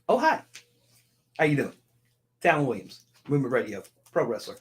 Oh, hi. How you doing? Talon Williams, Movement Radio, pro wrestler.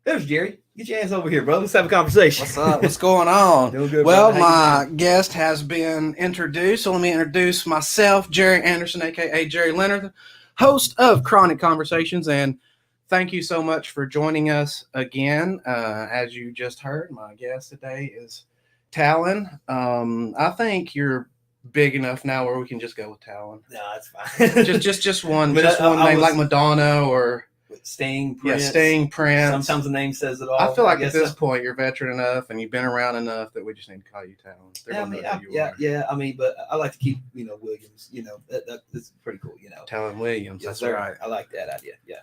There's Jerry. Get your ass over here, brother. Let's have a conversation. What's up? What's going on? Doing good, well, brother. How you my guest has been introduced, so let me introduce myself, Jerry Anderson, a.k.a. Jerry Leonard, host of Chronic Conversations, and thank you so much for joining us again. As you just heard, my guest today is Talon. I think you're big enough now where we can just go with Talon. No, that's fine. just one, I mean, just I one name was- like Madonna or Sting, Prince. yeah, Sting, Prince. Sometimes the name says it all. I feel like guess at this so. point you're veteran enough and you've been around enough that we just need to call you Talon. They're Yeah, I gonna mean, know who you are. yeah. I mean, but I like to keep, Williams. That's pretty cool. Talon Williams. Yes, That's sir. right. I like that idea. Yeah.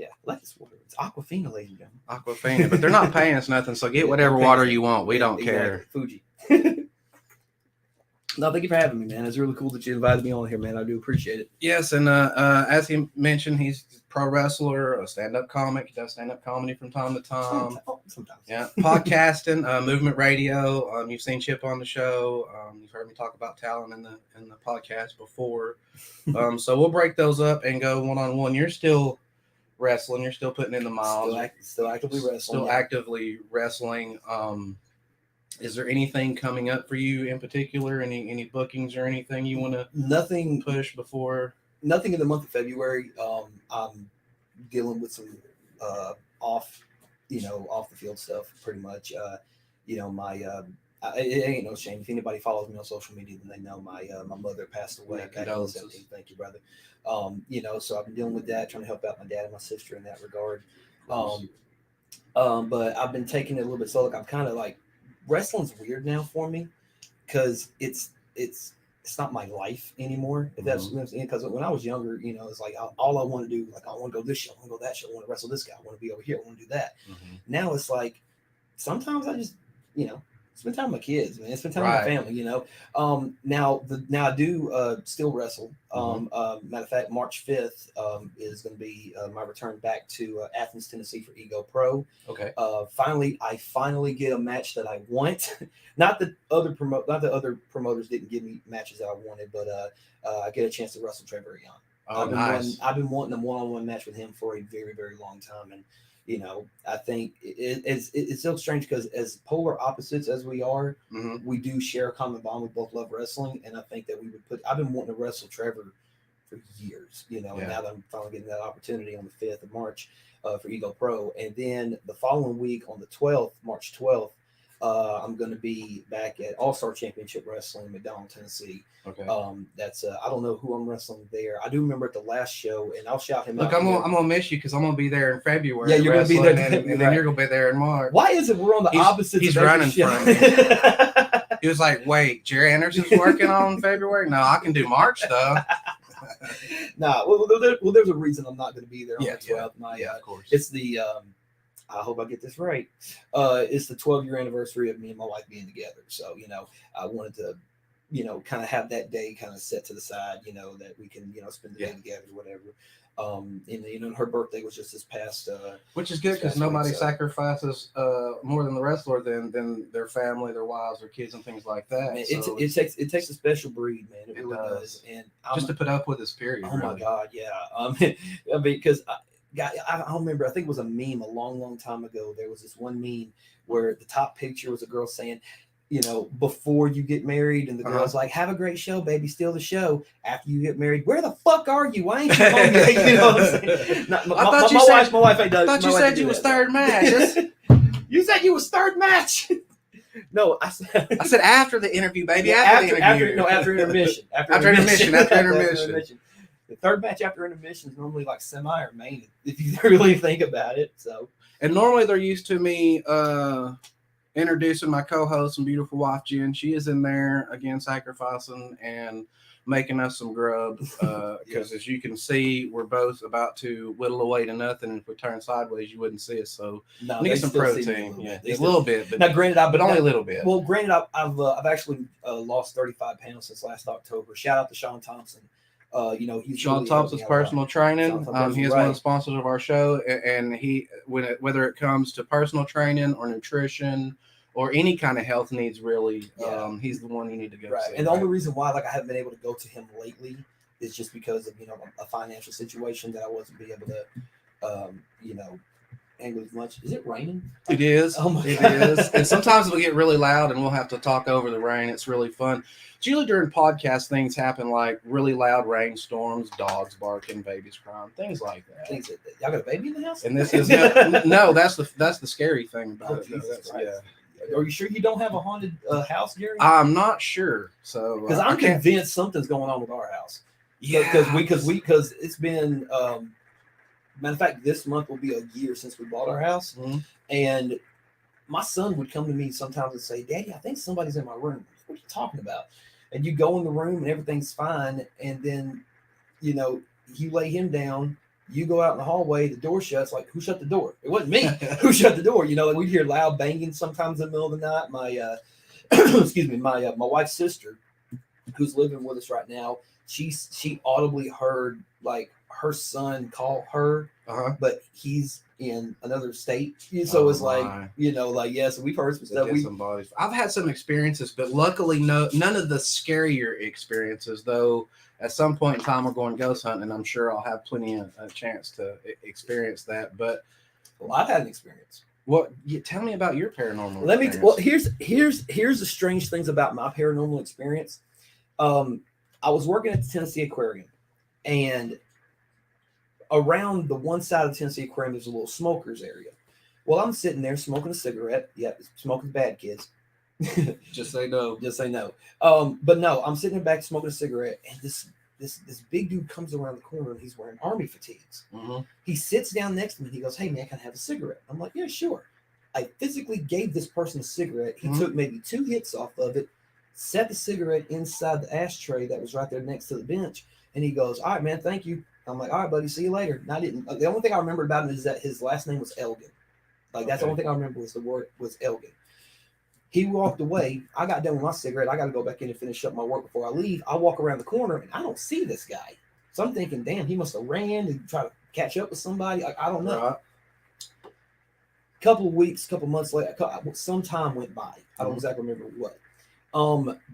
I like this water. It's Aquafina, ladies and gentlemen. Aquafina, but they're not paying us nothing, so get Yeah, whatever they're paying water us. you want. We don't care. Fuji. No, thank you for having me, man. It's really cool that you invited me on here, man. I do appreciate it. Yes, and as he mentioned, he's a pro wrestler, a stand-up comic. He does stand-up comedy from time to time. Sometimes. Yeah, podcasting, movement radio. You've seen Chip on the show. You've heard me talk about Talon in the podcast before. So we'll break those up and go one-on-one. You're still wrestling. You're still putting in the miles. Still actively wrestling. Still actively wrestling. Is there anything coming up for you in particular? Any bookings or anything you want to Nothing push before? Nothing in the month of February. I'm dealing with some off the field stuff pretty much. It ain't no shame. If anybody follows me on social media, then they know my mother passed away back in the 17th. Thank you, brother. So I've been dealing with that, trying to help out my dad and my sister in that regard. But I've been taking it a little bit slow. Like I'm kind of like, wrestling's weird now for me because it's not my life anymore. If that's because when I was younger, it's like all I want to do, like I want to go this show, I want to go that show, I want to wrestle this guy, I want to be over here, I want to do that. Now it's like sometimes I just spend time with my kids, man. Spend time with my family, Now I do still wrestle. Matter of fact, March 5th is going to be my return back to Athens, Tennessee for Ego Pro. Okay. I finally get a match that I want. Not the other promoters didn't give me matches that I wanted, but I get a chance to wrestle Trevor Young. I've been wanting a one-on-one match with him for a very, very long time, and I think it's so strange because as polar opposites as we are, we do share a common bond. We both love wrestling, and I think that I've been wanting to wrestle Trevor for years, and now that I'm finally getting that opportunity on the 5th of March for Ego Pro. And then the following week on the 12th, March 12th, I'm going to be back at All-Star Championship Wrestling in McDonald, Tennessee. Okay. That's I don't know who I'm wrestling there. I do remember at the last show, and I'll shout him out. Look, I'm gonna miss you because I'm gonna be there in February. Yeah, you're gonna be there, and then you're gonna be there in March. Why is it we're on the opposites? He's of every running show? from me. He was like, "Wait, Jerry Anderson's working on February? No, I can do March though." There's a reason I'm not going to be there on the 12th. Of course. It's the I hope I get this right. It's the 12-year anniversary of me and my wife being together. So I wanted to kind of have that day kind of set to the side, that we can spend the day together, whatever. And her birthday was just this past. Which is good because nobody sacrifices more than the wrestler than their family, their wives, their kids, and things like that. Man, it takes a special breed, man. It really does. And just to put up with this period. Oh my God, yeah. Because I don't remember. I think it was a meme a long, long time ago. There was this one meme where the top picture was a girl saying, before you get married, and the girl's like, "Have a great show, baby. Steal the show." After you get married, where the fuck are you? Why ain't you home yet? You know what I'm saying? My wife ain't done. I thought you said you was third match. You said you was third match. No, I said after the interview, baby. After intermission. After intermission. The third match after intermission is normally like semi or main, if you really think about it. So, and normally they're used to me introducing my co-host and beautiful wife Jen. She is in there again, sacrificing and making us some grub because as you can see, we're both about to whittle away to nothing. And if we turn sideways, you wouldn't see us. So you get some protein, a little bit, but now granted, only a little bit. Well, granted, I've actually lost 35 pounds since last October. Shout out to Sean Thompson. He's Sean Thompson's personal training. He is one of the sponsors of our show, and whether it comes to personal training or nutrition or any kind of health needs, really, he's the one you need to go to. And the only reason why, I haven't been able to go to him lately, it's just because of a financial situation that I wasn't be able to angle as much. Is it raining? It is. Oh my It God. is. And sometimes it'll get really loud and we'll have to talk over the rain. It's really fun. It's usually during podcast things happen like really loud rainstorms, dogs barking, babies crying, things like that. Y'all got a baby in the house? And this is no, that's the scary thing about it. Jesus Yeah. Are you sure you don't have a haunted house, Gary? I'm not sure. So because I'm convinced something's going on with our house. Yeah, because it's been matter of fact, this month will be a year since we bought our house, and my son would come to me sometimes and say, "Daddy, I think somebody's in my room." What are you talking about? And you go in the room and everything's fine, and then you lay him down. You go out in the hallway, the door shuts. Like, who shut the door? It wasn't me. Who shut the door? Like we'd hear loud banging sometimes in the middle of the night. My excuse me, my wife's sister, who's living with us right now, she audibly heard like her son call her, but he's in another state. So it's like, so we've heard some stuff. I've had some experiences, but luckily none of the scarier experiences, though. At some point in time, we're going ghost hunting, and I'm sure I'll have plenty of a chance to experience that. But I've had an experience. Tell me about your paranormal experience. Here's the strange things about my paranormal experience. I was working at the Tennessee Aquarium, and around the one side of the Tennessee Aquarium, there's a little smokers area. Well, I'm sitting there smoking a cigarette. Yeah, smoking bad, kids. Just say no. Just say no. But no, I'm sitting back smoking a cigarette, and this big dude comes around the corner, and he's wearing army fatigues. He sits down next to me, and he goes, "Hey man, can I have a cigarette?" I'm like, "Yeah, sure." I physically gave this person a cigarette. He took maybe 2 hits off of it, set the cigarette inside the ashtray that was right there next to the bench, and he goes, "All right, man, thank you." I'm like, "All right, buddy, see you later." And I didn't. The only thing I remember about him is that his last name was Elgin. That's the only thing I remember was the word was Elgin. He walked away. I got done with my cigarette. I got to go back in and finish up my work before I leave. I walk around the corner and I don't see this guy. So I'm thinking, damn, he must have ran and try to catch up with somebody. I don't know. Couple months later, some time went by. I don't exactly remember what.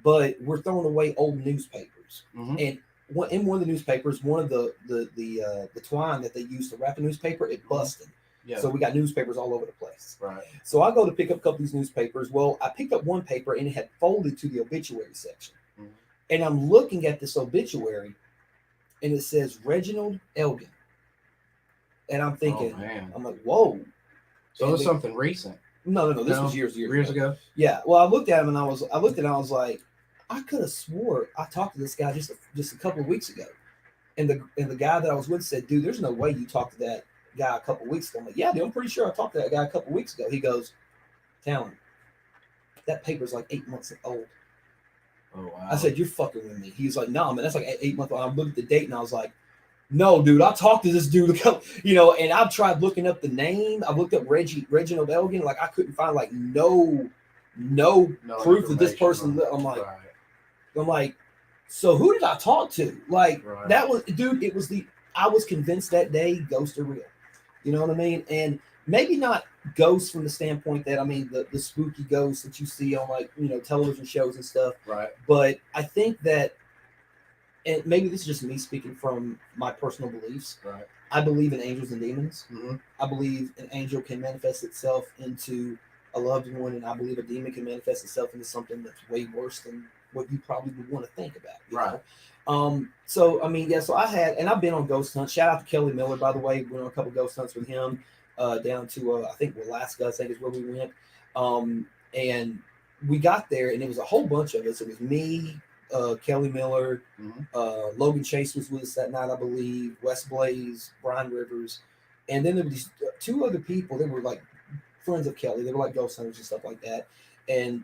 But we're throwing away old newspapers, and in one of the newspapers, one of the twine that they used to wrap a newspaper, it busted. Yeah. So we got newspapers all over the place. Right. So I go to pick up a couple of these newspapers. Well, I picked up one paper and it had folded to the obituary section. And I'm looking at this obituary and it says Reginald Elgin. And I'm thinking, I'm like, whoa. So it's something recent. No. This was years ago. Yeah. Well, I looked at him and I was like, I could have swore I talked to this guy just a couple of weeks ago. And the guy that I was with said, "Dude, there's no way you talked to that guy a couple of weeks ago." I'm like, "Yeah, dude, I'm pretty sure I talked to that guy a couple of weeks ago." He goes, "Talon, that paper's like 8 months old." Oh wow. I said, "You're fucking with me." He's like, "No, man, that's like 8 months old." I looked at the date and I was like, "No, dude, I talked to this dude and I've tried looking up the name. I looked up Reginald Elgin, like I couldn't find like no proof that this person. I'm like, so who did I talk to? That was, dude, I was convinced that day ghosts are real. You know what I mean? And maybe not ghosts from the standpoint that, the spooky ghosts that you see on television shows and stuff. Right. But I think that, and maybe this is just me speaking from my personal beliefs. Right. I believe in angels and demons. I believe an angel can manifest itself into a loved one, and I believe a demon can manifest itself into something that's way worse than what you probably would want to think about. You know? So I had, and I've been on ghost hunts. Shout out to Kelly Miller, by the way. We went on a couple ghost hunts with him down to I think Alaska, I think is where we went. And we got there, and it was a whole bunch of us. It was me, Kelly Miller, Logan Chase was with us that night, I believe. Wes Blaze, Brian Rivers, and then there were these 2 other people. They were like friends of Kelly. They were like ghost hunters and stuff like that. And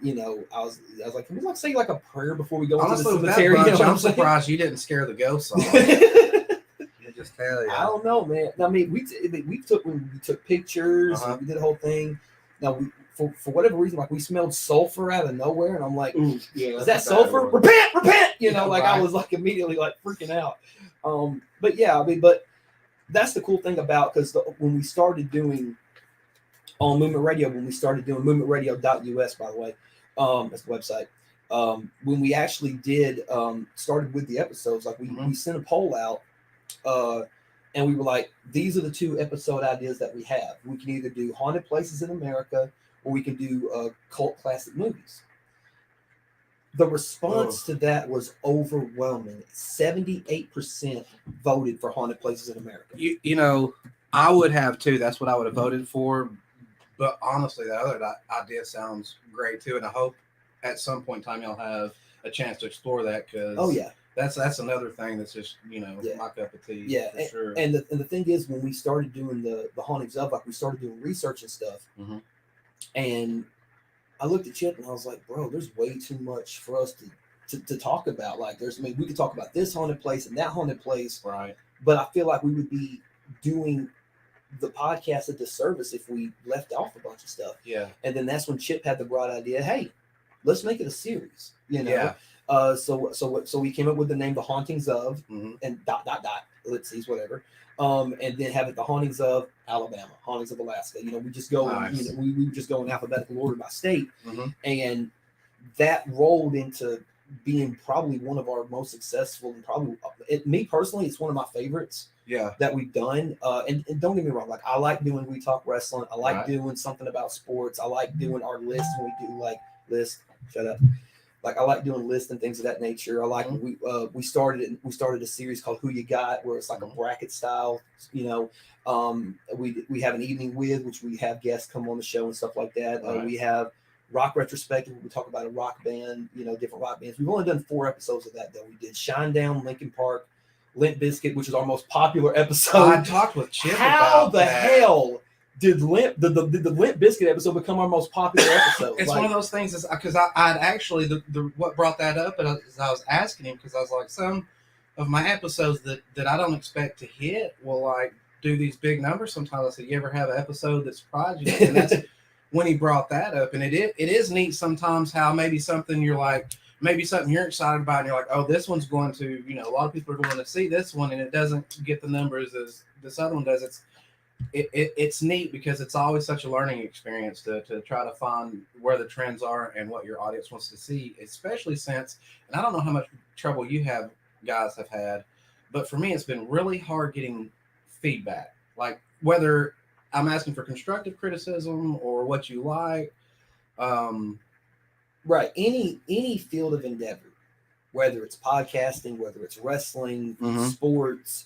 I was like, can we say like a prayer before we go into the cemetery? I'm surprised you didn't scare the ghosts off. I just tell you. I don't know, man. We took pictures. We did the whole thing. Now for whatever reason, we smelled sulfur out of nowhere, and I'm like, is that sulfur? Repent! I was immediately freaking out. But that's the cool thing about, because when we started doing on Movement Radio, when we started doing movementradio.us, by the way, that's the website. when we actually did started with the episodes, like we sent a poll out, and we were like, these are the 2 episode ideas that we have. We can either do haunted places in America, or we can do cult classic movies. The response to that was overwhelming. 78% voted for haunted places in America. You know, I would have too. That's what I would have voted for. But honestly, the other idea sounds great too, and I hope at some point in time you'll have a chance to explore that, because that's another thing that's just my cup of tea. Yeah, for sure. And the thing is, when we started doing the hauntings of, like, we started doing research and stuff, and I looked at Chip and I was like, bro, there's way too much for us to talk about. Like, we could talk about this haunted place and that haunted place, right? But I feel like we would be doing the podcast a disservice if we left off a bunch of stuff. Yeah. And then that's when Chip had the bright idea, hey, let's make it a series, Yeah. So we came up with the name The Hauntings of, and ... ellipses, whatever. And then have it The Hauntings of Alabama, Hauntings of Alaska. We just go, nice. we just go in alphabetical order by state. And that rolled into being probably one of our most successful, and probably, me personally, it's one of my favorites. Yeah, that we've done. And don't get me wrong, like, I like doing We Talk Wrestling. I like doing something about sports. I like doing our list when we do like list. Shut up. Like, I like doing lists and things of that nature. I like we started a series called Who You Got, where it's like a bracket style. We have an evening with, which we have guests come on the show and stuff like that. We have Rock Retrospective, where we talk about a rock band, different rock bands. We've only done 4 episodes of that though. We did Shinedown, Linkin Park, Limp Bizkit, which is our most popular episode. I talked with Chip How about the that. hell did the Limp Bizkit episode become our most popular episode? It's one of those things, because I'd actually what brought that up, and I was asking him, because I was like, some of my episodes that I don't expect to hit will like do these big numbers. Sometimes I said, you ever have an episode that surprised you? And that's when he brought that up, and it is neat sometimes how maybe something you're excited about, and you're like, oh, this one's going to, a lot of people are going to see this one, and it doesn't get the numbers as this other one does. It's neat, because it's always such a learning experience to try to find where the trends are and what your audience wants to see, especially since, and I don't know how much trouble you guys have had, but for me, it's been really hard getting feedback, like whether I'm asking for constructive criticism or what you like. Right. Any field of endeavor, whether it's podcasting, whether it's wrestling, sports,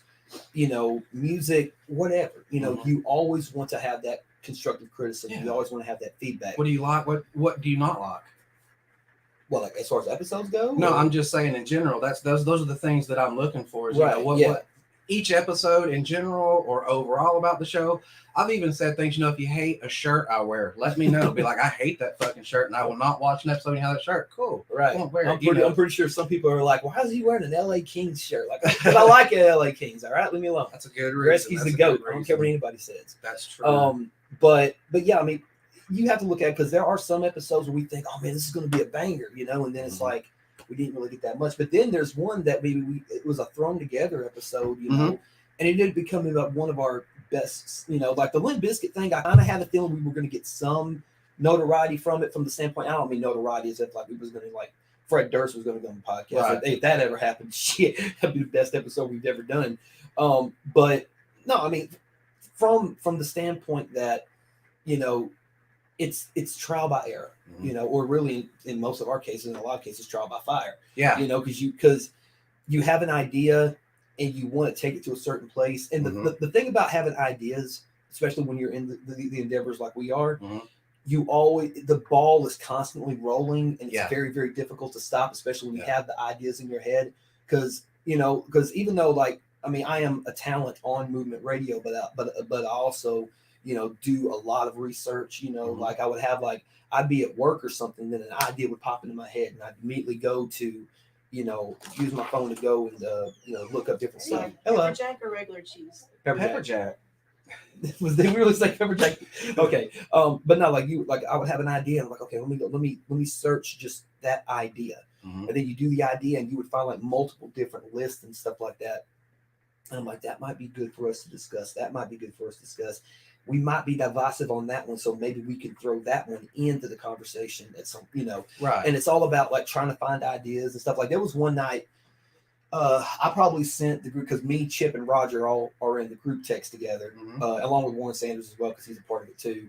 music, whatever, you always want to have that constructive criticism. Yeah. You always want to have that feedback. What do you like? What do you not like? Well, like as far as episodes go? No, I'm just saying in general. Those are the things that I'm looking for. Is, what each episode in general or overall about the show. I've even said things, if you hate a shirt I wear, let me know. Be like, I hate that fucking shirt, and I will not watch an episode and have that shirt. Cool. Right. I'm pretty sure some people are like, why is he wearing an LA Kings shirt? Like, but I like LA Kings, all right? Leave me alone. That's a good reason. Gretzky's the GOAT. I don't care what anybody says. That's true. But yeah, I mean, you have to look at it, because there are some episodes where we think, oh man, this is going to be a banger, and then it's like, we didn't really get that much. But then there's one that maybe it was a thrown together episode, and it ended up becoming one of our best, like the Limp Bizkit thing. I kind of had a feeling we were going to get some notoriety from it, from the standpoint, I don't mean notoriety as if like we was going to, like, Fred Durst was going to go on the podcast. Right. If that ever happened, shit, that'd be the best episode we've ever done. But no, I mean, from the standpoint that, it's trial by error, or really in most of our cases, in a lot of cases, trial by fire. Yeah. Because you have an idea and you want to take it to a certain place. And the thing about having ideas, especially when you're in the endeavors like we are, the ball is constantly rolling, and it's very, very difficult to stop, especially when you have the ideas in your head. Because even though, like, I mean, I am a talent on movement radio, but I also, do a lot of research, like I would have, like, I'd be at work or something, then an idea would pop into my head, and I'd immediately go to, use my phone to go and, look up different stuff. Hello. Pepper jack or regular cheese? Pepper jack. Was they really say pepper jack? Okay. But no, like I would have an idea, and I'm like, okay, let me search just that idea. And then you do the idea, and you would find like multiple different lists and stuff like that. And I'm like, that might be good for us to discuss. That might be good for us to discuss. we might be divisive on that one, so maybe we could throw that one into the conversation at some, Right. And it's all about like trying to find ideas and stuff. Like there was one night, I probably sent the group because me, Chip, and Roger all are in the group text together, along with Warren Sanders as well because he's a part of it too.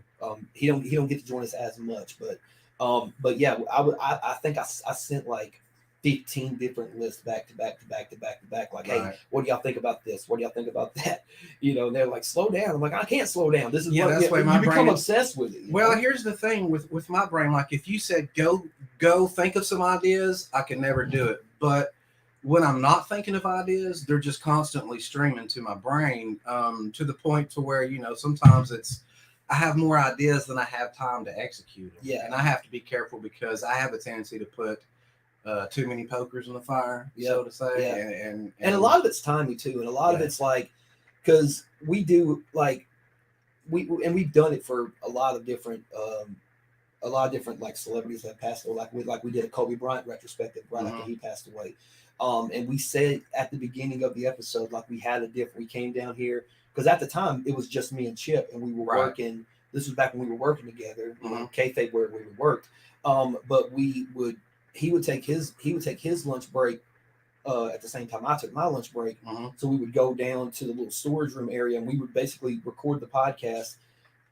He don't get to join us as much, but yeah, I think I sent like 15 different lists back to back. Like, hey, what do y'all think about this? What do y'all think about that? And they're like, slow down. I'm like, I can't slow down. This is that's why my you become obsessed with it. Well, here's the thing with my brain. Like, if you said go think of some ideas, I can never do it. But when I'm not thinking of ideas, they're just constantly streaming to my brain, to the point to where sometimes I have more ideas than I have time to execute them. Yeah, and I have to be careful because I have a tendency to put too many pokers in the fire, so to say. Yeah. And a lot of it's timely too, and a lot of it's like because we do like we've done it for a lot of different like celebrities that passed away. Like we did a Kobe Bryant retrospective right after he passed away. And we said at the beginning of the episode, like we came down here because at the time it was just me and Chip, and we were working. This was back when we were working together, kayfabe where we worked. But he would take his lunch break at the same time I took my lunch break. So we would go down to the little storage room area, and we would basically record the podcast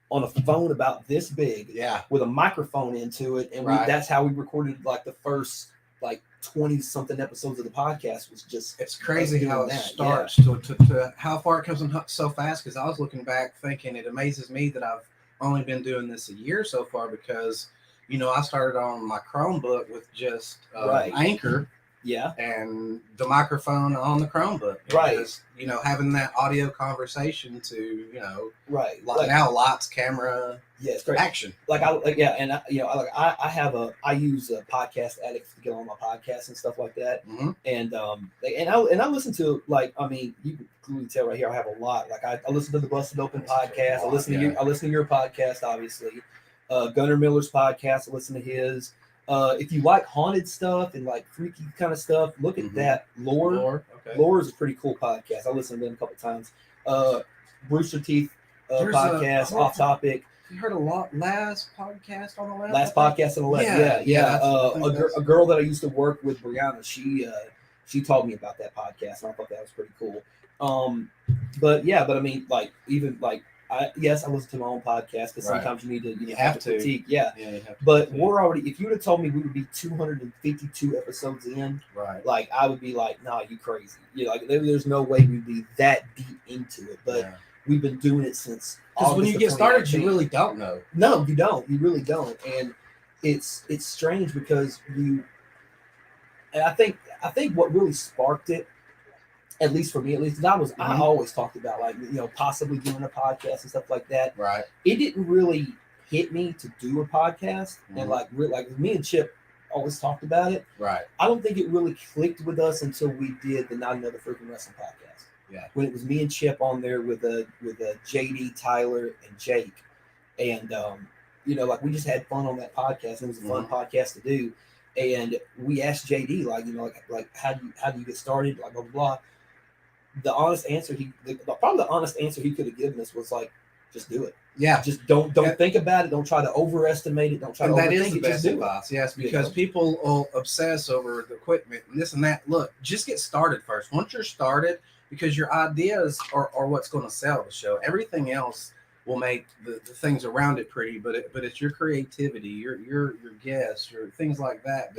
on a phone about this big, with a microphone into it, and that's how we recorded like the first like 20 something episodes of the podcast. Was just it's crazy how it starts to how far it comes so fast. Because I was looking back thinking it amazes me that I've only been doing this a year so far because I started on my Chromebook with just Anchor. Yeah. And the microphone on the Chromebook. Right. Just, having that audio conversation to, right. Like now lights, camera, it's great. Action. I use Podcast Addict to get on my podcasts and stuff like that. And I listen to you can clearly tell right here I have a lot. Like I listen to the Busted Open podcast. I listen to your podcast, obviously. Gunnar Miller's podcast. I listen to his. If you like haunted stuff and like freaky kind of stuff, look at that. Lore is a pretty cool podcast. I listened to them a couple times. Brewster Teeth podcast, Off Topic. You heard a lot last podcast on the left? Last podcast on the left. Yeah. A girl that I used to work with, Brianna, she told me about that podcast, and I thought that was pretty cool. But I mean, like even like. I listen to my own podcast because sometimes you need to you have to critique. But we're already. If you would have told me we would be 252 episodes in, like I would be like, nah, you crazy. Like there's no way we'd be that deep into it. But we've been doing it since. Because when you get started, you really don't know. No, you don't. You really don't. And it's strange because and I think what really sparked it. At least for me, I always talked about like possibly doing a podcast and stuff like that. Right. It didn't really hit me to do a podcast, and like me and Chip always talked about it. Right. I don't think it really clicked with us until we did the Not Another Freaking Wrestling podcast. Yeah. When it was me and Chip on there with JD, Tyler, and Jake, and like we just had fun on that podcast. And it was a fun podcast to do, and we asked JD like how do you get started, like blah blah blah. The honest answer he could have given us was like, just do it. Yeah. Just don't think about it. Don't try to overestimate it. Don't try to overthink it. That is the best advice. Yes, because people will obsess over the equipment and this and that. Look, just get started first. Once you're started, because your ideas are what's going to sell the show. Everything else will make the things around it pretty, but it's your creativity, your guests, your things like that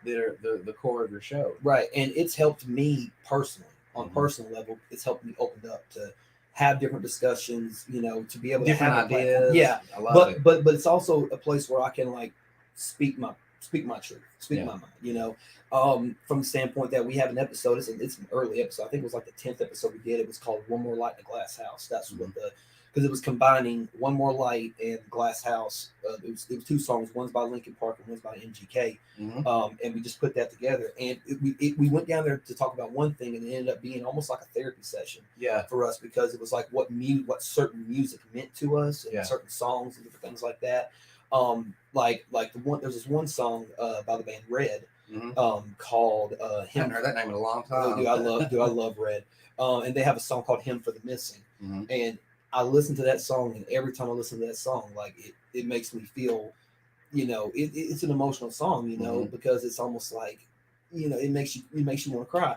are the core of your show. Right. And it's helped me personally. On a personal level, it's helped me open up to have different discussions, to be able to have ideas. Yeah, I love it. But it's also a place where I can like speak my truth, speak my mind. From the standpoint that we have an episode. It's an early episode. I think it was like the 10th episode we did. It was called One More Light in a Glass House. That's what because it was combining One More Light and Glass House. It was two songs. One's by Linkin Park and one's by MGK. And we just put that together. And we went down there to talk about one thing, and it ended up being almost like a therapy session for us, because it was like what certain music meant to us, and certain songs and different things like that. Like there's this one song by the band Red called I haven't heard that name in a long time. I love Red. And they have a song called Hymn for the Missing. And I listen to that song, and every time I listen to that song, like it makes me feel, it's an emotional song, because it's almost like, it makes you want to cry.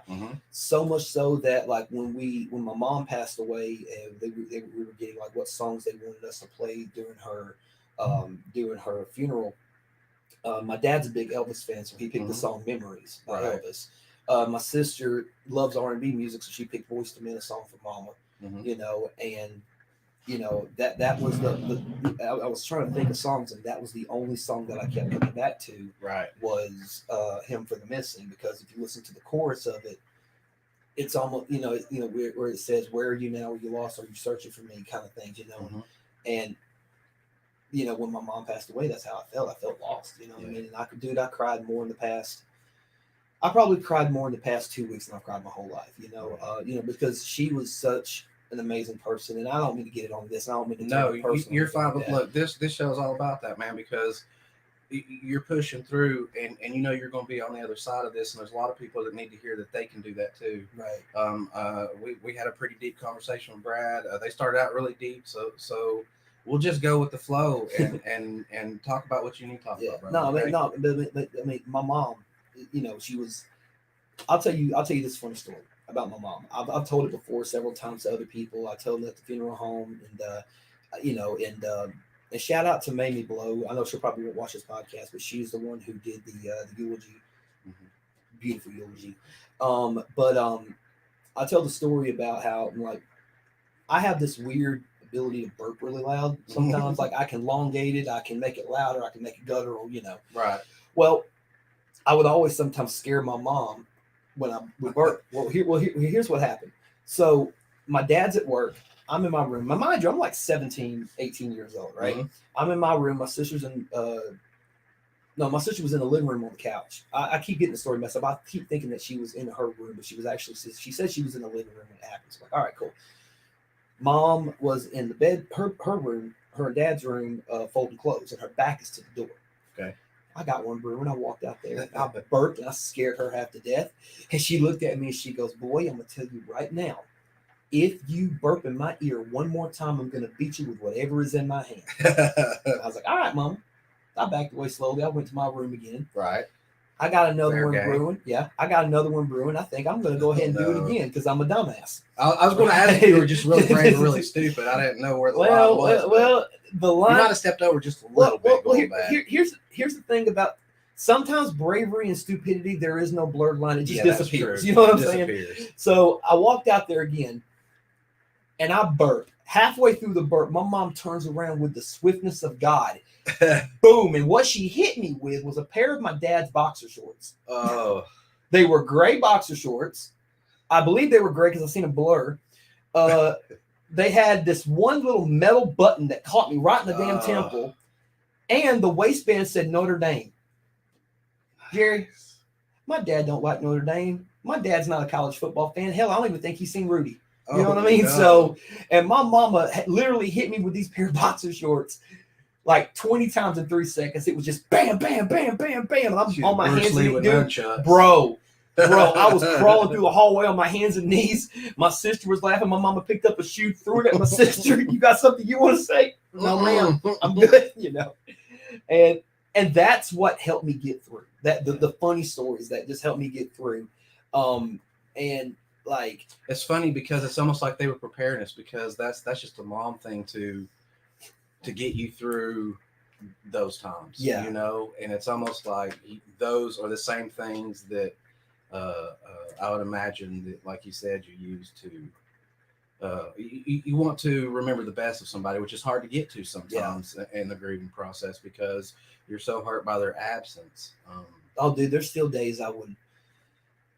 So much so that like when my mom passed away, and we were getting like what songs they wanted us to play during her funeral. My dad's a big Elvis fan, so he picked the song "Memories" by Elvis. My sister loves R&B music, so she picked "Voice to Men," a song for Mama. And that was I was trying to think of songs, and that was the only song that I kept coming back to. Was "Hymn for the Missing," because if you listen to the chorus of it, it's almost where it says, "Where are you now? Are you lost? Are you searching for me?" kind of things, and when my mom passed away, that's how I felt. I felt lost, what I mean? And I cried more in the past. I probably cried more in the past 2 weeks than I've cried my whole life, because she was such an amazing person. And I don't mean to get it on this. I don't mean to no, you're fine. But look, this show is all about that, man, because you're pushing through, and you're going to be on the other side of this, and there's a lot of people that need to hear that they can do that too. We had a pretty deep conversation with Brad. They started out really deep, so we'll just go with the flow and talk about what you need to talk about, brother. I mean, my mom, she was. I'll tell you this funny story about my mom. I've told it before several times to other people. I told them at the funeral home, and shout out to Mamie Blow. I know she'll probably won't watch this podcast, but she's the one who did the eulogy, beautiful eulogy. But I tell the story about how like I have this weird ability to burp really loud sometimes. Like I can elongate it, I can make it louder, I can make it guttural, Right. Well, I would always sometimes scare my mom when I would burp. Here's what happened. So my dad's at work. I'm in my room. Mind you, I'm like 17, 18 years old, right? I'm in my room. My sister's in my sister was in the living room on the couch. I keep getting the story messed up. I keep thinking that she was in her room, but she said she was in the living room when it happened. So I'm like, all right, cool. Mom was in the bed, her room, her and dad's room, folding clothes, and her back is to the door. Okay. I got one brewing. I walked out there, and I burped, and I scared her half to death. And she looked at me, and she goes, "Boy, I'm gonna tell you right now, if you burp in my ear one more time, I'm gonna beat you with whatever is in my hand." I was like, "All right, Mom." I backed away slowly. I went to my room again. Right. I got another one brewing. Yeah, I got another one brewing. I think I'm going to go ahead and do it again because I'm a dumbass. I was going to ask if you were just really brave or really stupid. I didn't know where the line was. Well, the line. You might have stepped over just a little bit. Here's the thing about sometimes bravery and stupidity. There is no blurred line. It just disappears. True. You know what I'm saying? So I walked out there again, and I burped. Halfway through the burp, my mom turns around with the swiftness of God. Boom. And what she hit me with was a pair of my dad's boxer shorts. Oh. They were gray boxer shorts. I believe they were gray because I've seen a blur. They had this one little metal button that caught me right in the damn temple. And the waistband said Notre Dame. Jerry, my dad don't like Notre Dame. My dad's not a college football fan. Hell, I don't even think he's seen Rudy. You know what I mean? No. So, and my mama literally hit me with these pair of boxer shorts like 20 times in 3 seconds. It was just bam, bam, bam, bam, bam. And I'm on my hands and knees. Bro, I was crawling through the hallway on my hands and knees. My sister was laughing. My mama picked up a shoe, threw it at my sister. "You got something you want to say?" "No, ma'am, I'm good," And that's what helped me get through. That the funny stories that just helped me get through. And like it's funny because it's almost like they were preparing us because that's just a mom thing to get you through those times. Yeah. And it's almost like those are the same things that I would imagine that, like you said, you use to you want to remember the best of somebody, which is hard to get to sometimes in the grieving process because you're so hurt by their absence. Oh, dude, there's still days I would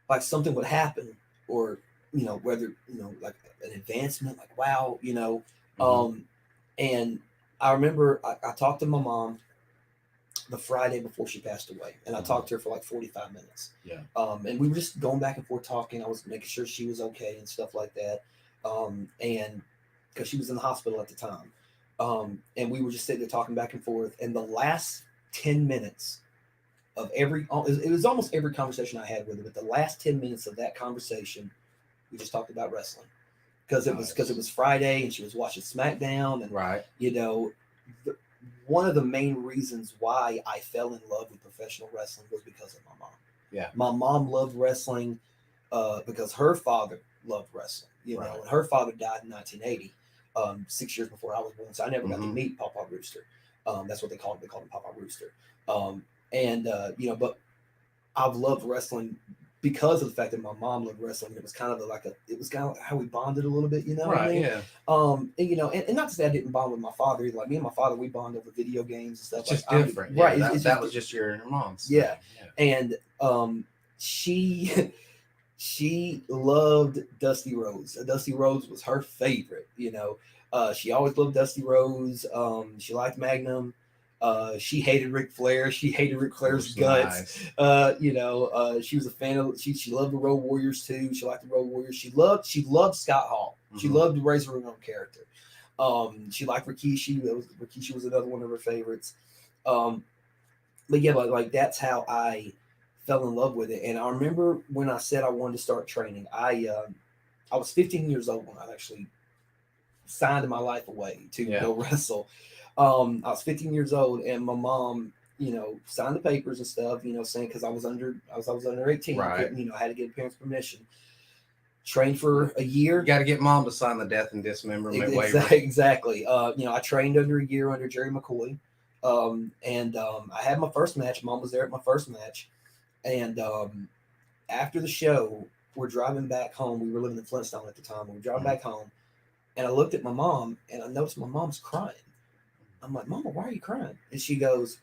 like something would happen, or whether like an advancement, like wow, and I remember I talked to my mom the Friday before she passed away, and I talked to her for like 45 minutes. Yeah. And we were just going back and forth talking. I was making sure she was okay and stuff like that. And because she was in the hospital at the time. And we were just sitting there talking back and forth. And the last 10 minutes of it was almost every conversation I had with her, but the last 10 minutes of that conversation, we just talked about wrestling. because it was Friday and she was watching SmackDown, and right, one of the main reasons why I fell in love with professional wrestling was because of my mom. Yeah, my mom loved wrestling because her father loved wrestling. And her father died in 1980, 6 years before I was born, so I never got to meet Papa Rooster. That's what they called him. They called him Papa Rooster. But I've loved wrestling because of the fact that my mom loved wrestling. It was kind of like how we bonded a little bit, what I mean? Yeah. And not to say I didn't bond with my father either. Like me and my father, we bond over video games and stuff. It's just different, right? That was just your mom's. Yeah. And she loved Dusty Rhodes. Dusty Rhodes was her favorite. She always loved Dusty Rhodes. She liked Magnum. She hated Ric Flair. She hated Ric Flair's guts. Nice. She was a fan of. She loved the Road Warriors too. She liked the Road Warriors. She loved Scott Hall. She loved the Razor Ramon character. She liked Rikishi. Rikishi was another one of her favorites. But that's how I fell in love with it. And I remember when I said I wanted to start training. I was 15 years old when I actually signed my life away to go wrestle. I was 15 years old, and my mom, signed the papers and stuff, saying because I was under 18, right? I had to get parents' permission. Trained for a year. You got to get mom to sign the death and dismemberment waiver. Exactly. I trained under a year under Jerry McCoy, and I had my first match. Mom was there at my first match, and after the show, we're driving back home. We were living in Flintstone at the time. We were driving back home, and I looked at my mom, and I noticed my mom's crying. I'm like, Mama, why are you crying? And she goes,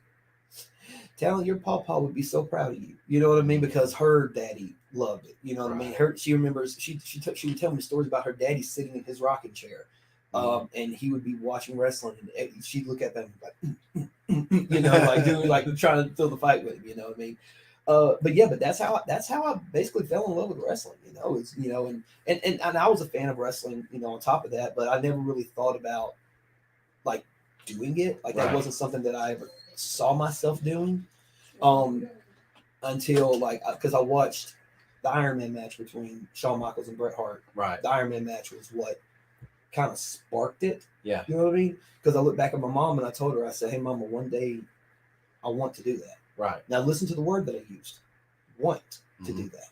Talon, your pawpaw would be so proud of you. You know what I mean? Because her daddy loved it. You know what I mean? She remembers, she would tell me stories about her daddy sitting in his rocking chair. And he would be watching wrestling, and she'd look at them like, doing like trying to fill the fight with him. You know what I mean? But that's how I basically fell in love with wrestling. And I was a fan of wrestling. On top of that, but I never really thought about like doing it. Like that wasn't something that I ever saw myself doing. Until because I watched the Iron Man match between Shawn Michaels and Bret Hart. Right. The Iron Man match was what kind of sparked it. Yeah. You know what I mean? Because I looked back at my mom and I told her, I said, hey, Mama, one day I want to do that. Right. Now listen to the word that I used. Want to do that.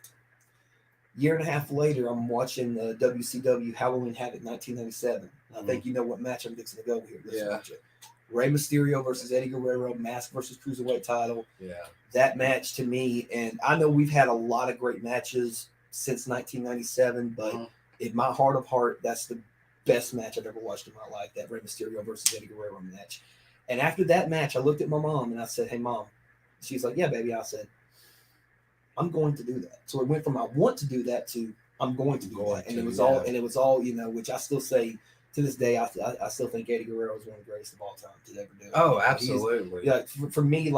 Year and a half later, I'm watching WCW Halloween Havoc 1997. I think you know what match I'm fixing to go here. Watch it. Rey Mysterio versus Eddie Guerrero, mask versus cruiserweight title. Yeah. That match to me, and I know we've had a lot of great matches since 1997, but in my heart of heart, that's the best match I've ever watched in my life, that Rey Mysterio versus Eddie Guerrero match. And after that match, I looked at my mom and I said, hey, Mom. She's like, yeah, baby. I said, I'm going to do that. So it went from I want to do that to I'm going to do that. And it was all, which I still say to this day, I still think Eddie Guerrero is one of the greatest of all time to ever do it. Oh, absolutely. For me,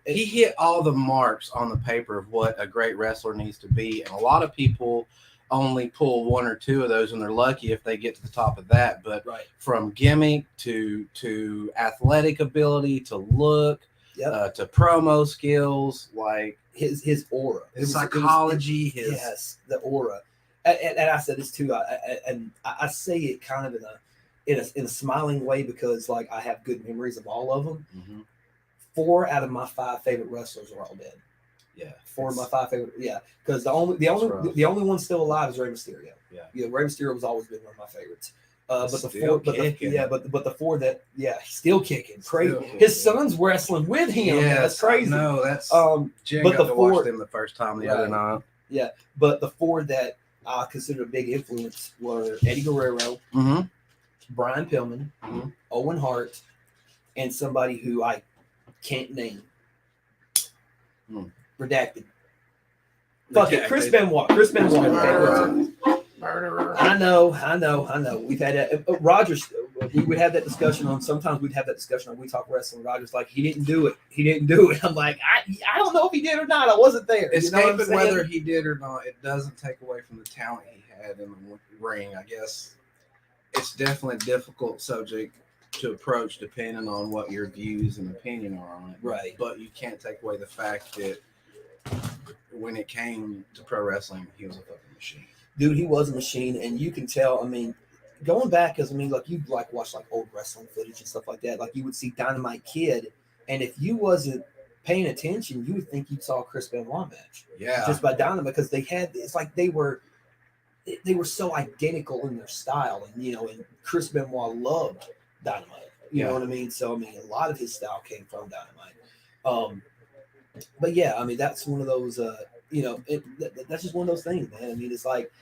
he hit all the marks on the paper of what a great wrestler needs to be. And a lot of people only pull one or two of those, and they're lucky if they get to the top of that. But from gimmick to athletic ability to look, to promo skills, like his aura, his psychology, the aura. And I said this too, I say it kind of in a smiling way because I have good memories of all of them. 4 out of my 5 favorite wrestlers are all dead. Yeah, 4 of my 5 favorite. Yeah, because the only one still alive is Rey Mysterio. Yeah, Rey Mysterio has always been one of my favorites. But the 4 that he's still kicking. Crazy. His son's wrestling with him. Yeah, that's crazy. No, that's Jen but got to watch them the first time the other night. Yeah, but the 4 that I consider a big influence were Eddie Guerrero, Brian Pillman, Owen Hart, and somebody who I can't name. Redacted. Fuck it, Chris Benoit. Murderer. I know. We've had that. Rogers, we would have that discussion on. Sometimes we'd have that discussion on We Talk Wrestling. Rogers like he didn't do it. I'm like I don't know if he did or not. I wasn't there. Escaping whether he did or not, it doesn't take away from the talent he had in the ring. I guess it's definitely a difficult subject to approach depending on what your views and opinion are on it. Right. But you can't take away the fact that when it came to pro wrestling, he was a fucking machine. Dude, he was a machine, and you can tell. I mean, going back, because I mean, like you like watch like old wrestling footage and stuff like that. Like you would see Dynamite Kid, and if you wasn't paying attention, you would think you saw a Chris Benoit match. Yeah. Just by Dynamite, because they had it's like they were so identical in their style, and and Chris Benoit loved Dynamite. You know what I mean? So I mean, a lot of his style came from Dynamite. But yeah, I mean, that's one of those. That's just one of those things, man. I mean, it's like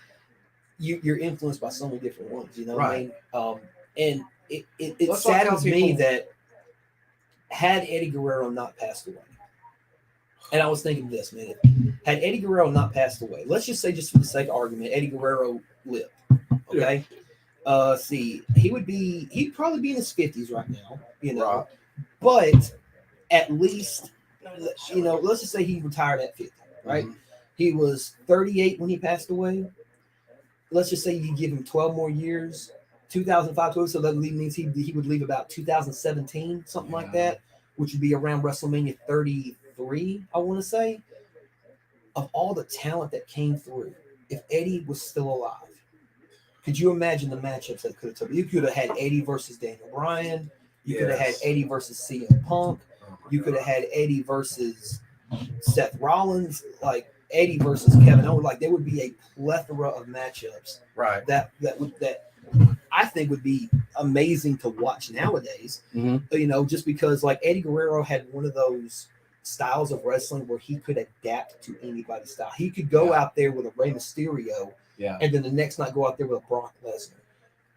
you're influenced by so many different ones. You know what I mean? And it saddens me that had Eddie Guerrero not passed away, and I was thinking this, man, had Eddie Guerrero not passed away, let's just say, just for the sake of argument, Eddie Guerrero lived. Okay. See, he'd probably be in his 50s right now, Right. But at least, let's just say he retired at 50, right? Mm-hmm. He was 38 when he passed away. Let's just say you give him 12 more years, 2005, 12, so that means he would leave about 2017, something like that, which would be around WrestleMania 33, I want to say. Of all the talent that came through, if Eddie was still alive, could you imagine the matchups that could have took? You could have had Eddie versus Daniel Bryan. You could have had Eddie versus CM Punk. You could have had Eddie versus Seth Rollins. Like Eddie versus Kevin Owens. Like there would be a plethora of matchups. Right. That I think would be amazing to watch nowadays. Mm-hmm. Just because like Eddie Guerrero had one of those styles of wrestling where he could adapt to anybody's style. He could go out there with a Rey Mysterio. Yeah. And then the next night go out there with a Brock Lesnar.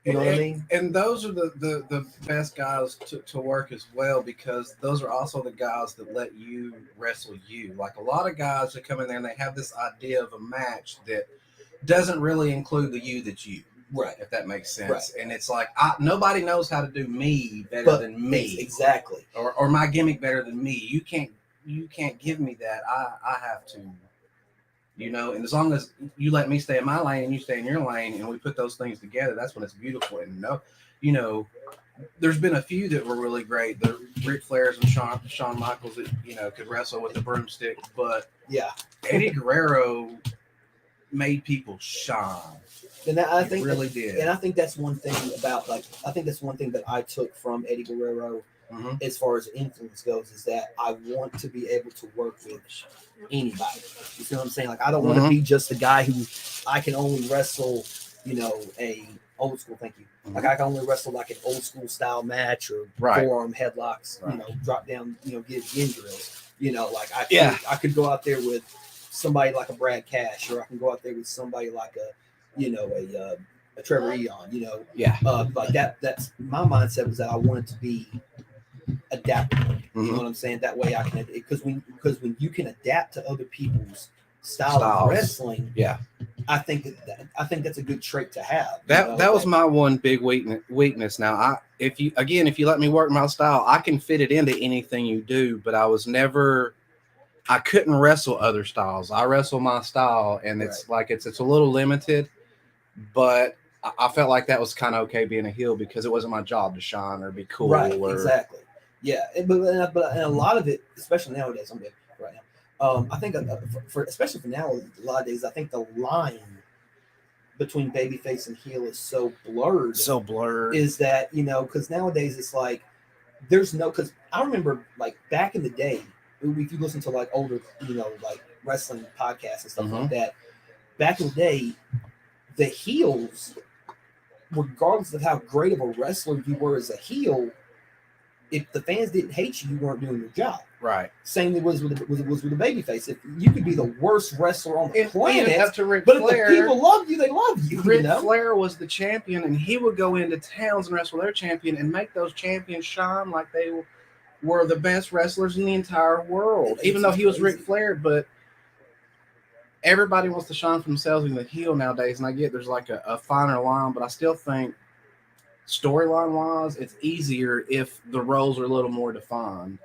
You know what I mean? And those are the best guys to work as well, because those are also the guys that let you wrestle you. Like a lot of guys that come in there and they have this idea of a match that doesn't really include the you that's you. Right. If that makes sense. Right. And it's like, nobody knows how to do me better than me. Exactly. Or my gimmick better than me. You can't give me that. I have to. And as long as you let me stay in my lane and you stay in your lane and we put those things together, that's when it's beautiful. And there's been a few that were really great. The Ric Flairs and Shawn Michaels that, could wrestle with the broomstick. But yeah, Eddie Guerrero made people shine. And I think really did. And I think that's one thing that I took from Eddie Guerrero. Mm-hmm. As far as influence goes, is that I want to be able to work with anybody. You see what I'm saying? Like I don't want to be just a guy who I can only wrestle, a old school. Thank you. Mm-hmm. Like I can only wrestle like an old school style match or forearm headlocks. Right. Drop down. Get yin drills. Like I could go out there with somebody like a Brad Cash, or I can go out there with somebody like a Trevor Eon. Like that. That's my mindset was that I wanted to be adaptable. You know what I'm saying? That way I can, because when you can adapt to other people's style of wrestling, I think that's a good trait to have. That was my one big weakness. Now, if you let me work my style, I can fit it into anything you do. But I couldn't wrestle other styles. I wrestle my style, and it's like it's a little limited. But I felt like that was kind of okay being a heel because it wasn't my job to shine or be cool. Right, exactly. Yeah, but a lot of it, especially nowadays, I'm good right now. I think especially for now, a lot of days, I think the line between babyface and heel is so blurred. Is that because nowadays it's like because I remember like back in the day, if you listen to like older like wrestling podcasts and stuff like that, back in the day, the heels, regardless of how great of a wrestler you were as a heel, if the fans didn't hate you, you weren't doing your job. Right. Same was with the babyface. If you could be the worst wrestler on the planet, up to Ric but Flair, if the people love you, they love you. Ric Flair was the champion, and he would go into towns and wrestle their champion and make those champions shine like they were the best wrestlers in the entire world. Even though he was Ric Flair, but everybody wants to shine for themselves in the heel nowadays, and I get there's like a finer line, but I still think storyline wise, it's easier if the roles are a little more defined.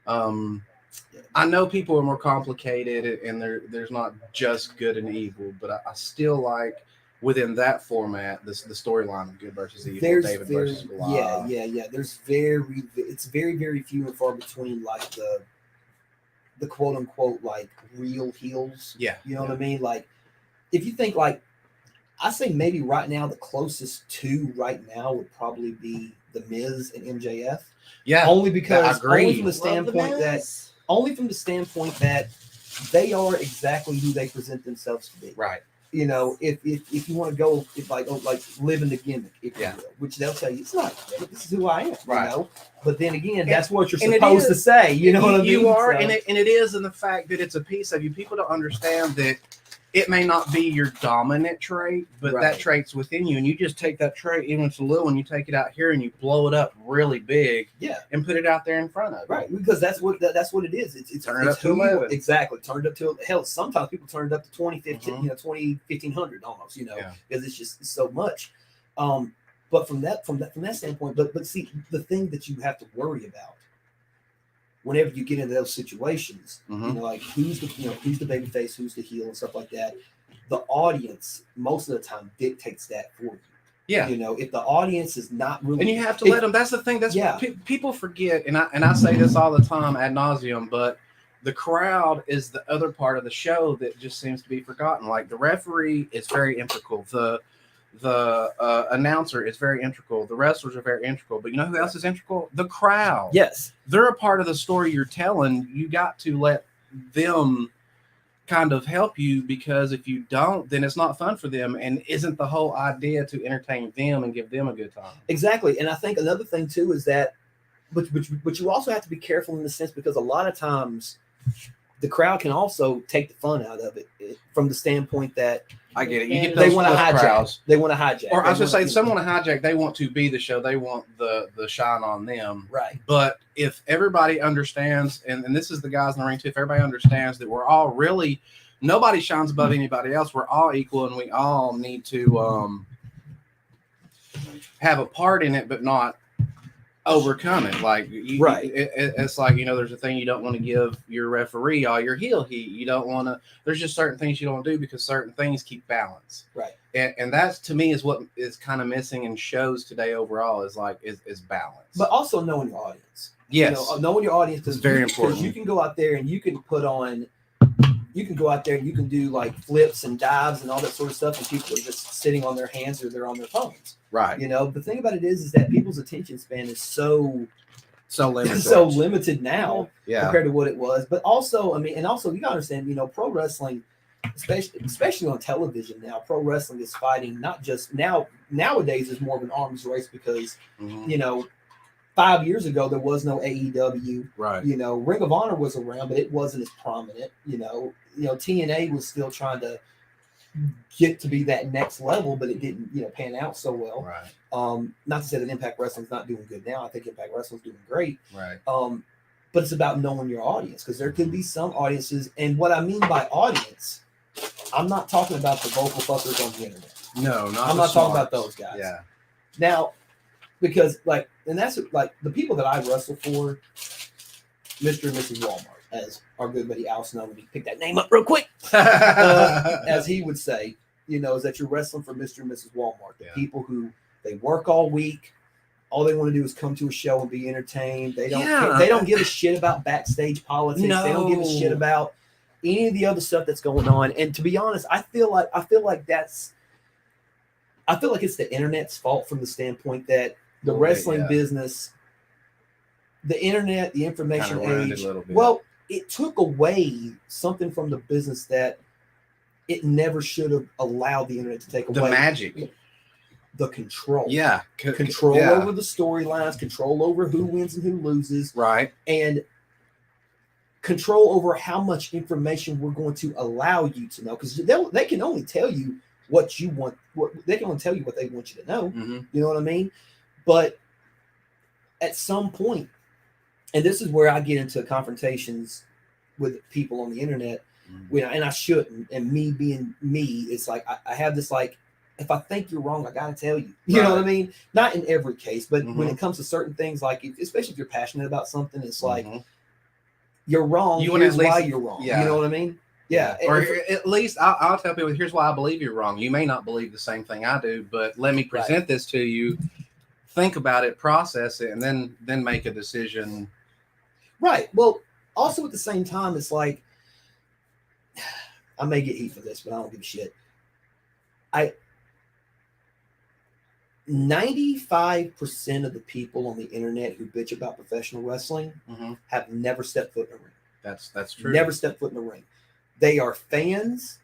I know people are more complicated, and there's not just good and evil, but I still like within that format the storyline of good versus evil, David versus Goliath. Yeah. It's very, very few and far between like the quote unquote like real heels. Yeah, you know what I mean. Like if you think like I say maybe right now the closest to right now would probably be the Miz and MJF. Yeah, only because only from the standpoint that they are exactly who they present themselves to be. Right. If you want to go like living the gimmick, if you will, which they'll tell you it's not a gimmick, this is who I am. Right. But then again, that's what you're supposed to say. You know what I mean? You are, and it is in the fact that it's a piece of you. People don't understand that it may not be your dominant trait, but that trait's within you, and you just take that trait, even if it's a little one, you take it out here and you blow it up really big, and put it out there in front of you. Right, because that's what it is. It's turn it up to 11. Exactly, turned up to hell. Sometimes people turn it up to 2015, 1500 almost, because it's just so much. But from that standpoint, but see, the thing that you have to worry about whenever you get into those situations, like who's the babyface, who's the heel, and stuff like that, the audience most of the time dictates that for you. Yeah. If the audience is not really, and you have to let them. That's the thing. That's people forget, and I say this all the time ad nauseum, but the crowd is the other part of the show that just seems to be forgotten. Like the referee is very integral. The announcer is very integral. The wrestlers are very integral. But you know who else is integral? The crowd. Yes. They're a part of the story you're telling. You got to let them kind of help you, because if you don't, then it's not fun for them. And isn't the whole idea to entertain them and give them a good time? Exactly. And I think another thing too is that, but you also have to be careful in the sense, because a lot of times the crowd can also take the fun out of it from the standpoint that I get it. You get they want to hijack. Crowds. They want to hijack. Or I was just say, someone to hijack. They want to be the show. They want the shine on them. Right. But if everybody understands, and this is the guys in the ring too, if everybody understands that we're all really, nobody shines above anybody else. We're all equal, and we all need to have a part in it, but not overcome it. Like it's like, there's a thing you don't want to give your referee all your heel heat. You don't want to. There's just certain things you don't do, because certain things keep balance. Right. And that's, to me, is what is kind of missing in shows today overall, is balance. But also knowing your audience. Yes. Knowing your audience is very important. Because you can go out there and you can you can do like flips and dives and all that sort of stuff, and people are just sitting on their hands or they're on their phones. Right. The thing about it is that people's attention span is so limited. So limited now compared to what it was. But also, you gotta understand, pro wrestling, especially on television now, pro wrestling is fighting not just nowadays is more of an arms race, because 5 years ago there was no AEW. Right. Ring of Honor was around, but it wasn't as prominent. TNA was still trying to get to be that next level, but it didn't, pan out so well. Right. Not to say that Impact Wrestling's not doing good now. I think Impact Wrestling's doing great. Right. But it's about knowing your audience, because there could be some audiences, and what I mean by audience, I'm not talking about the vocal fuckers on the internet. No, I'm not talking about those guys. Yeah. Now, because and that's the people that I wrestle for, Mr. and Mrs. Walmart, as our good buddy Al Snow, let me pick that name up real quick, as he would say, is that you're wrestling for Mr. and Mrs. Walmart, the people who they work all week. All they want to do is come to a show and be entertained. They don't give a shit about backstage politics. No. They don't give a shit about any of the other stuff that's going on. And to be honest, I feel like it's the internet's fault, from the standpoint that the wrestling business, the internet, the information age, it took away something from the business that it never should have allowed the internet to take away. The magic. The control. Yeah. Control over the storylines, control over who wins and who loses. Right. And control over how much information we're going to allow you to know. Because they can only tell you what you want. They can only tell you what they want you to know. Mm-hmm. You know what I mean? But at some point, and this is where I get into confrontations with people on the internet, and I shouldn't. And me being me, it's like I have this if I think you're wrong, I gotta tell you. You know what I mean? Not in every case, but when it comes to certain things, especially if you're passionate about something, it's like you're wrong. Here's why you're wrong. Yeah. You know what I mean? Yeah. Or at least I'll tell people, here's why I believe you're wrong. You may not believe the same thing I do, but let me present this to you. Think about it, process it, and then make a decision. Right. Well, also at the same time, it's like, I may get heat for this, but I don't give a shit. 95% of the people on the internet who bitch about professional wrestling have never stepped foot in a ring. That's true. Never stepped foot in a ring. They are fans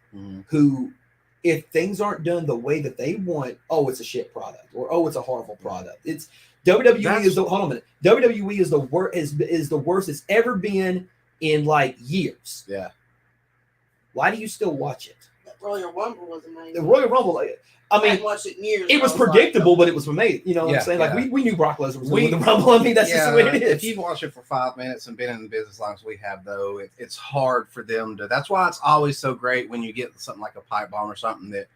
who, if things aren't done the way that they want, oh, it's a shit product, or oh, it's a horrible product. It's WWE is the hold on a minute. WWE is the worst is the worst it's ever been in like years. Yeah. Why do you still watch it? The Royal Rumble was amazing. The Royal Rumble, I mean, I watched it in years. it was predictable, but it was amazing. You know what I'm saying? Like we knew Brock Lesnar was going to win the Rumble. I mean, that's just the way it is. If you've watched it for 5 minutes and been in the business as long as we have, though, it's hard for them to. That's why it's always so great when you get something like a pipe bomb or something that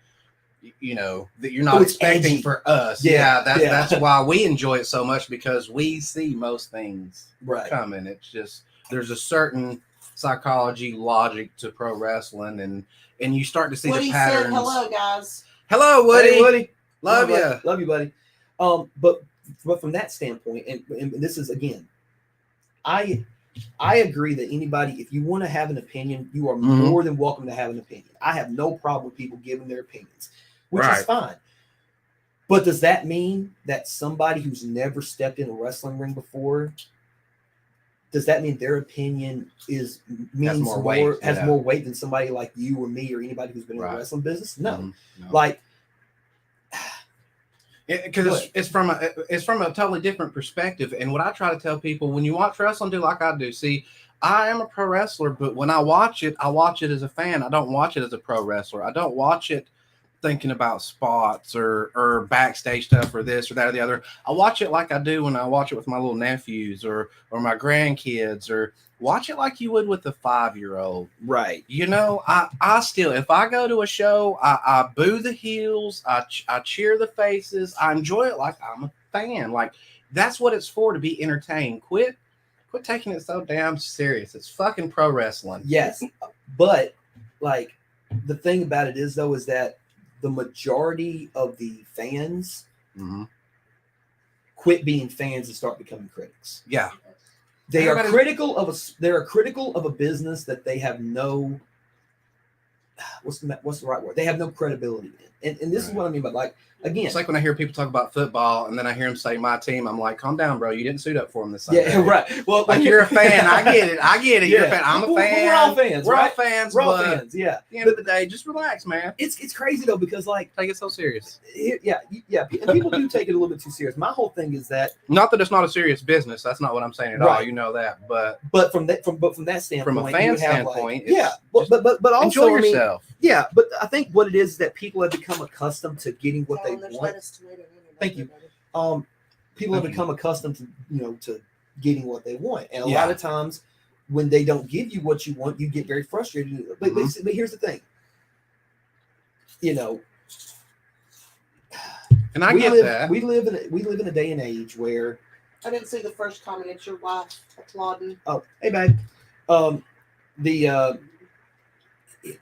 that you're not expecting edgy for us. That's why we enjoy it so much, because we see most things coming. It's just there's a certain psychology logic to pro wrestling, and you start to see Woody the patterns. Said, hello, guys. Hello, Woody. Hey, Woody. Love you. Love you, buddy. But from that standpoint, and this is again, I agree that anybody, if you want to have an opinion, you are more than welcome to have an opinion. I have no problem with people giving their opinions, which is fine. But does that mean that somebody who's never stepped in a wrestling ring before, does that mean their opinion has more weight than somebody like you or me or anybody who's been in the wrestling business? No. Like, because it's from a totally different perspective. And what I try to tell people, when you watch wrestling, do like I do. See, I am a pro wrestler, but when I watch it as a fan. I don't watch it as a pro wrestler. I don't watch it thinking about spots or backstage stuff or this or that or the other. I watch it like I do when I watch it with my little nephews or my grandkids, or watch it like you would with a 5-year-old. Right. I still, if I go to a show, I boo the heels, I cheer the faces, I enjoy it like I'm a fan. Like, that's what it's for, to be entertained. Quit taking it so damn serious. It's fucking pro wrestling. Yes. But like, the thing about it is that the majority of the fans quit being fans and start becoming critics. Yeah. They are critical of a business that they have no what's the right word? They have no credibility in. And this is what I mean by, like, again, it's like when I hear people talk about football and then I hear them say my team, I'm like, calm down, bro. You didn't suit up for them this Sunday. Yeah, right. Well, like, you're a fan. I get it. You're a fan. I'm a fan. We're all fans. We're all fans. We're all fans. Yeah. At the end of the day, just relax, man. It's crazy though, because like, take it so serious. Yeah. And people do take it a little bit too serious. My whole thing is that, not that it's not a serious business. That's not what I'm saying at all. You know that, but from that standpoint, from a fan standpoint, like, but also enjoy yourself. Yeah, but I think what it is that people have become accustomed to getting what they want. Thank you. People have become accustomed to getting what they want, and a lot of times when they don't give you what you want, you get very frustrated. But here's the thing, and I get that we live in a day and age where I didn't see the first comment. It's your wife applauding. Oh, hey, babe.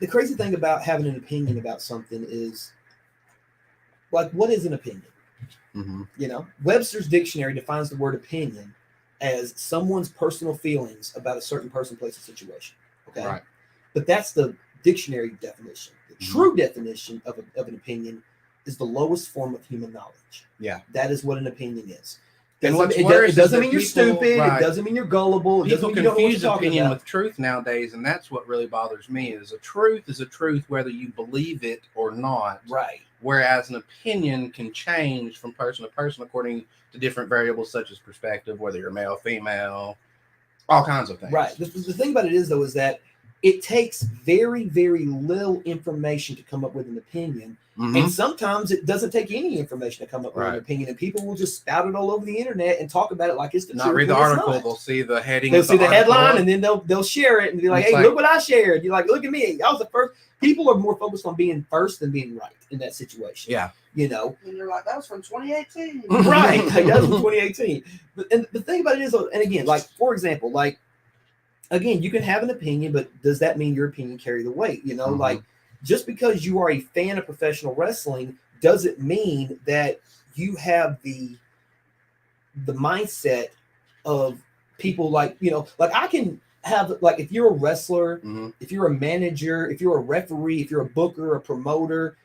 The crazy thing about having an opinion about something is, like, what is an opinion? Webster's dictionary defines the word opinion as someone's personal feelings about a certain person, place, or situation. Okay, right. But that's the dictionary definition. The true definition of an opinion is the lowest form of human knowledge. Yeah, that is what an opinion is. And it doesn't mean you're stupid. Right. It doesn't mean you're gullible. People confuse opinion with truth nowadays, and that's what really bothers me. Is a truth whether you believe it or not. Right. Whereas an opinion can change from person to person according to different variables such as perspective, whether you're male, female, all kinds of things. Right. The thing about it is, though, is that it takes very, very little information to come up with an opinion. And sometimes it doesn't take any information to come up with an opinion, and people will just spout it all over the internet and talk about it like it's the truth. Not read the article, they'll see the heading. They'll see the headline, and then they'll share it and be like, "Hey, look what I shared." You're like, "Look at me, I was the first." People are more focused on being first than being right in that situation. Yeah, And you're like, "That was from 2018." Right, that was from 2018. And the thing about it is, and again, like, for example, like, again, you can have an opinion, but does that mean your opinion carry the weight? Like, just because you are a fan of professional wrestling doesn't mean that you have the mindset of people like I can have, like, if you're a wrestler, if you're a manager, if you're a referee, if you're a booker, a promoter,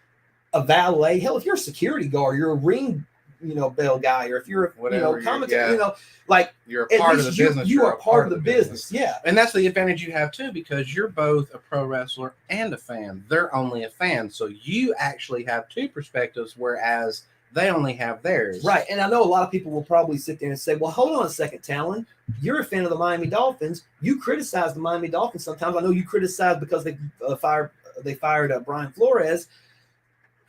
a valet, hell, if you're a security guard, you're a ring Bell guy, or if you're a Whatever commentator, like you're a part of the business. You are part of the business. Yeah, and that's the advantage you have too, because you're both a pro wrestler and a fan. They're only a fan, so you actually have two perspectives, whereas they only have theirs. Right. And I know a lot of people will probably sit there and say, well, hold on a second, Talon. You're a fan of the Miami Dolphins. You criticize the Miami Dolphins sometimes. I know you criticize because they fired Brian Flores.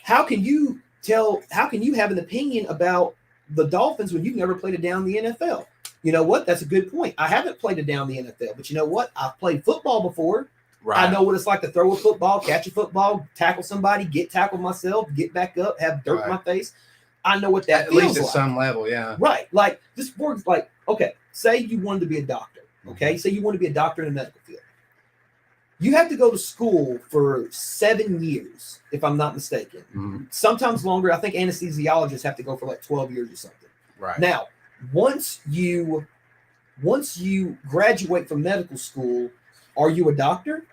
How can you have an opinion about the Dolphins when you've never played it down in the NFL? You know what? That's a good point. I haven't played it down in the NFL, but you know what? I've played football before. Right. I know what it's like to throw a football, catch a football, tackle somebody, get tackled myself, get back up, have dirt in my face. I know what that feels like. At least at some level, yeah. Right. Like, this works like, okay, say you wanted to be a doctor, okay? Say you want to be a doctor in the medical field. You have to go to school for 7 years, if I'm not mistaken. Mm-hmm. Sometimes longer. I think anesthesiologists have to go for like 12 years or something. Right. Now, once you graduate from medical school, are you a doctor?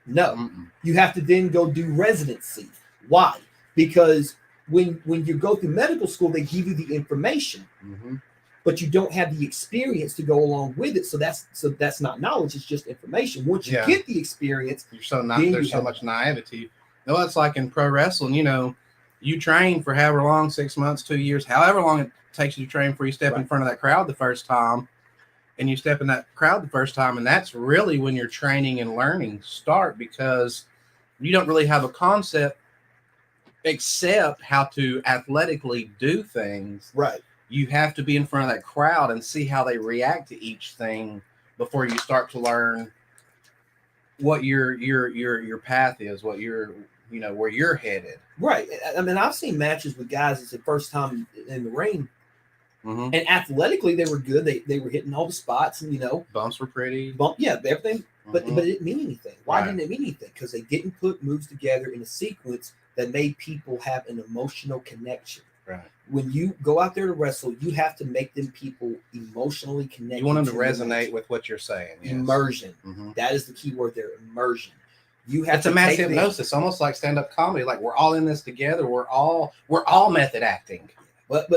No. Mm-mm. You have to then go do residency. Why? Because when you go through medical school, they give you the information, but you don't have the experience to go along with it. So that's not knowledge; it's just information. Once you get the experience, there's so much naivety. No, it's like in pro wrestling. You train for however long, 6 months, 2 years, however long it takes you to train before you step in front of that crowd the first time. And you step in that crowd the first time, and that's really when your training and learning start, because you don't really have a concept except how to athletically do things. Right. You have to be in front of that crowd and see how they react to each thing before you start to learn what your path is, what where you're headed. Right. I mean, I've seen matches with guys it's the first time in the ring. Mm-hmm. And athletically, they were good. They were hitting all the spots, and bumps were pretty. Everything. But it didn't mean anything. Why didn't it mean anything? Because they didn't put moves together in a sequence that made people have an emotional connection. Right. When you go out there to wrestle, you have to make them people emotionally connected. You want them to resonate with what you're saying. Yes. Immersion. Mm-hmm. That is the key word there. Immersion. You have it's a mass hypnosis, almost like stand-up comedy. Like we're all in this together. We're all method acting. But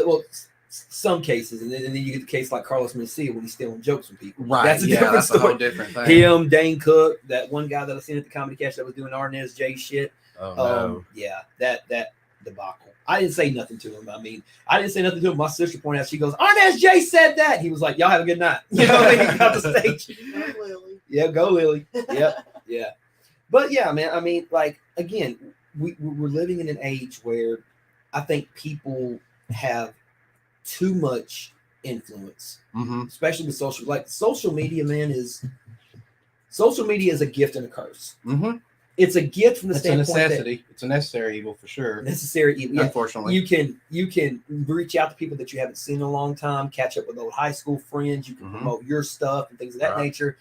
some cases, and then you get the case like Carlos Mencia when he's stealing jokes from people. Right. That's a whole different thing. Him, Dane Cook, that one guy that I seen at the Comedy Cash that was doing Arnez J shit. Oh no. Yeah, that debacle. I didn't say nothing to him. I mean, I didn't say nothing to him. My sister pointed out, she goes, Arnez J said that. He was like, y'all have a good night. You know what I mean? He got the stage. Go Lily. Yeah, go Lily. Yep. Yeah. But yeah, man, I mean, like, again, we're living in an age where I think people have too much influence, especially with social media, man. Social media is a gift and a curse. Mm-hmm. It's a gift from the standpoint. It's a necessity. It's a necessary evil for sure. Necessary evil. Yeah. Unfortunately, you can reach out to people that you haven't seen in a long time, catch up with old high school friends. You can promote your stuff and things of that nature.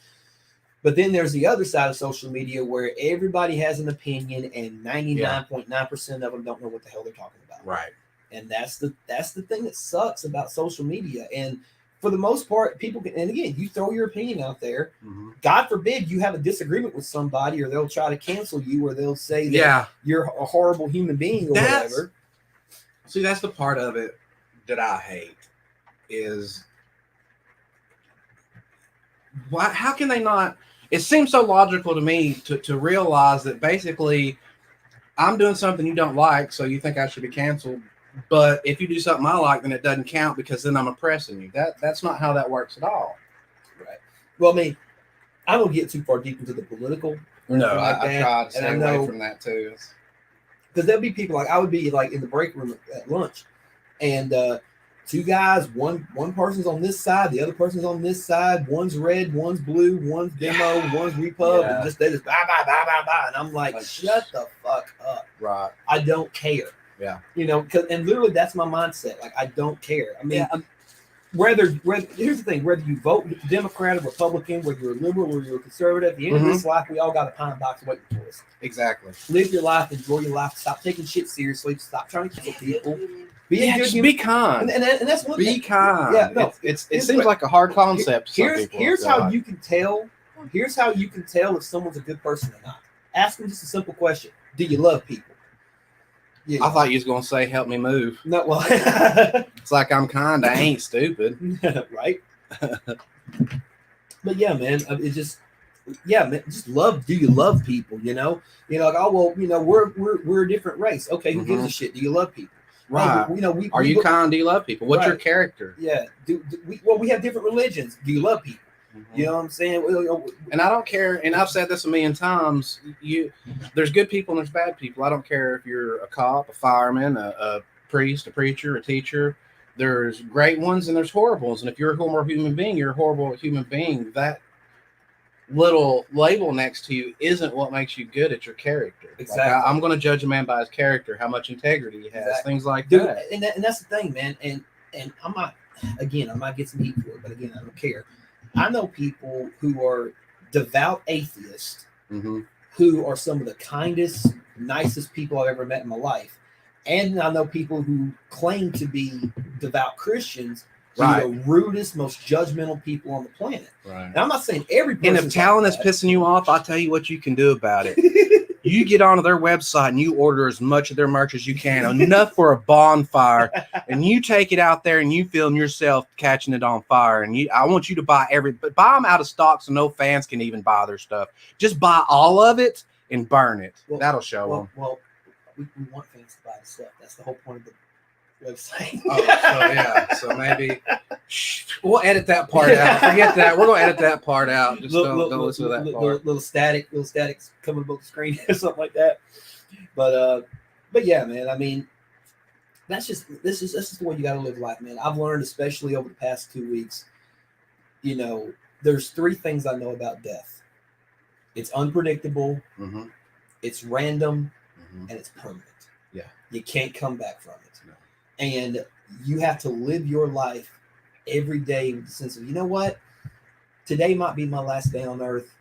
But then there's the other side of social media where everybody has an opinion, and 99.9% of them don't know what the hell they're talking about. Right. And that's the thing that sucks about social media. And for the most part, people can, and again, you throw your opinion out there. Mm-hmm. God forbid you have a disagreement with somebody, or they'll try to cancel you, or they'll say that you're a horrible human being or whatever. See, that's the part of it that I hate is why? How can they not? It seems so logical to me to realize that basically I'm doing something you don't like, so you think I should be canceled. But if you do something I like, then it doesn't count because then I'm oppressing you. That's not how that works at all. Right. Well, I mean, I don't get too far deep into the political. No, I try to stay away from that too. Because there'll be people I would be like in the break room at lunch, and two guys, one person's on this side, the other person's on this side. One's red, one's blue, one's demo, one's repub, and they just bye, and I'm like, shut the fuck up. Right. I don't care. Yeah. And literally that's my mindset. Like, I don't care. I mean, whether here's the thing, whether you vote Democrat or Republican, whether you're a liberal or you're a conservative, at the end of this life, we all got a pine box waiting for us. Exactly. Live your life, enjoy your life, stop taking shit seriously, stop trying to kill people. Be kind. And that's one thing. Be kind. Yeah, no, it seems like a hard concept. Here's how you can tell. Here's how you can tell if someone's a good person or not. Ask them just a simple question: do you love people? Yeah. I thought you was gonna say help me move. No, well, It's like I'm kind of ain't stupid. right? But yeah, man, it just man, just love. Do you love people? Like, oh well, we're a different race. Okay, who gives a shit? Do you love people? Right. Hey, Are you kind? Do you love people? What's your Right. character? Yeah. We have different religions. Do you love people? You know what I'm saying? And I don't care. And I've said this a million times. There's good people and there's bad people. I don't care if you're a cop, a fireman, a priest, a preacher, a teacher. There's great ones and there's horrible ones. And if you're a horrible human being, you're a horrible human being. That little label next to you isn't what makes you good at your character. Exactly. Like I'm going to judge a man by his character, how much integrity he has, Exactly. things like Dude, that. And that's the thing, man. And I'm not, again, I might get some heat for it, but again, I don't care. I know people who are devout atheists who are some of the kindest, nicest people I've ever met in my life. And I know people who claim to be devout Christians who are the rudest, most judgmental people on the planet. Right. And I'm not saying every person. And if Talon is pissing you off, I'll tell you what you can do about it. You get onto their website and you order as much of their merch as you can, enough for a bonfire, and you take it out there and you film yourself catching it on fire. And I want you to buy but buy them out of stock so no fans can even buy their stuff. Just buy all of it and burn it. That'll show them. Well, we want fans to buy the stuff. That's the whole point of the website. So maybe we'll edit that part out. Forget that. We're gonna edit that part out. Just don't listen to that part. Little statics coming above the screen or something like that. But yeah, man. I mean, this is the way you got to live life, man. I've learned, especially over the past 2 weeks. There's 3 things I know about death. It's unpredictable. It's random. And it's permanent. Yeah. You can't come back from it. No. And you have to live your life every day with the sense of, you know what? Today might be my last day on earth.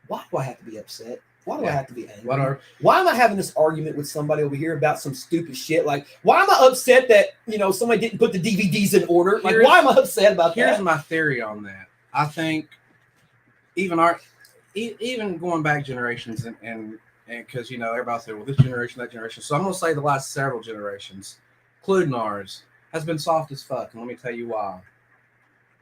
Why do I have to be upset? Why do I have to be angry? Why am I having this argument with somebody over here about some stupid shit? Like, why am I upset that, somebody didn't put the DVDs in order? Like, why am I upset about that? Here's my theory on that. I think even going back generations and because everybody said, well, this generation, that generation. So I'm gonna say the last several generations, including ours, has been soft as fuck. And let me tell you why.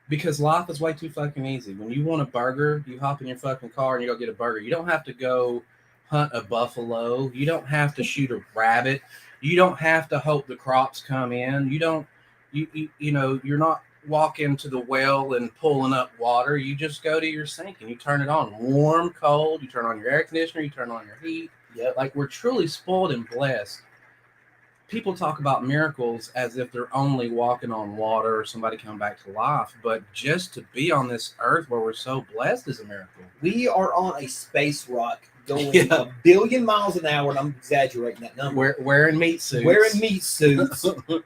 Because life is way too fucking easy. When you want a burger, you hop in your fucking car and you go get a burger. You don't have to go hunt a buffalo. You don't have to shoot a rabbit. You don't have to hope the crops come in. You're not walking to the well and pulling up water. You just go to your sink and you turn it on. Warm, cold. You turn on your air conditioner. You turn on your heat. Yep. Like, we're truly spoiled and blessed. People talk about miracles as if they're only walking on water or somebody come back to life. But just to be on this earth where we're so blessed is a miracle. We are on a space rock going 1 billion miles an hour, and I'm exaggerating that number. Wearing meat suits.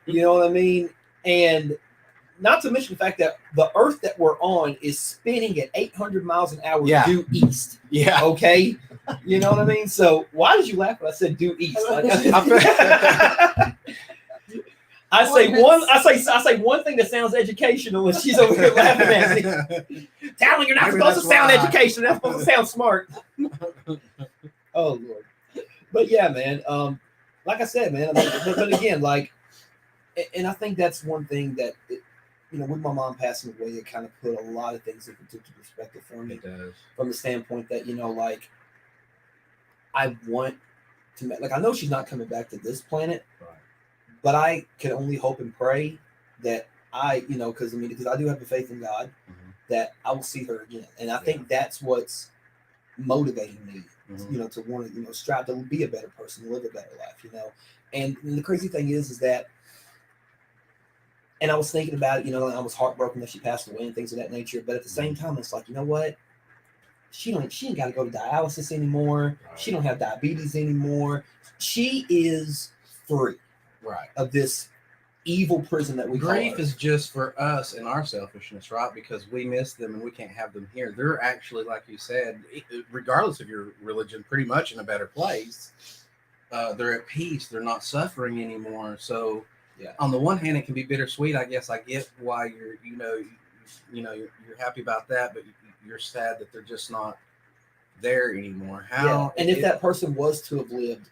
You know what I mean? And not to mention the fact that the Earth that we're on is spinning at 800 miles an hour due east. Yeah. Okay. You know what I mean? So why did you laugh when I said due east? Like, I say one thing that sounds educational, and she's over here laughing at me. Talon, you're not supposed to sound educational. You're not supposed to sound smart. Oh Lord. But yeah, man. Like I said, man. But again, like, and I think that's one thing that. With my mom passing away, it kind of put a lot of things into perspective for me. It does. From the standpoint that, like, I want to, like, I know she's not coming back to this planet, but I can only hope and pray that because I do have the faith in God, that I will see her again. And I think that's what's motivating me, to want to, strive to be a better person, live a better life, And the crazy thing is that, and I was thinking about it, and I was heartbroken that she passed away and things of that nature. But at the same time, it's like, you know what? She ain't got to go to dialysis anymore. Right. She don't have diabetes anymore. She is free of this evil prison that we grief is just for us and our selfishness, right? Because we miss them and we can't have them here. They're actually, like you said, regardless of your religion, pretty much in a better place. They're at peace. They're not suffering anymore. So, yeah. On the one hand, it can be bittersweet. I guess I get why you're happy about that, but you're sad that they're just not there anymore. How? Yeah. And if that person was to have lived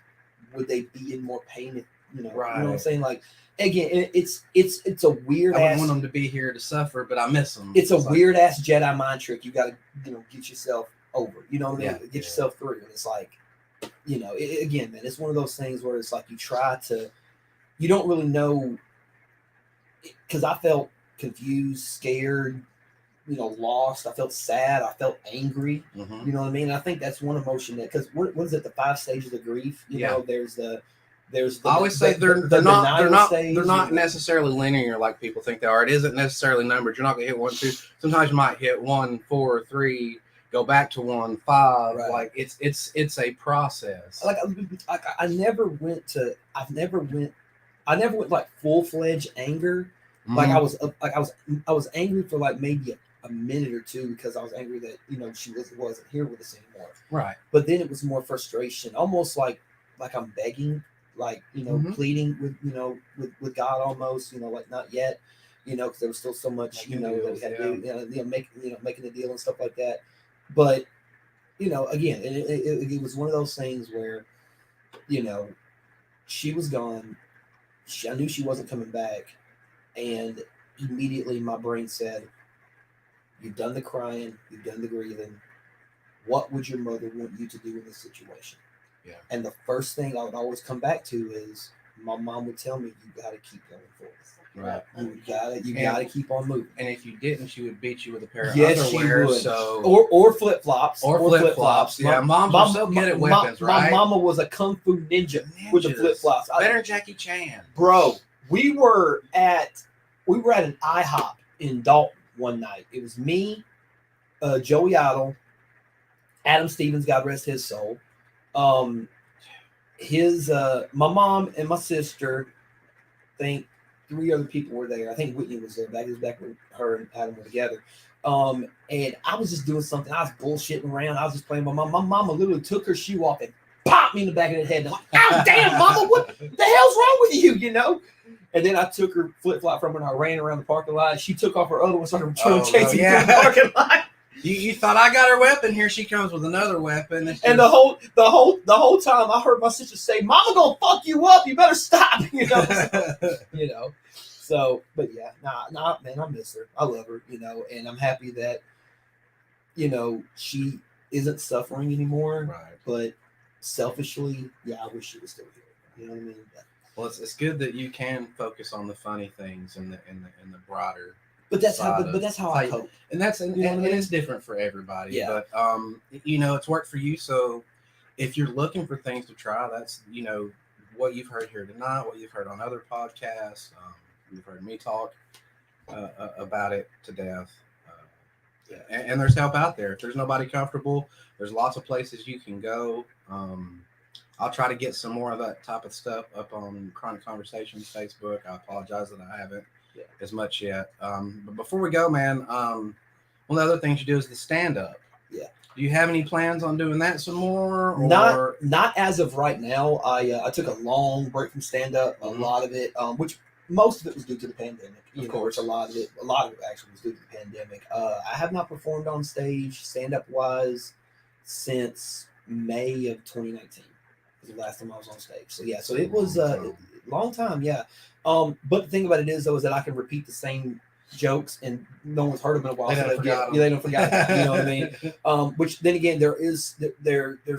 would they be in more pain? If, Right. You know what I'm saying? Like, again, it's a weird. I wouldn't want them to be here to suffer, but I miss them. It's a weird ass Jedi mind trick. You got to get yourself over. You know what I mean? Yeah, Get yourself through. And it's like, again, man, it's one of those things where it's like you don't really know, because I felt confused, scared, lost. I felt sad. I felt angry. Mm-hmm. You know what I mean? And I think that's one emotion that, because what is it? The 5 stages of grief. You know, there's the. I always say they're not necessarily linear like people think they are. It isn't necessarily numbered. You're not gonna hit 1, 2. Sometimes you might hit 1, 4, 3, go back to 1, 5. Right. Like it's a process. Like I never went like full-fledged anger. Mm-hmm. Like I was angry for like maybe a minute or two, because I was angry that she wasn't here with us anymore. Right. But then it was more frustration, almost like I'm begging, like Mm-hmm. pleading with God, almost, like not yet, because there was still so much that we had to do, making a deal and stuff like that. But again, it was one of those things where she was gone. I knew she wasn't coming back, and immediately my brain said, "You've done the crying, you've done the grieving. What would your mother want you to do in this situation?" Yeah. And the first thing I would always come back to is my mom would tell me, "You got to keep going forward. Right. You gotta keep on moving." And if you didn't, she would beat you with a pair of Yes, underwear. she would. So or flip flops. Or flip flops. Yeah, moms are so good at weapons, right? My mama was a kung fu ninja with the flip flops. Better than Jackie Chan. Bro, we were at an IHOP in Dalton one night. It was me, Joey Idle, Adam Stevens, God rest his soul. My mom and my sister, I think 3 other people were there. I think Whitney was there. That was back when her and Adam were together. And I was just doing something. I was bullshitting around. I was just playing with my mom. My mama literally took her shoe off and popped me in the back of the head. And I'm like, "Oh, damn, mama, what the hell's wrong with you?" And then I took her flip flop from her and I ran around the parking lot. She took off her other one and started chasing me through the parking lot. You thought I got her weapon? Here she comes with another weapon. And the whole time I heard my sister say, "Mama gonna fuck you up. You better stop." So, but yeah, nah, man, I miss her. I love her, and I'm happy that, she isn't suffering anymore. Right. But selfishly, yeah, I wish she was still here. You know what I mean? Well, it's good that you can focus on the funny things and the broader. But that's how I cope. And it's different for everybody. Yeah. But it's worked for you. So if you're looking for things to try, that's what you've heard here tonight, what you've heard on other podcasts. You've heard me talk about it to death. And there's help out there. If there's nobody comfortable, there's lots of places you can go. I'll try to get some more of that type of stuff up on Chronic Conversations Facebook. I apologize that I haven't as much yet. But before we go, man, one of the other things you do is the stand-up. Yeah. Do you have any plans on doing that some more? Or? Not as of right now. I took a long break from stand-up. A lot of it, which most of it was due to the pandemic. Of course, a lot of it actually was due to the pandemic. I have not performed on stage stand-up wise since May of 2019. Was the last time I was on stage. So yeah, so it was a long time. Yeah. But the thing about it is though, is that I can repeat the same jokes and no one's heard them in a while. They don't forget about it, you know what I mean? Which then again, there's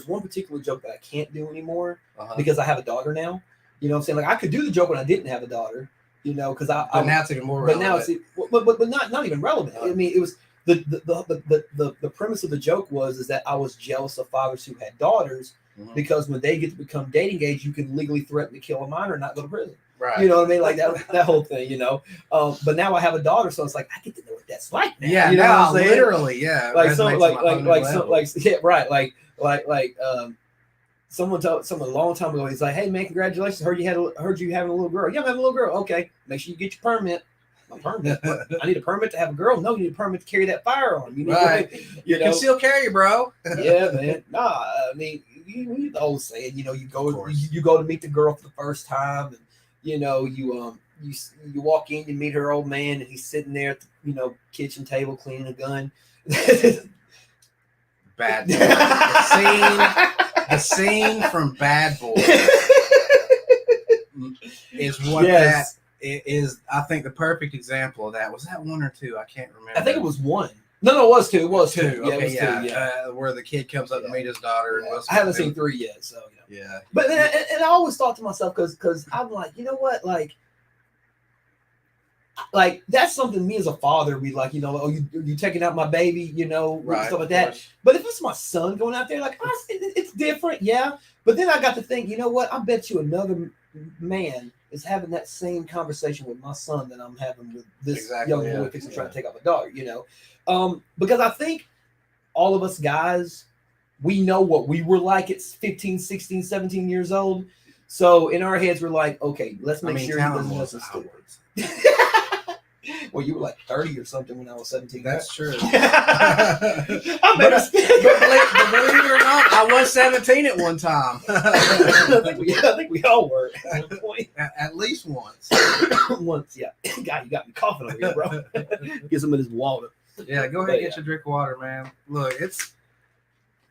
one particular joke that I can't do anymore because I have a daughter now. You know what I'm saying? Like I could do the joke when I didn't have a daughter, because But now it's even more relevant. But now but not even relevant. I mean, it was the premise of the joke is that I was jealous of fathers who had daughters because when they get to become dating age, you can legally threaten to kill a minor and not go to prison. Right. You know what I mean? Like that whole thing, But now I have a daughter, so it's like I get to know what that's like now. Yeah, you know now, literally, yeah. Someone told someone a long time ago, he's like, "Hey man, congratulations! Heard you having a little girl. Yeah, I'm having a little girl. Okay, make sure you get your permit. My permit. I need a permit to have a girl. No, you need a permit to carry that firearm. You need concealed carry, bro. Yeah, man. Nah, I mean, you the old saying, you go to meet the girl for the first time, and you walk in, you meet her old man, and he's sitting there at the kitchen table cleaning a gun. Bad Boy. The scene from Bad Boy is what Yes. that is. I think the perfect example of that was that one or two. I can't remember. I think it was one. No, it was two. It was two. two. Yeah, Okay, it was two. Yeah. where the kid comes up to meet his daughter. Yeah. And I haven't seen 3 yet, so yeah. But then, and I always thought to myself, because I'm like, you know what, like that's something me as a father be like, oh, you taking out my baby, Right, stuff like that. course. But if it's my son going out there, like it's different, yeah. But then I got to think, you know what? I bet you another man is having that same conversation with my son that I'm having with this young boy fixing trying to take out my daughter, because I think all of us guys, we know what we were like at 15, 16, 17 years old. So in our heads, we're like, okay, let's make sure he doesn't know some stories. Well, you were like 30 or something when I was 17. That's true. I better but believe it or not, I was 17 at one time. I think we all were at one point. At least once. Once, yeah. God, you got me coughing over here, bro. Get some of this water. Yeah, go ahead and get your drink of water, man. Look,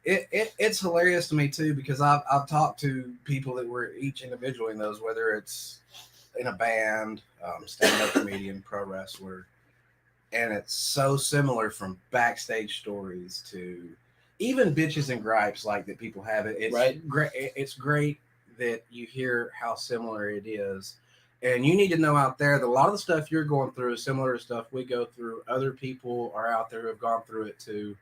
it's hilarious to me too, because I've talked to people that were each individual in those, whether it's in a band, stand-up comedian, pro wrestler, and it's so similar from backstage stories to even bitches and gripes like that people have it. It's right. Great. It's great that you hear how similar it is, and you need to know out there that a lot of the stuff you're going through is similar to stuff we go through. Other people are out there who have gone through it too.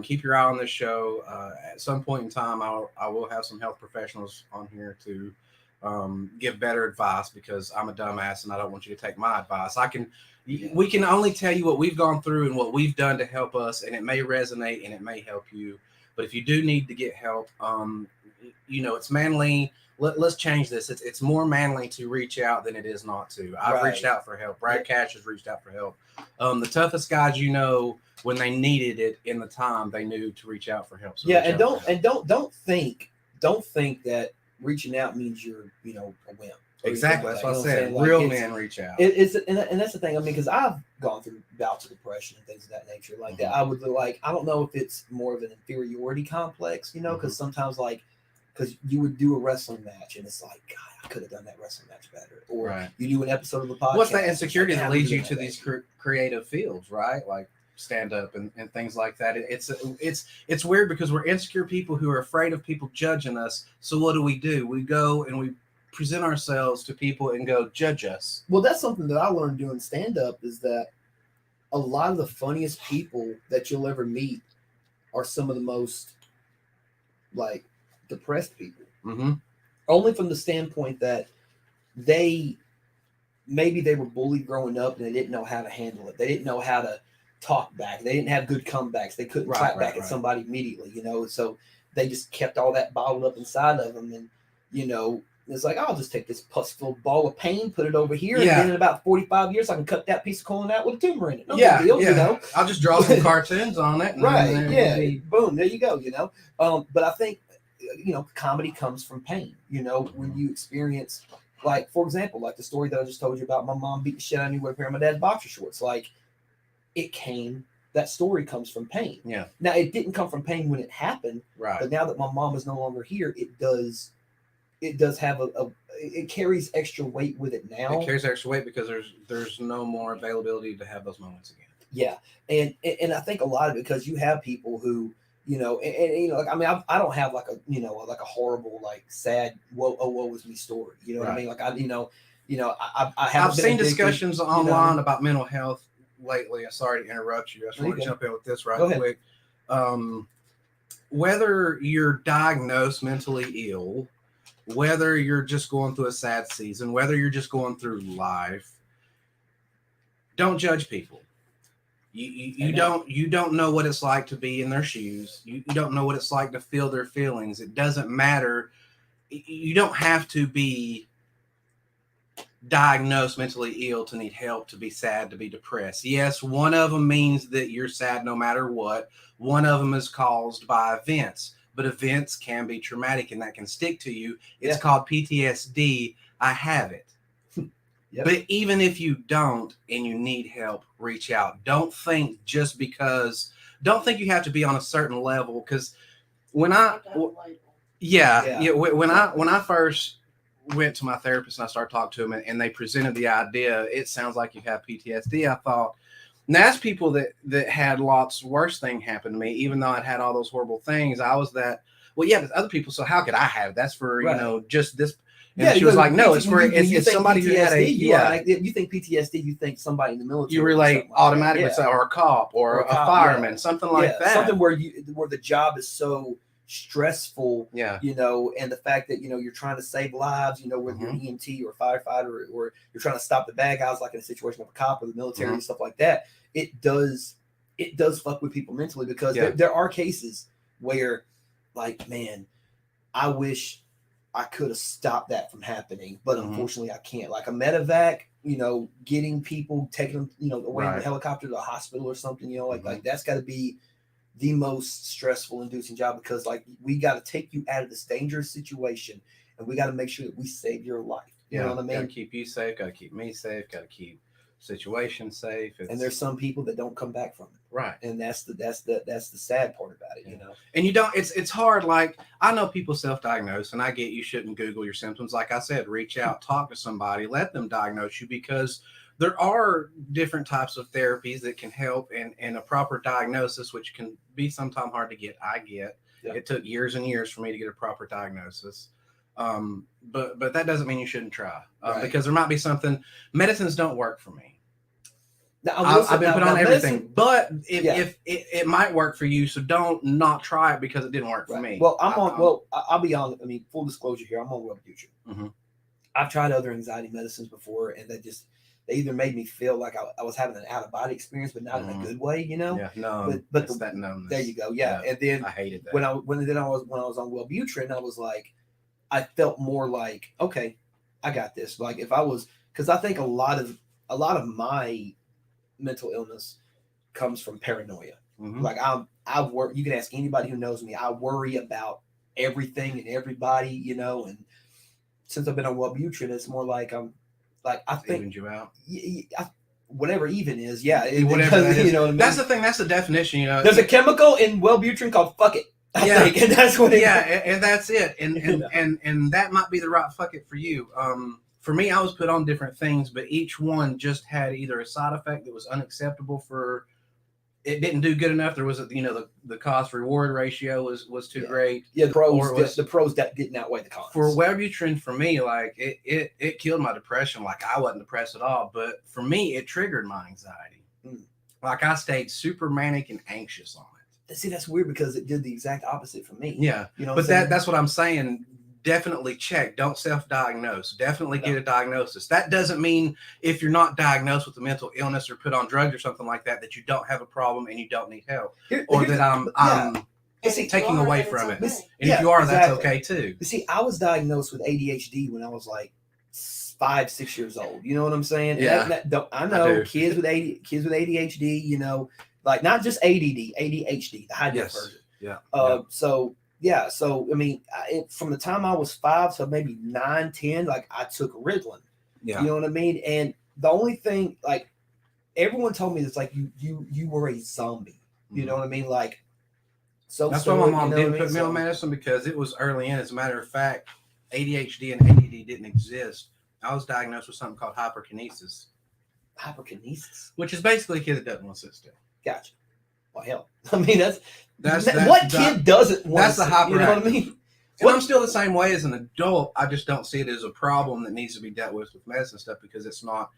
Keep your eye on this show. At some point in time, I will have some health professionals on here to give better advice, because I'm a dumbass and I don't want you to take my advice. We can only tell you what we've gone through and what we've done to help us, and it may resonate and it may help you. But if you do need to get help, it's manly. Let's change this. It's more manly to reach out than it is not to. I've reached out for help. Brad Cash has reached out for help. The toughest guys, when they needed it in the time, they knew to reach out for help. So don't think that reaching out means you're a wimp. Exactly, that's what I said. Real men reach out. And that's the thing. I mean, because I've gone through bouts of depression and things of that nature, like that. I would I don't know if it's more of an inferiority complex, because sometimes because you would do a wrestling match and it's like, God, I could have done that wrestling match better. Or you do an episode of the podcast. What's that insecurity that leads you to these creative fields, right? Like stand up and things like that. It's weird because we're insecure people who are afraid of people judging us. So what do? We go and we present ourselves to people and go, judge us. Well, that's something that I learned doing stand up, is that a lot of the funniest people that you'll ever meet are some of the most depressed people. Mm-hmm. Only from the standpoint that maybe they were bullied growing up and they didn't know how to handle it. They didn't know how to talk back. They didn't have good comebacks. They couldn't clap back at somebody immediately, so they just kept all that bottled up inside of them. And it's like, I'll just take this pustule ball of pain, put it over here, and then in about 45 years I can cut that piece of colon out with a tumor in it. No big deal, I'll just draw some cartoons on it. Boom, there you go. But I think comedy comes from pain. When you experience, for example, the story that I just told you about my mom beating the shit out of me with a pair of my dad's boxer shorts. That story comes from pain. Yeah. Now, it didn't come from pain when it happened. Right. But now that my mom is no longer here, it does have it carries extra weight with it now. It carries extra weight because there's no more availability to have those moments again. Yeah. And I think a lot of it, because you have people who, I don't have a horrible, sad, woe is me story. You know what I mean? I've seen discussions online about mental health lately. I'm sorry to interrupt you. I just want to jump in with this quick. Whether you're diagnosed mentally ill, whether you're just going through a sad season, whether you're just going through life, don't judge people. You don't know what it's like to be in their shoes. You don't know what it's like to feel their feelings. It doesn't matter. You don't have to be diagnosed mentally ill to need help, to be sad, to be depressed. Yes, one of them means that you're sad no matter what. One of them is caused by events, but events can be traumatic and that can stick to you. It's called PTSD. I have it. Yep. But even if you don't and you need help, reach out. Don't think you have to be on a certain level, because when I first went to my therapist and I started talking to him, and they presented the idea, it sounds like you have PTSD. I thought, and that's people that had lots worse thing happen to me, even though I'd had all those horrible things. I was that, well, yeah, but other people, so how could I have it? That's for, just this. And she was like, no, it's for, it's somebody who had you think PTSD, you think somebody in the military. You relate automatically, or a cop or a fireman, something like that. Something where the job is so stressful, and the fact that you're trying to save lives, whether you're an EMT or a firefighter, or you're trying to stop the bad guys, like in a situation of a cop or the military and stuff like that. It does fuck with people mentally, because there are cases where, like, man, I wish I could have stopped that from happening, but unfortunately I can't. Like a medevac, getting people, taking them, away in a helicopter to a hospital or something, like that's got to be the most stressful inducing job, because like we got to take you out of this dangerous situation, and we got to make sure that we save your life. You know what I mean? Got to keep you safe, got to keep me safe, got to keep situation safe. And there's some people that don't come back from it, right? And that's the sad part about it, And you don't. It's hard. Like, I know people self-diagnose, and I get you shouldn't Google your symptoms. Like I said, reach out, talk to somebody, let them diagnose you, because there are different types of therapies that can help, and a proper diagnosis, which can be sometimes hard to get. It took years and years for me to get a proper diagnosis. But that doesn't mean you shouldn't try, because there might be something. Medicines don't work for me. I've been put on everything, but if it might work for you, so don't not try it because it didn't work for me. Well, I'll be honest. I mean, full disclosure here, I'm on Wellbutrin. I've tried other anxiety medicines before, and they either made me feel like I was having an out of body experience, but not in a good way, Yeah, no, but that numbness. There you go. Yeah, and then I hated that. When I was on Wellbutrin, I was like, I felt more like, okay, I got this. Like if I was, because I think a lot of my mental illness comes from paranoia. Like I've worked. You can ask anybody who knows me. I worry about everything and everybody, and since I've been on Wellbutrin, it's more like I think evens you out. Whatever even is, whatever that is. You know what I mean? That's the thing. That's the definition. There's a chemical in Wellbutrin called "fuck it." I think, and that's what. And that's it. And that might be the right fuck it for you. For me, I was put on different things, but each one just had either a side effect that was unacceptable for. It didn't do good enough. There was the cost reward ratio was too great. Yeah, the pros that didn't outweigh the cons. For Wellbutrin, for me, like it killed my depression. Like I wasn't depressed at all, but for me, it triggered my anxiety. Like I stayed super manic and anxious on it. See, that's weird because it did the exact opposite for me. Yeah, but that's what I'm saying. Definitely check. Don't self-diagnose. Definitely get a diagnosis. That doesn't mean if you're not diagnosed with a mental illness or put on drugs or something like that you don't have a problem and you don't need help, or that I'm taking away from it. And if you are, that's okay too. See, I was diagnosed with ADHD when I was like 5-6 years old. You know what I'm saying? Yeah, I know kids with ADHD. Like not just ADD, ADHD, the high def version. Yeah. So I mean, from the time I was 5 to maybe 9, 10, like I took Ritalin. Yeah. You know what I mean? And the only thing, like, everyone told me it's like you were a zombie. You know what I mean? Like, so that's why my mom didn't put me on medicine, because it was early in. As a matter of fact, ADHD and ADD didn't exist. I was diagnosed with something called hyperkinesis. Hyperkinesis, which is basically a kid that doesn't want to sit still. Gotcha. Well, hell, I mean that's what kid doesn't want. That's the hyperactive. You know what I mean? And I'm still the same way as an adult. I just don't see it as a problem that needs to be dealt with medicine stuff, because it's not,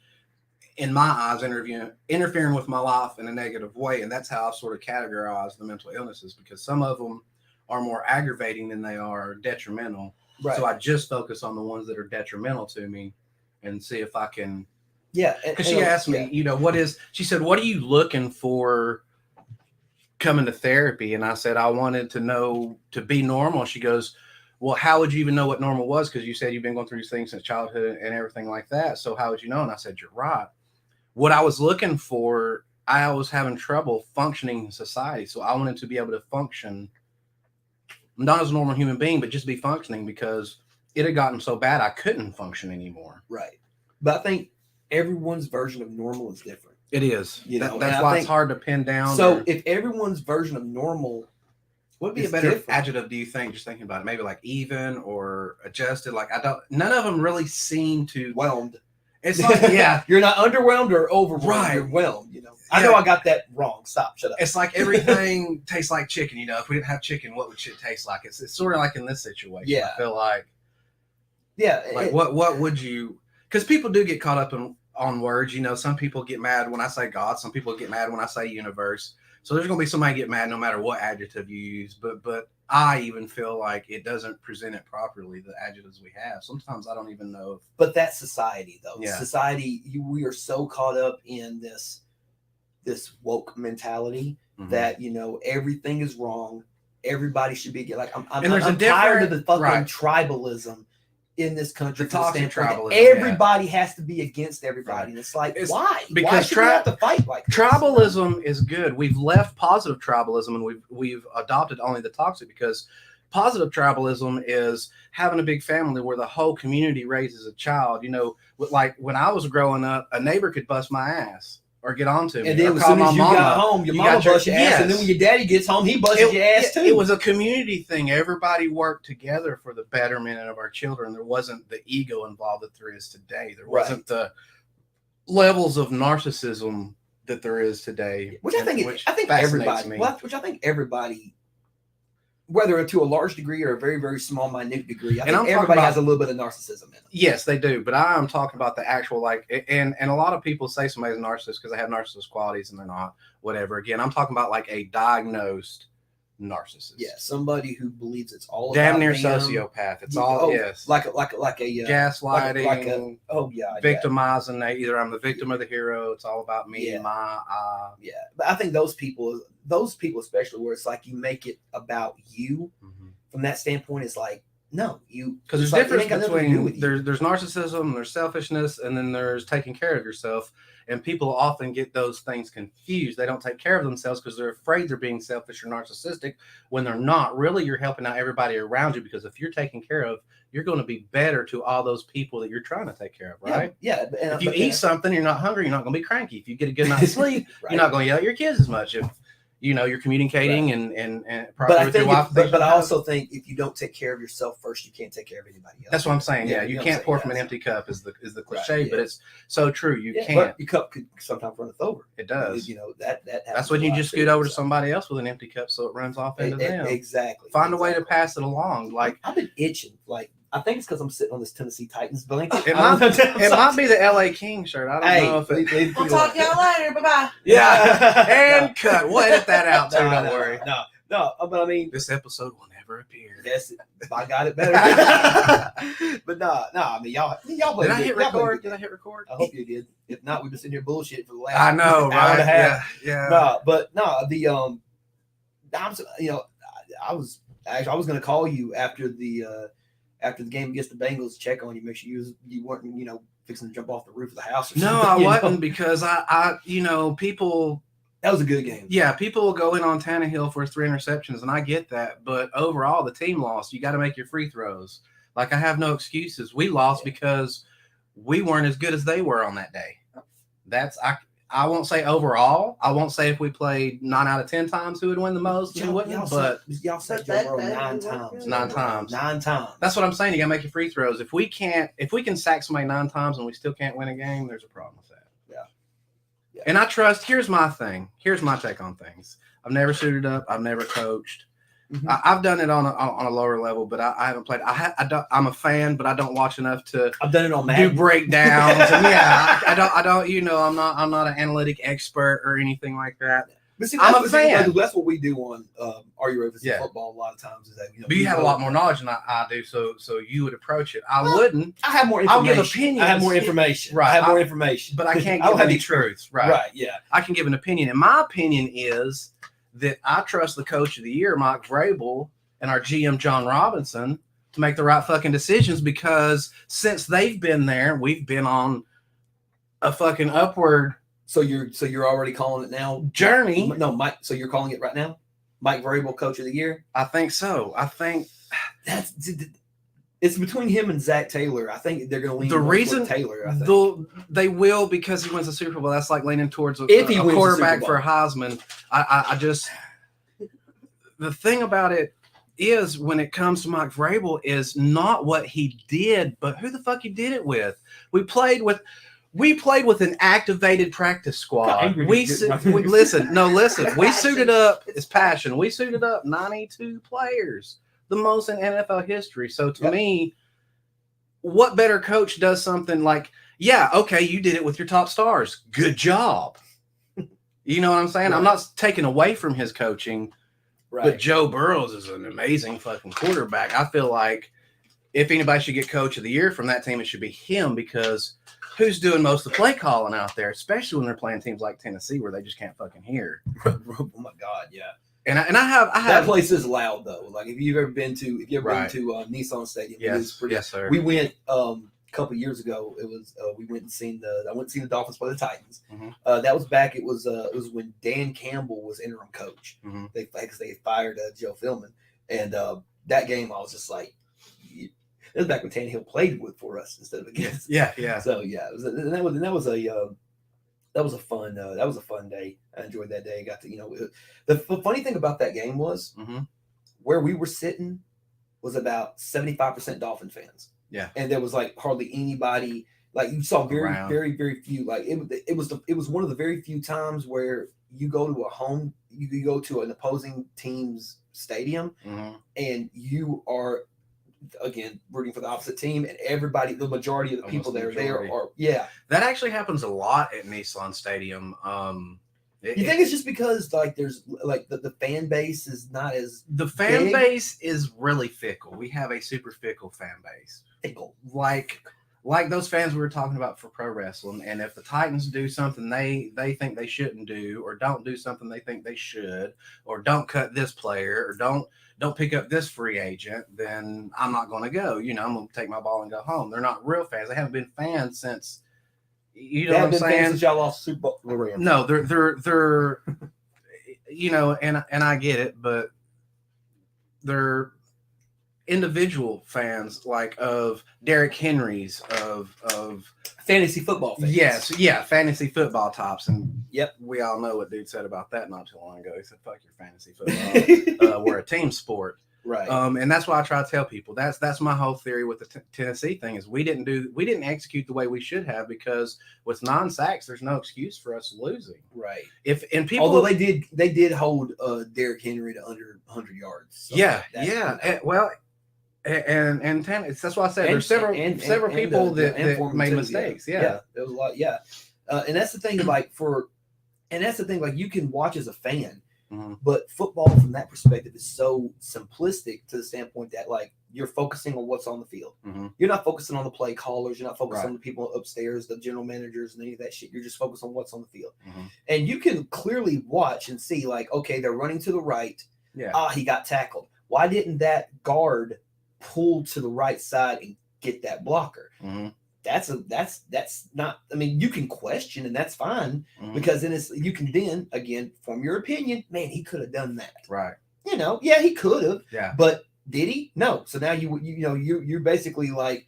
in my eyes, interfering with my life in a negative way. And that's how I sort of categorize the mental illnesses, because some of them are more aggravating than they are detrimental. Right. So I just focus on the ones that are detrimental to me and see if I can. Yeah. Because she asked me, she said, what are you looking for coming to therapy? And I said, I wanted to know to be normal. She goes, well, how would you even know what normal was? Because you said you've been going through these things since childhood and everything like that. So how would you know? And I said, you're right. What I was looking for, I was having trouble functioning in society. So I wanted to be able to function, not as a normal human being, but just be functioning, because it had gotten so bad I couldn't function anymore. Right. But I think everyone's version of normal is different. It is. That's why it's hard to pin down. So if everyone's version of normal What would be a better adjective, do you think? Just thinking about it, maybe like even or adjusted. Like none of them really seem to whelmed. It's like, yeah, you're not underwhelmed or overwhelmed. Right. You're whelmed. I know I got that wrong. Stop. Shut up. It's like everything tastes like chicken. If we didn't have chicken, what would shit taste like? It's sort of like in this situation. Yeah. I feel like. Yeah. Like what would you? Because people do get caught up on words. Some people get mad when I say God. Some people get mad when I say universe. So there's going to be somebody get mad no matter what adjective you use. But I even feel like it doesn't present it properly, the adjectives we have. Sometimes I don't even know. But that's society, though. Yeah. Society, we are so caught up in this woke mentality that, everything is wrong. Everybody should be like, I'm tired of the fucking tribalism in this country. The toxic tribalism. Everybody has to be against everybody. And it's like, why? Because why should we have to fight like this? Tribalism is good. We've left positive tribalism and we've adopted only the toxic, because positive tribalism is having a big family where the whole community raises a child. Like when I was growing up, a neighbor could bust my ass or get onto me. And then as soon as you got home, your mama busts your ass. And then when your daddy gets home, he busts your ass too. It was a community thing. Everybody worked together for the betterment of our children. There wasn't the ego involved that there is today. There wasn't the levels of narcissism that there is today. Which I think everybody, whether to a large degree or a very, very small, minute degree, I think everybody has a little bit of narcissism in them. Yes, they do. But I'm talking about the actual, and a lot of people say somebody's a narcissist because they have narcissist qualities and they're not, whatever. Again, I'm talking about like a diagnosed narcissist. Yeah, somebody who believes it's all damn about near them. Sociopath. It's all, yes. Like a gaslighting, victimizing. Either I'm the victim or the hero. It's all about me and my. Yeah, but I think those people especially, where it's like you make it about you. From that standpoint, it's like, no, because there's difference between there's narcissism, there's selfishness, and then there's taking care of yourself. And people often get those things confused. They don't take care of themselves because they're afraid they're being selfish or narcissistic when they're not. Really, you're helping out everybody around you, because if you're taken care of, you're going to be better to all those people that you're trying to take care of, right? Yeah. If you eat something, you're not hungry, you're not going to be cranky. If you get a good night's sleep, you're not going to yell at your kids as much. If you're communicating and properly with your wife. But I also think if you don't take care of yourself first, you can't take care of anybody else. That's what I'm saying. Yeah, you can't pour from an empty cup is the cliche, but it's so true. You can't. But your cup could sometimes run over. It does. That that's when you just scoot over to somebody else with an empty cup so it runs off into them. Exactly. Find a way to pass it along. Like I've been itching. I think it's because I'm sitting on this Tennessee Titans blanket. It might be the LA King shirt. I don't know if it. We'll talk to y'all later. Bye bye. Yeah. And cut. We'll edit that out too. Don't worry. No. But I mean, this episode will never appear. Yes, I got it better. But no. I mean, y'all. Did I hit record? Did I hit record? I hope you did. If not, we've been sitting here bullshit for the last. I know, hour and a half. Yeah. No, but no. I was going to call you after the game against the Bengals, check on you, make sure you weren't, fixing to jump off the roof of the house or something. No, I wasn't, because I people. That was a good game. Yeah, people will go in on Tannehill for his 3 interceptions, and I get that. But overall, the team lost. You got to make your free throws. Like, I have no excuses. We lost because we weren't as good as they were on that day. I won't say overall. I won't say if we played 9 out of 10 times who would win the most. Who wouldn't? But y'all said Joe Burrow 9 times. 9 times. 9 times. That's what I'm saying. You got to make your free throws. If we can sack somebody 9 times and we still can't win a game, there's a problem with that. Yeah. And I trust. Here's my thing. Here's my take on things. I've never suited up. I've never coached. Mm-hmm. I've done it on a lower level, but I haven't played. I'm a fan, but I don't watch enough to. I've done it on Madden. Do breakdowns. And I don't. I'm not an analytic expert or anything like that. But see, I'm a fan. That's what we do on Are You Ready for Football? A lot of times is that. But you have a lot more knowledge than I do, so you would approach it. I wouldn't. I have more information. I'll give opinions. I have more information. Right. I have more information, but I can't give any truth. Right. Right. Yeah. I can give an opinion, and my opinion is that I trust the coach of the year, Mike Vrabel, and our GM, John Robinson, to make the right fucking decisions, because since they've been there, we've been on a fucking upward. So you're already calling it now? Journey. No, Mike. So you're calling it right now? Mike Vrabel, Coach of the Year? I think so. I think it's between him and Zach Taylor. I think they're going to lean the reason Taylor. I think. They will, because he wins the Super Bowl. That's like leaning towards a quarterback for Heisman. I just the thing about it is, when it comes to Mike Vrabel, is not what he did, but who the fuck he did it with. We played with an activated practice squad. Listen. We suited up. It's passion. We suited up 92 players, the most in NFL history. So to me, what better coach does something like, yeah, okay, you did it with your top stars. Good job. You know what I'm saying? Right. I'm not taking away from his coaching, but Joe Burrows is an amazing fucking quarterback. I feel like if anybody should get coach of the year from that team, it should be him, because who's doing most of the play calling out there, especially when they're playing teams like Tennessee where they just can't fucking hear. Oh my God, yeah. And I have that place is loud though. Like if you've ever been to Nissan Stadium, yes, sir. We went a couple of years ago. It was I went and seen the Dolphins play the Titans. Mm-hmm. That was back. It was when Dan Campbell was interim coach. Mm-hmm. They fired Joe Philman, and that game I was just like, it was back when Tannehill played for us instead of against. Yeah. So yeah, that was a fun day. I enjoyed that day. Got to the funny thing about that game was where we were sitting was about 75% Dolphin fans. Yeah, and there was like hardly anybody. Like you saw very few. Like it was one of the very few times where you go to an opposing team's stadium and you are again rooting for the opposite team, and the majority of the people that are there are That actually happens a lot at Nissan Stadium. You think it's just because like there's like the fan base is not as fan base is really fickle. We have a super fickle fan base. Fickle. Like those fans we were talking about for pro wrestling, and if the Titans do something they think they shouldn't do, or don't do something they think they should, or don't cut this player, or don't pick up this free agent, then I'm not going to go. I'm going to take my ball and go home. They're not real fans. They haven't been fans since. You know what I'm saying? Since y'all lost Super Bowl. No, they're and I get it, but they're individual fans, like of Derrick Henry's, of fantasy football fans. Yes, fantasy football tops, and we all know what dude said about that not too long ago. He said, "Fuck your fantasy football. We're a team sport." Right. And that's why I try to tell people that's my whole theory with the Tennessee thing is we didn't execute the way we should have, because with 9 sacks, there's no excuse for us losing. Right. Although they did hold Derrick Henry to under 100 yards. So and that's why I said there's several people that made mistakes. Yeah. There was a lot. Yeah. And that's the thing, like you can watch as a fan. But football from that perspective is so simplistic to the standpoint that like you're focusing on what's on the field. You're not focusing on the play callers. You're not focusing on the people upstairs, the general managers and any of that shit. You're just focused on what's on the field. And you can clearly watch and see like, okay, they're running to the right. Yeah. He got tackled. Why didn't that guard pull to the right side and get that blocker? That's not, I mean, you can question and that's fine because then you can then again form your opinion. Man, he could have done that. Right. He could have. Yeah. But did he? No. So now you're basically like,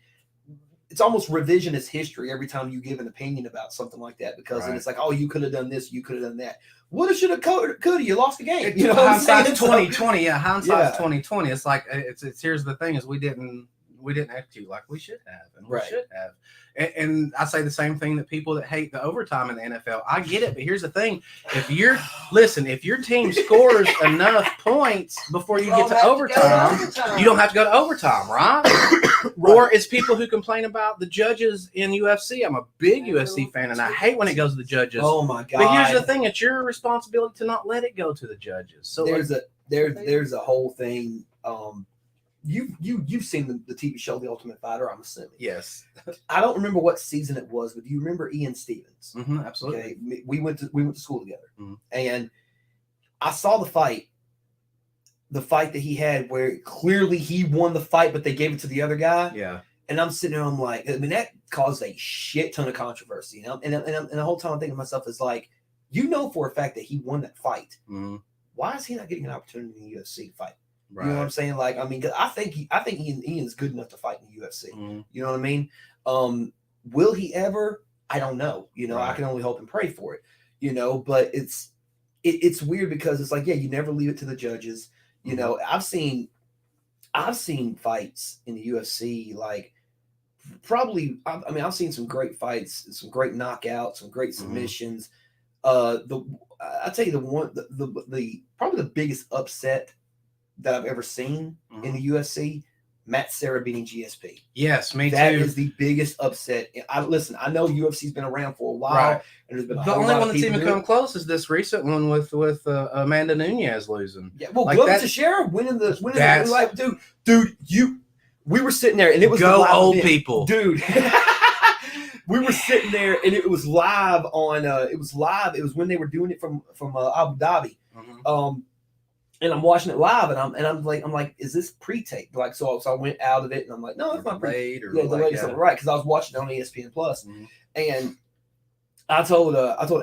it's almost revisionist history every time you give an opinion about something like that, because then it's like, oh, you could have done this, you could have done that. Woulda, shoulda, coulda. You lost the game. Hindsight's 2020. Yeah, hindsight's 2020. It's like it's here's the thing is we didn't execute like we should have, and we should have. And I say the same thing that people that hate the overtime in the NFL. I get it, but here's the thing: if your team scores enough points before you get to overtime, you don't have to go to overtime, right? Or it's people who complain about the judges in UFC. I'm a big UFC fan, and I hate when it goes to the judges. Oh my god! But here's the thing: it's your responsibility to not let it go to the judges. So there's a whole thing. You've seen the TV show The Ultimate Fighter, I'm assuming. Yes. I don't remember what season it was, but do you remember Ian Stevens? Absolutely. Okay, we went to school together, and I saw the fight that he had where clearly he won the fight, but they gave it to the other guy. Yeah. And I'm sitting there, I'm like, I mean, that caused a shit ton of controversy, and the whole time I'm thinking to myself is like, for a fact that he won that fight. Why is he not getting an opportunity in the UFC to fight? Right. You know what I'm saying? Like, I mean, cause I think Ian's good enough to fight in the UFC. You know what I mean? Will he ever? I don't know. I can only hope and pray for it. But it's weird because it's like, you never leave it to the judges. You know, I've seen fights in the UFC like probably. I mean, I've seen some great fights, some great knockouts, some great submissions. I tell you the probably the biggest upset that I've ever seen in the UFC. Matt Serra beating GSP. Yes, me too. That is the biggest upset. I know UFC's been around for a while, right. And there's been the only one that's even come close is this recent one with Amanda Nunes losing. Yeah, well, like Glover Teixeira winning the like, dude, we were sitting there and it was go the live old event. People, dude. We were sitting there and it was live on. It was live. It was when they were doing it from Abu Dhabi. And I'm watching it live, and I'm like, is this pre-taped? Like, so I went out of it, and I'm like, no, it's not pre-taped. Yeah, delayed something, right? Because I was watching it on ESPN Plus, and I told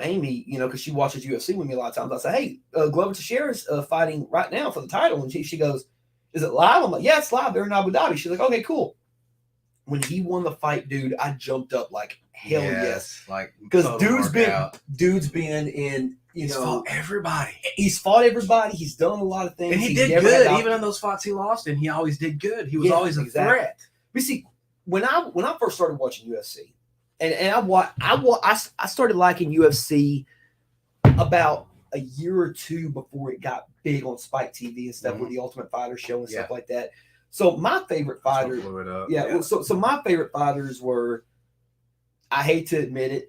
Amy, you know, because she watches UFC with me a lot of times. I said, hey, Glover Teixeira's fighting right now for the title, and she goes, is it live? I'm like, yeah, it's live. They're in Abu Dhabi. She's like, okay, cool. When he won the fight, dude, I jumped up like hell yes. Like, because dude's been in. He's fought everybody. He's fought everybody. He's done a lot of things. And he did good. Even in those fights he lost in, he always did good. He was always a threat. But see, when I first started watching UFC, and I started liking UFC about a year or two before it got big on Spike TV and stuff with the Ultimate Fighter show and stuff like that. So my favorite fighters, so my favorite fighters were, I hate to admit it,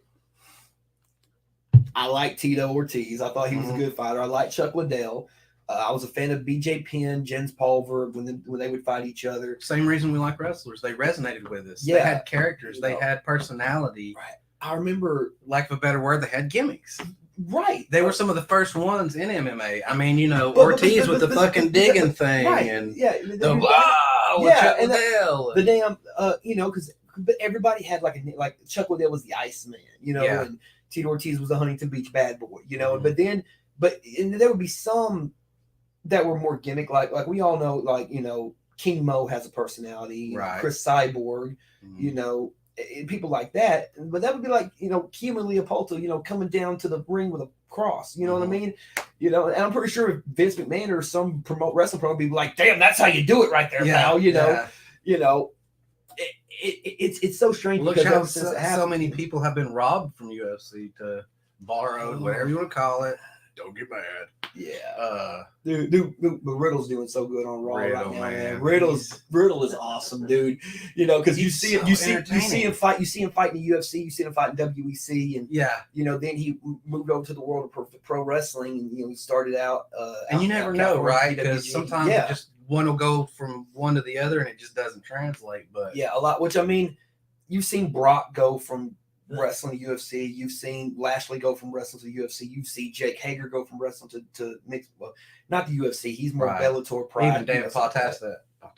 I like Tito Ortiz. I thought he was a good fighter. I like Chuck Liddell. I was a fan of BJ Penn, Jens Pulver when they would fight each other. Same reason we like wrestlers. They resonated with us. Yeah. They had characters. They had personality. Right. I remember, lack of a better word, they had gimmicks. Right. They were some of the first ones in MMA. I mean, you know, Ortiz with the fucking digging thing. Right. And the Chuck Liddell. The damn, you know, because everybody had like Chuck Liddell was the Iceman, you know, and Tito Ortiz was the Huntington Beach bad boy, you know. But there would be some that were more gimmick, like we all know, like, you know, King Mo has a personality, right? Chris Cyborg, you know, and people like that. But that would be like, you know, Kima Leopoldo, you know, coming down to the ring with a cross, you know what I mean? You know, and I'm pretty sure if Vince McMahon or some wrestling promoter would be like, damn, that's how you do it right there, pal, you know, you know. It's so strange. Look how so many people have been robbed from UFC to borrowed, whatever you want to call it. Don't get mad. Yeah. Dude, Riddle's doing so good on Raw right now, man. Riddle is awesome, dude. You know, because you see him fight in the UFC, you see him fight in WEC, and you know, then he moved over to the world of pro wrestling, and you know, he started out. And you never know, right? Because sometimes just one will go from one to the other, and it just doesn't translate. But a lot. Which, I mean, you've seen Brock go from wrestling to UFC. You've seen Lashley go from wrestling to UFC. You've seen Jake Hager go from wrestling to mixed. Well, not the UFC. He's more Bellator. Pride. Even Dave Bautista. Well,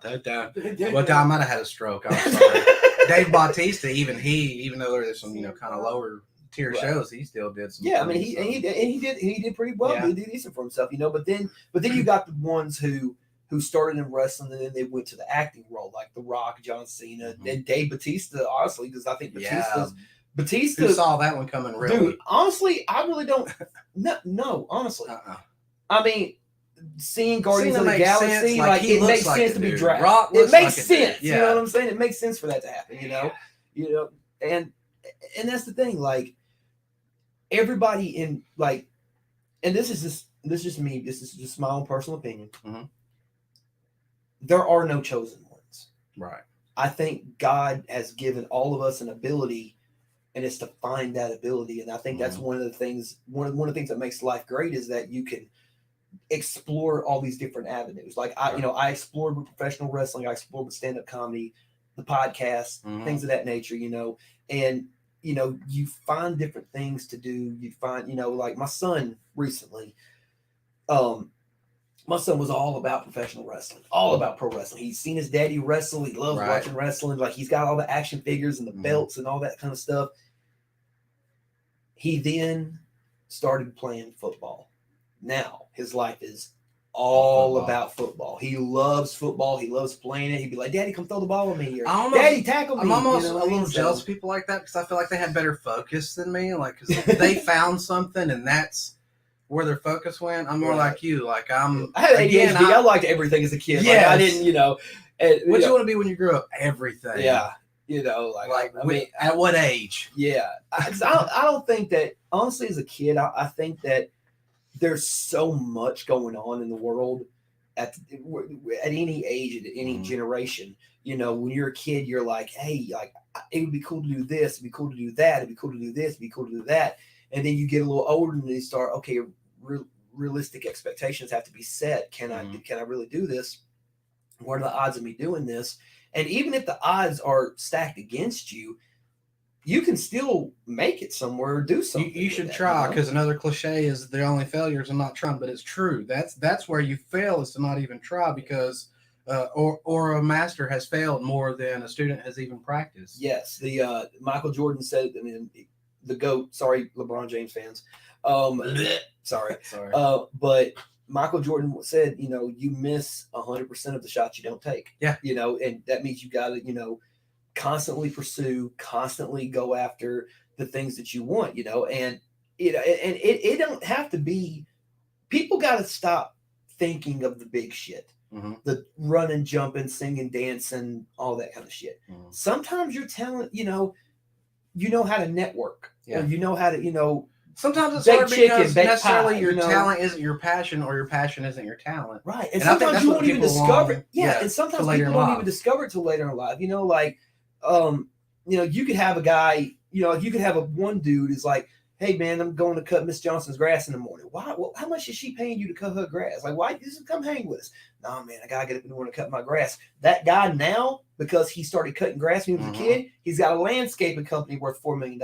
I might have had a stroke. I'm sorry. Dave Bautista. Even though there's some, you know, kind of lower tier shows, he still did some. Yeah, I mean, he did pretty well. He did decent for himself, you know. But then you got the ones who started in wrestling and then they went to the acting role, like The Rock, John Cena, and Dave Bautista, honestly, because I think Batista who saw that one coming, really. Dude, honestly, I really don't. No, honestly. I mean, seeing Guardians of the Galaxy, like it makes sense to be dragged. It makes sense. You know what I'm saying? It makes sense for that to happen. You know, and that's the thing. Like everybody in like, and this is just me. This is just my own personal opinion. There are no chosen ones. Right. I think God has given all of us an ability, and it's to find that ability. And I think that's one of the things. One of the things that makes life great is that you can explore all these different avenues. Like I explored with professional wrestling. I explored with stand-up comedy, the podcast, things of that nature. You know, and you know, you find different things to do. You find, you know, like my son recently. My son was all about professional wrestling, all about pro wrestling. He's seen his daddy wrestle. He loves watching wrestling. Like he's got all the action figures and the belts and all that kind of stuff. He then started playing football. Now his life is all about football. He loves football. He loves playing it. He'd be like, "Daddy, come throw the ball at me," or "Daddy, tackle me." I'm almost a little jealous of people like that because I feel like they had better focus than me. Like, because they found something, and that's where their focus went. I'm more Right. like you. Like I'm. I had ADHD. Again, I liked everything as a kid. Yes. Like, I didn't, What you want to be when you grow up? Everything. Yeah. At what age? Yeah. I don't think that, honestly, as a kid, I think that there's so much going on in the world at any age, at any generation. When you're a kid, you're like, hey, like, it would be cool to do this, it'd be cool to do that, it'd be cool to do this, it'd be cool to do that. And then you get a little older and you start, okay, realistic expectations have to be set. Can I really do this? What are the odds of me doing this? And even if the odds are stacked against you, you can still make it somewhere or do something. You should try, because another cliche is the only failure is not trying, but it's true. That's where you fail, is to not even try, because or a master has failed more than a student has even practiced. Yes, the Michael Jordan said. I mean, the GOAT. Sorry, LeBron James fans. Sorry. But Michael Jordan said, you miss 100% of the shots you don't take. Yeah. And that means you got to, constantly pursue, constantly go after the things that you want, and it don't have to be. People got to stop thinking of the big shit, the running, jumping, singing, dancing, all that kind of shit. Sometimes your talent, you know how to network, or you know how to, Sometimes it's bake hard chicken, because bake necessarily pie, your talent isn't your passion, or your passion isn't your talent. Right. And I think sometimes that's you what won't even people discover it. want, Yeah. And sometimes till later people in don't life. even discover it till later in life. You could have a guy, you could have one dude is like, hey man, I'm going to cut Miss Johnson's grass in the morning. Why? Well, how much is she paying you to cut her grass? Like, why? Just come hang with us. Nah, man, I gotta get up in the morning to cut my grass. That guy now, because he started cutting grass when he was a kid, he's got a landscaping company worth $4 million.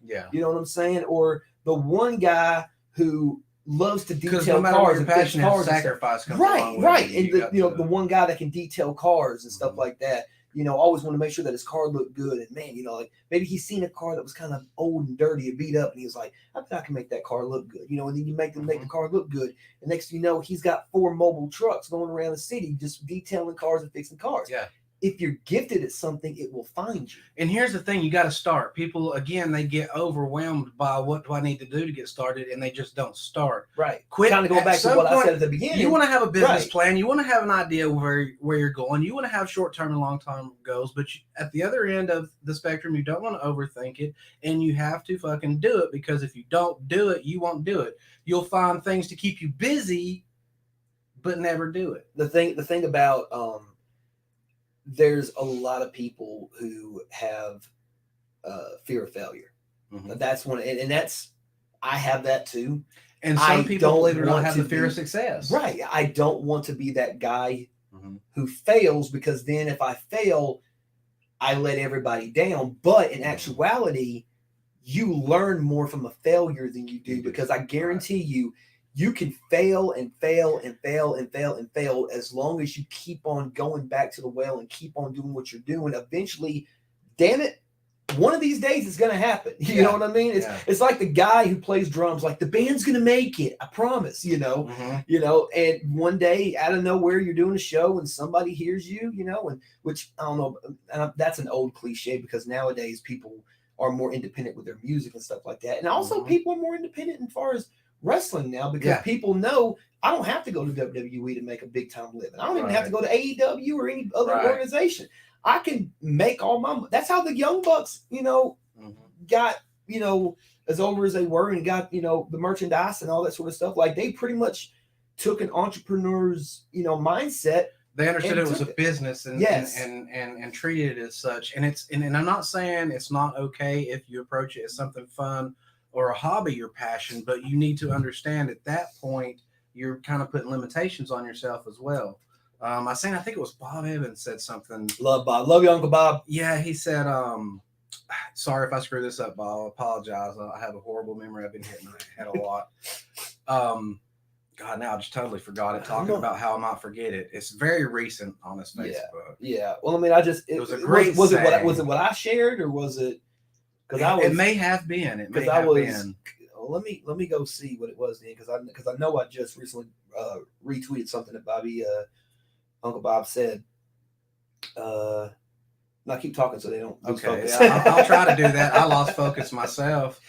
Yeah. You know what I'm saying? Or the one guy who loves to detail no cars and and fix passion cars, sacrifice comes right. And the one guy that can detail cars and stuff like that. Always want to make sure that his car looked good. And man, like maybe he's seen a car that was kind of old and dirty and beat up, and he's like, I think I can make that car look good. And then you make the car look good. And next thing you know, he's got 4 mobile trucks going around the city just detailing cars and fixing cars. Yeah. If you're gifted at something, it will find you. And here's the thing, you got to start. People, again, they get overwhelmed by what do I need to do to get started, and they just don't start. Right. Quit. Kind of going back to what I said at the beginning. You want to have a business plan. You want to have an idea where you're going. You want to have short-term and long-term goals. But at the other end of the spectrum, you don't want to overthink it, and you have to fucking do it, because if you don't do it, you won't do it. You'll find things to keep you busy, but never do it. The thing about there's a lot of people who have fear of failure. That's one, and that's, I have that too. And some people, believe it or not, have the fear of success. Right. I don't want to be that guy who fails, because then if I fail, I let everybody down. But in actuality, you learn more from a failure than you do, because I guarantee you can fail and fail and fail and fail and fail. As long as you keep on going back to the well and keep on doing what you're doing, eventually, damn it, one of these days it's going to happen. You know what I mean? It's like the guy who plays drums, like the band's going to make it. I promise, and one day out of nowhere, you're doing a show and somebody hears you, and which I don't know. And that's an old cliche, because nowadays people are more independent with their music and stuff like that. And also people are more independent as far as wrestling now, because people know I don't have to go to WWE to make a big time living. I don't even have to go to AEW or any other organization. I can make all my. That's how the Young Bucks, got, as over as they were, and got, the merchandise and all that sort of stuff. Like, they pretty much took an entrepreneur's, mindset. They understood it was a business, and treated it as such. And and I'm not saying it's not okay if you approach it as something fun or a hobby, your passion, but you need to understand at that point you're kind of putting limitations on yourself as well. I think it was Bob Evans said something. Love Bob. Love you, Uncle Bob. Yeah, he said, sorry if I screw this up, Bob. I apologize. I have a horrible memory. I've been hitting my head a lot. God, now I just totally forgot it, talking about how I might forget it. It's very recent on his Facebook. Yeah. Well, I mean, it was a great was it what I shared, or was it? Because it may have been. It may have been. Let me go see what it was then, because I know I just recently retweeted something that Uncle Bob said. Now keep talking so they don't lose Okay, focus. I'll try to do that. I lost focus myself.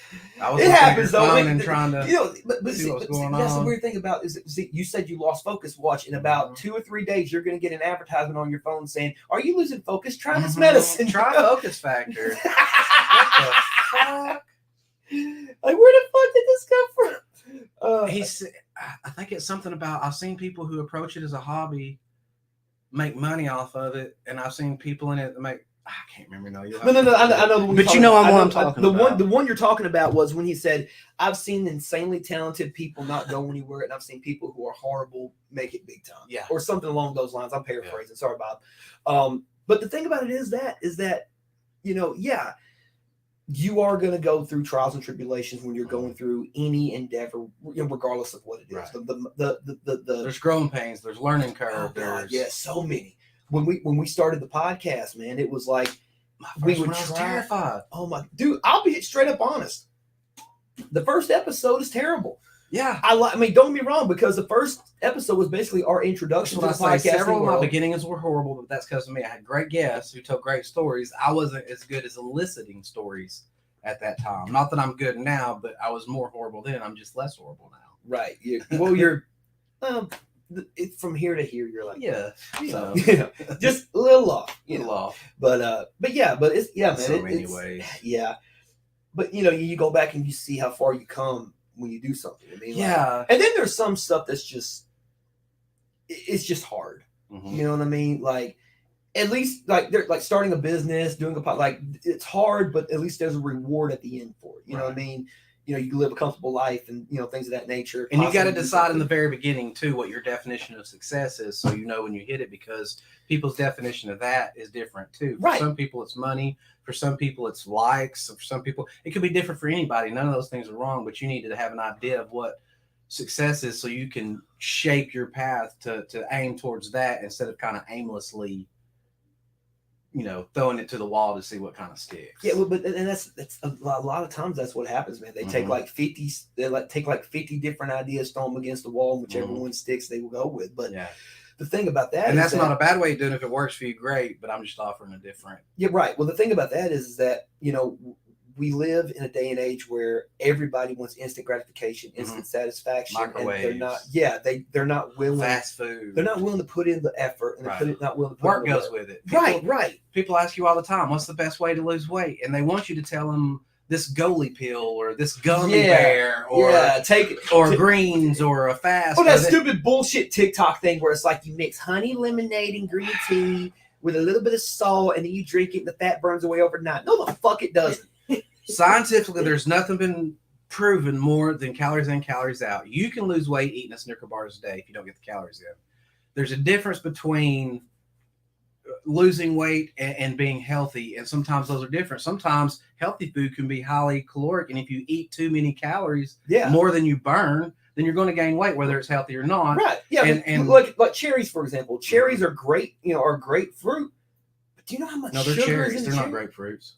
I was It happens though. and trying to But see what's going that's the on. weird thing about is see, you said you lost focus. Watch, in about 2 or 3 days, you're going to get an advertisement on your phone saying, "Are you losing focus? Try this medicine. Try Focus Factor." What the fuck? Like, where the fuck did this come from? I think it's something about, I've seen people who approach it as a hobby, make money off of it, and I've seen people in it that make, I can't remember. No, I know the one. But you know what I'm talking about. The one you're talking about was when he said, "I've seen insanely talented people not go anywhere, and I've seen people who are horrible make it big time." Yeah, or something along those lines. I'm paraphrasing. Sorry, Bob. But the thing about it is that you are going to go through trials and tribulations when you're going through any endeavor, regardless of what it is. Right. There's growing pains. There's learning curve. So many. When we started the podcast, man, it was like I was terrified. Oh my dude, I'll be straight up honest. The first episode is terrible. Yeah, I mean, don't get me wrong, because the first episode was basically our introduction to the podcast. Several of my beginnings were horrible, but that's because of me. I had great guests who told great stories. I wasn't as good as eliciting stories at that time. Not that I'm good now, but I was more horrible then. I'm just less horrible now. Right. It's from here to here. You're like, just a little off, off. But it's man. So many ways. Yeah. But you go back and you see how far you come when you do something. I mean, and then there's some stuff that's just, it's just hard. Mm-hmm. You know what I mean? Like, at least they're like starting a business, doing it's hard, but at least there's a reward at the end for it. You know what I mean? You live a comfortable life and, things of that nature. And you got to decide in the very beginning, too, what your definition of success is, so you know when you hit it, because people's definition of that is different, too. For some people, it's money. For some people, it's likes. For some people, it could be different for anybody. None of those things are wrong, but you need to have an idea of what success is so you can shape your path to aim towards that instead of kind of aimlessly throwing it to the wall to see what kind of sticks. Yeah, well, and that's a lot of times that's what happens, man. They take like 50, take like 50 different ideas, throw them against the wall, and whichever one sticks, they will go with. But the thing about that, and that's not a bad way of doing it. If it works for you, great. But I'm just offering a different. Yeah, right. Well, the thing about that is that we live in a day and age where everybody wants instant gratification, instant satisfaction. Microwaves. And they're not willing. Fast food. They're not willing to put in the effort, and they're not willing to put work goes with it. Right. People ask you all the time, what's the best way to lose weight? And they want you to tell them this goalie pill or this gummy bear or greens or a fast. Or that stupid bullshit TikTok thing where it's like you mix honey, lemonade, and green tea with a little bit of salt, and then you drink it and the fat burns away overnight. No, the fuck it doesn't. Scientifically, there's nothing been proven more than calories in, calories out. You can lose weight eating a Snicker bars a day if you don't get the calories in. There's a difference between losing weight and being healthy, and sometimes those are different. Sometimes healthy food can be highly caloric, and if you eat too many calories, more than you burn, then you're going to gain weight, whether it's healthy or not. Right. Yeah. And like cherries, for example. Cherries are great, are great fruit. But do you know how much No, they're sugar cherries. is in They're cherry? not grapefruits.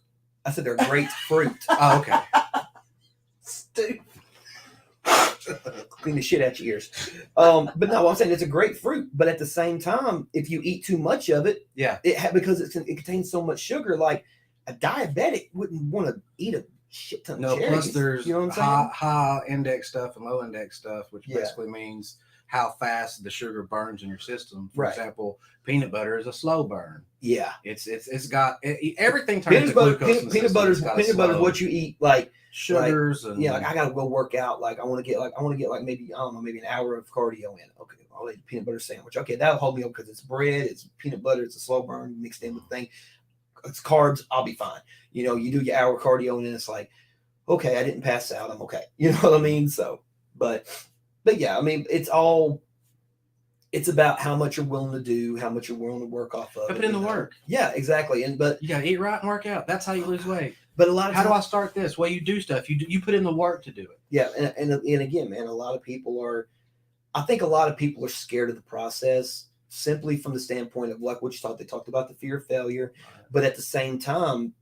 I said they're great fruit. Oh, okay. Stupid. Clean the shit out your ears. But no, I'm saying it's a great fruit. But at the same time, if you eat too much of it, because it contains so much sugar, like a diabetic wouldn't want to eat a shit ton of cherries. Plus there's high index stuff and low index stuff, which basically means how fast the sugar burns in your system. For example, peanut butter is a slow burn. Yeah, it's got everything turns to glucose. Peanut butter is what you eat, like sugars and I gotta go work out. Like I want to get maybe maybe an hour of cardio in. Okay, I'll eat a peanut butter sandwich. Okay, that'll hold me up because it's bread, it's peanut butter, it's a slow burn mixed in with thing. It's carbs. I'll be fine. You do your hour cardio and it's like, okay, I didn't pass out. I'm okay. You know what I mean? So, but yeah, I mean, it's about how much you're willing to do, how much you're willing to work off of. Put in the work. Yeah, exactly. But you gotta eat right and work out. That's how you lose weight. But a lot of how do I start this? Well, you do stuff. You put in the work to do it. Yeah, and again, man, I think a lot of people are scared of the process simply from the standpoint of like what you thought. They talked about the fear of failure, but at the same time,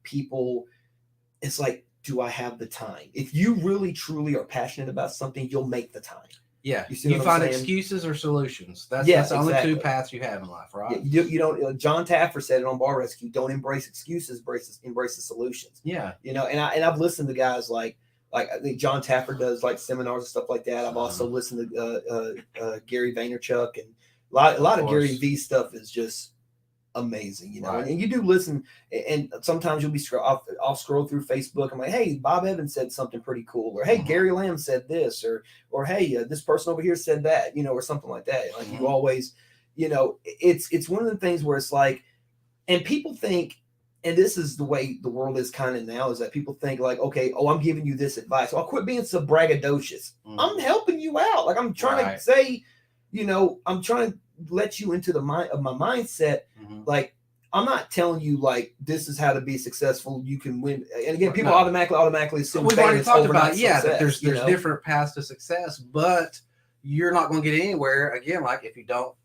it's like, do I have the time? If you really truly are passionate about something, you'll make the time. Yeah, You see you what I'm find saying? excuses or solutions. That's Yeah, the only exactly. two paths you have in life, right? You don't. John Taffer said it on Bar Rescue. Don't embrace excuses. Embrace the solutions. Yeah. And I've listened to guys like I think John Taffer does like seminars and stuff like that. I've also listened to Gary Vaynerchuk, and a lot of Gary V stuff is just amazing, Right. and you do listen, and sometimes you'll be I'll scroll through Facebook. I'm like, hey, Bob Evans said something pretty cool, or hey, Gary Lamb said this, or hey, this person over here said that, or something like that. Like you always, it's one of the things where it's like, and people think, and this is the way the world is kind of now, is that people think like, okay, I'm giving you this advice. I'll quit being so braggadocious. I'm helping you out. Like I'm trying to say, I'm trying to let you into the mind of my mindset. Like I'm not telling you like this is how to be successful. You can win. And again, people automatically assume we've already talked about success, that there's different paths to success, but you're not going to get anywhere again like if you don't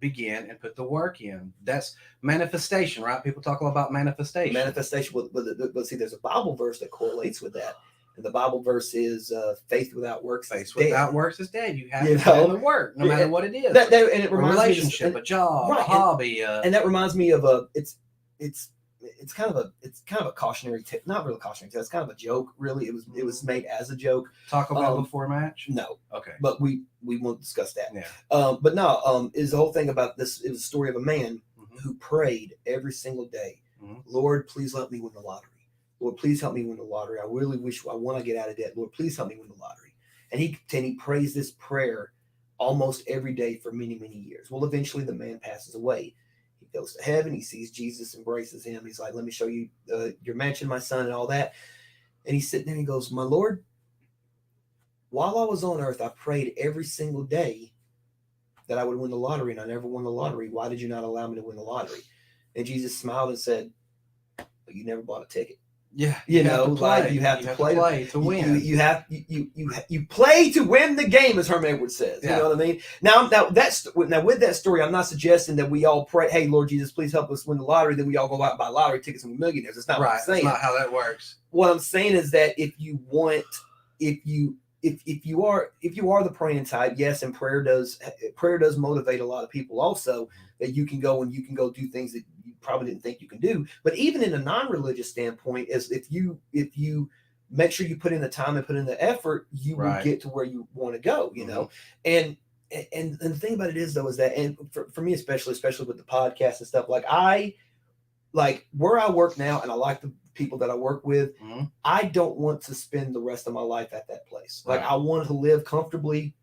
begin and put the work in. That's manifestation, right? People talk a lot about manifestation. But see, there's a Bible verse that correlates with that. And the Bible verse is faith without works. Faith without works is dead. You have to put in the work, no matter what it is. And it reminds a relationship, a job, a hobby. And that reminds me of it's kind of a cautionary tale. Not really cautionary tale. It's kind of a joke, really. It was made as a joke. Talk about before match? No. Okay. But we won't discuss that. Yeah. But no, is the whole thing about this. It was a story of a man who prayed every single day. Lord, please let me win the lottery. Lord, please help me win the lottery. I really I want to get out of debt. Lord, please help me win the lottery. And he prays this prayer almost every day for many, many years. Well, eventually the man passes away. He goes to heaven. He sees Jesus, embraces him. He's like, let me show you your mansion, my son, and all that. And he's sitting there and he goes, my Lord, while I was on earth, I prayed every single day that I would win the lottery, and I never won the lottery. Why did you not allow me to win the lottery? And Jesus smiled and said, but you never bought a ticket. Yeah, you have to play to win. You play to win the game, as Herman Edwards says. You know what I mean? Now with that story, I'm not suggesting that we all pray, hey, Lord Jesus, please help us win the lottery. Then we all go out and buy lottery tickets and we're millionaires. That's not what I'm saying. That's not how that works. What I'm saying is that if you are the praying type, yes, and prayer does motivate a lot of people also, that you can go do things that you probably didn't think you can do. But even in a non-religious standpoint, is if you make sure you put in the time and put in the effort, you will get to where you want to go, know. And the thing about it is though, is that, and for me especially with the podcast and stuff, like where I work now, and I like the people that I work with, I don't want to spend the rest of my life at that place. Like I want to live comfortably,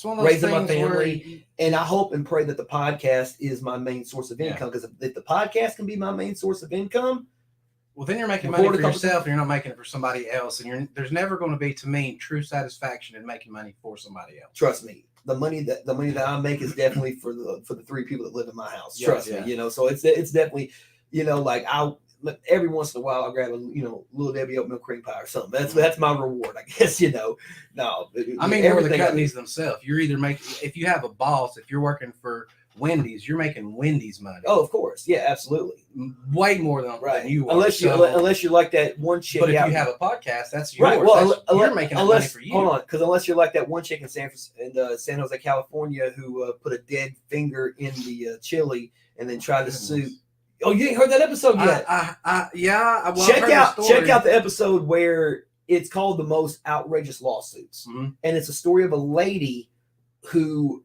raising my family, and I hope and pray that the podcast is my main source of income. Because if the podcast can be my main source of income, well, then you're making money for yourself, and you're not making it for somebody else. And there's never going to be, to me, true satisfaction in making money for somebody else. Trust me, the money that I make is definitely for the three people that live in my house. Trust me, So it's definitely, like every once in a while I'll grab a little Debbie oatmeal cream pie or something. That's my reward, I guess. No, I mean, or the companies themselves. You're either if you have a boss, if you're working for Wendy's, you're making Wendy's money. Oh, of course, yeah, absolutely, way more than you are. Unless you're like that one chick. But if you have a podcast, that's yours. Right. Well, you're making money for you. Hold on, because unless you're like that one chick in San Jose, California, who put a dead finger in the chili and then tried to sue. Oh, you ain't heard that episode yet? Check out the episode where it's called The Most Outrageous Lawsuits. And it's a story of a lady who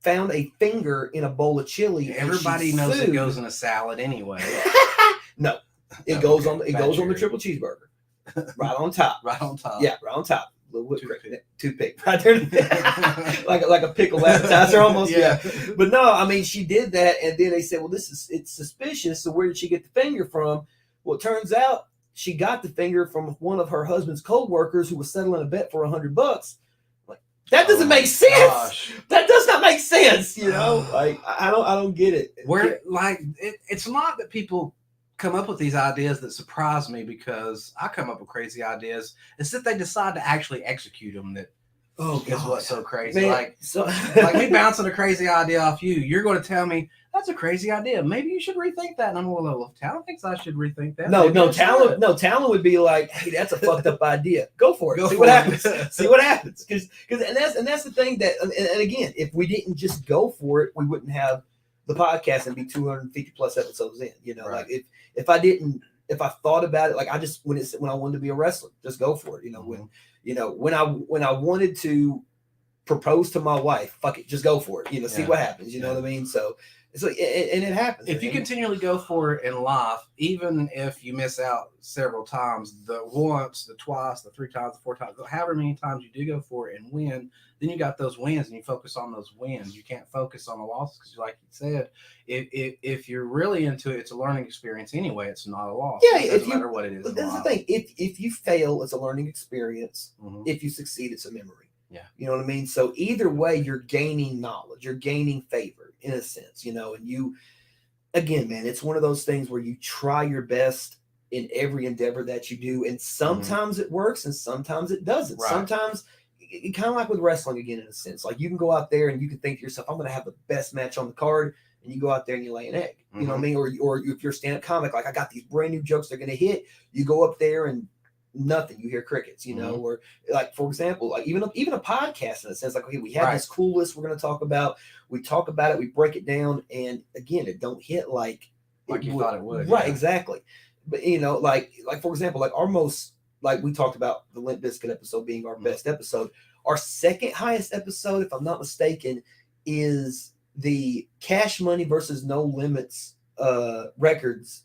found a finger in a bowl of chili. Everybody knows it goes in a salad anyway. No, it goes on the triple cheeseburger. Right on top. Yeah, right on top. Little whipped cream, toothpick right there, like a pickle appetizer almost. Yeah. But no, I mean, she did that, and then they said, well, it's suspicious. So where did she get the finger from? Well, it turns out she got the finger from one of her husband's co-workers who was settling a bet for $100. Like, that doesn't make sense. Gosh. That does not make sense. Like I don't get it. Where it's not that people come up with these ideas that surprise me, because I come up with crazy ideas. It's that they decide to actually execute them that Oh, is God. what's so crazy. Man, like so me bouncing a crazy idea off you. You're going to tell me that's a crazy idea. Maybe you should rethink that. And I'm going, well, Talon thinks I should rethink that. Talon would be like, hey, that's a fucked up idea. Go for it. Go See for what it. happens. See what happens. Because that's the thing that and again, if we didn't just go for it, we wouldn't have the podcast and be 250 plus episodes in. You know, Right. like if I thought about it, like I just when I wanted to be a wrestler, just go for it. You know, when I wanted to propose to my wife, fuck it, just go for it. You know, see what happens. You know what I mean? So and it happens. If you continually go for it in life, even if you miss out several times, the once, the twice, the 3 times, the 4 times, however many times you do go for it and win, then you got those wins and you focus on those wins. You can't focus on the losses because, like you said, if you're really into it, it's a learning experience anyway. It's not a loss. Yeah, it doesn't matter what it is. That's the thing. If you fail, it's a learning experience. If you succeed, it's a memory. Yeah. You know what I mean? So either way, you're gaining knowledge, you're gaining favor in a sense, you know, and you, again, man, it's one of those things where you try your best in every endeavor that you do. And sometimes it works and sometimes it doesn't. Right. Sometimes kind of like with wrestling again, in a sense, like you can go out there and you can think to yourself, I'm going to have the best match on the card. And you go out there and you lay an egg, you know what I mean? Or if you're a stand-up comic, like I got these brand new jokes they're going to hit, you go up there and nothing, you hear crickets, you know, or like, for example, like even a podcast in a sense, like, okay, we have this cool list we're going to talk about, we talk about it, we break it down, and again, it don't hit like you thought it would. Right, exactly. But you know, like for example, like our most, like we talked about the Limp Bizkit episode being our best episode. Our second highest episode, if I'm not mistaken, is the Cash Money versus No Limits records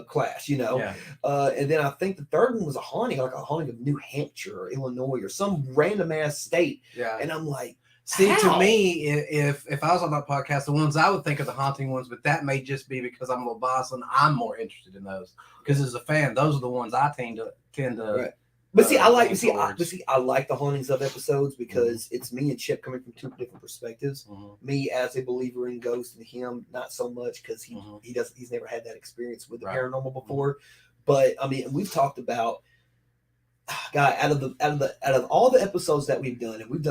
clash, you know. And then I think the third one was a haunting of New Hampshire or Illinois or some random ass state. Yeah. And I'm like, see, how? to me, if I was on that podcast, the ones I would think of the haunting ones, but that may just be because I'm a little biased and I'm more interested in those. Because as a fan, those are the ones I tend to right. But see, I like the hauntings of episodes because it's me and Chip coming from 2 different perspectives. Me as a believer in ghosts and him not so much because he's never had that experience with the paranormal before. But I mean, we've talked about God out of all the episodes that we've done, and we've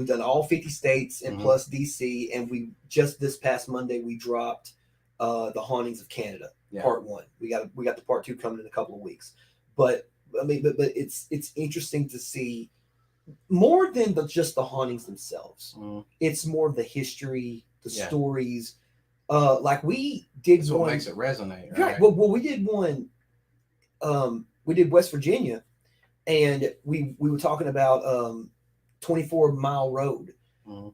done all 50 states and plus DC, and we just this past Monday we dropped the Hauntings of Canada part 1. We got the part 2 coming in a couple of weeks, but. I mean, but it's interesting to see more than just the hauntings themselves. It's more of the history, the stories. Like we did That's one. What makes it resonate, right? Well, we did one. We did West Virginia, and we were talking about 24 Mile Road,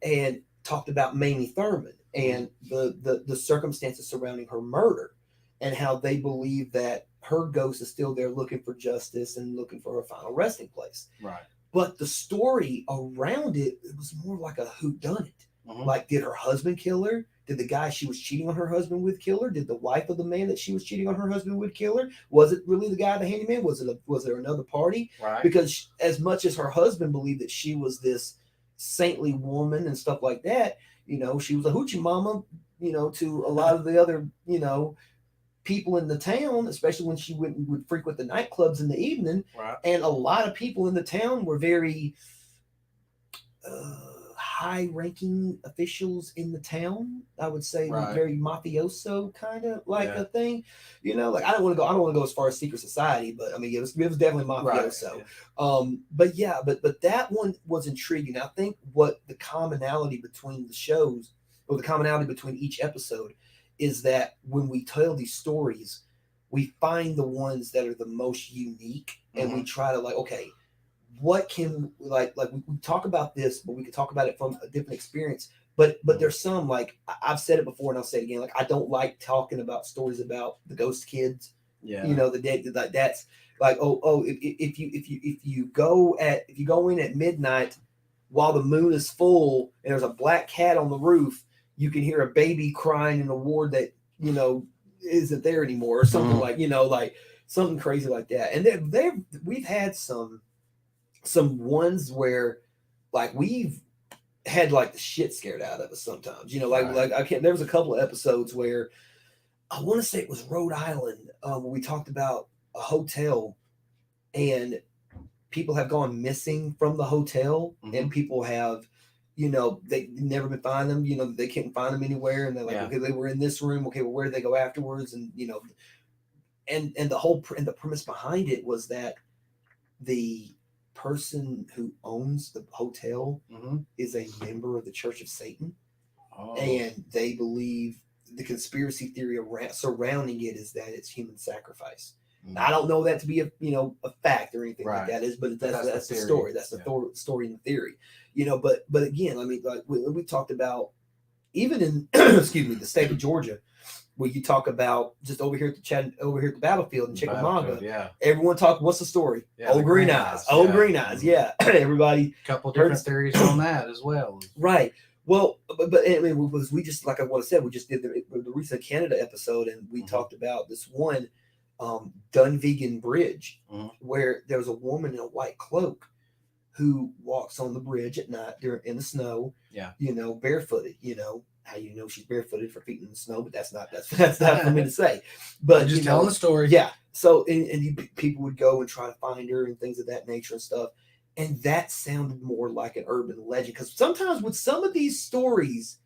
and talked about Mamie Thurman and the circumstances surrounding her murder, and how they believe that her ghost is still there looking for justice and looking for her final resting place. Right. But the story around it was more like a whodunit. Like, did her husband kill her? Did the guy she was cheating on her husband with kill her? Did the wife of the man that she was cheating on her husband with kill her? Was it really the guy, the handyman? Was there another party? Right. Because as much as her husband believed that she was this saintly woman and stuff like that, you know, she was a hoochie mama, you know, to a lot of the other, you know, people in the town, especially when she would frequent the nightclubs in the evening. Right. And a lot of people in the town were very high-ranking officials in the town. I would say very mafioso kind of like a thing. You know, like I don't want to go as far as secret society, but I mean it was definitely mafioso. Right. But that one was intriguing. I think what the commonality between the shows, or the commonality between each episode, is that when we tell these stories, we find the ones that are the most unique, and we try to like, okay, what can like we talk about this, but we could talk about it from a different experience. But there's some, like I've said it before and I'll say it again, like I don't like talking about stories about the ghost kids. Yeah, you know, the dead. Like that's like if you go in at midnight while the moon is full and there's a black cat on the roof, you can hear a baby crying in a ward that, you know, isn't there anymore, or something like, you know, like something crazy like that. And we've had some ones where like we've had like the shit scared out of us sometimes, you know, like I can't, there was a couple of episodes where I want to say it was Rhode Island, where we talked about a hotel, and people have gone missing from the hotel, and people have, they never been find them. They can't find them anywhere, and they're like, okay, they were in this room. Okay, well, where did they go afterwards? And and the premise behind it was that the person who owns the hotel is a member of the Church of Satan, and they believe the conspiracy theory surrounding it is that it's human sacrifice. I don't know that to be a fact or anything like that is, but that's the story. That's the story and the theory, But again, I mean, like we talked about, even in the state of Georgia, where you talk about just over here at the battlefield in Chickamauga. Everyone talk. What's the story? Old Green Eyes. Old Green Eyes. Yeah, everybody. Couple different theories on that as well. Right. Well, but I mean, we just, like I said, we just did the recent Canada episode, and we talked about this one. Dunvegan Bridge, where there's a woman in a white cloak who walks on the bridge at night in the snow, barefooted. How she's barefooted for feet in the snow, but that's not for me to say. But just telling the story. Yeah. So people would go and try to find her and things of that nature and stuff, and that sounded more like an urban legend, because sometimes with some of these stories,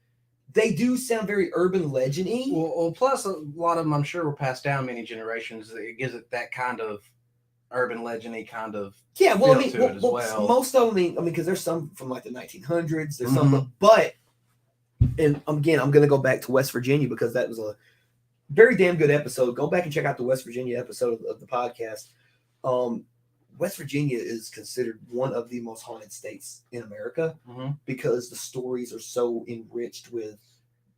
they do sound very urban legend-y. Well, plus a lot of them, I'm sure, were passed down many generations. It gives it that kind of urban legend-y kind of well, I mean, to it as well. Most of them, because there's some from like the 1900s. There's some, but and again, I'm going to go back to West Virginia, because that was a very damn good episode. Go back and check out the West Virginia episode of the podcast. West Virginia is considered one of the most haunted states in America, because the stories are so enriched with,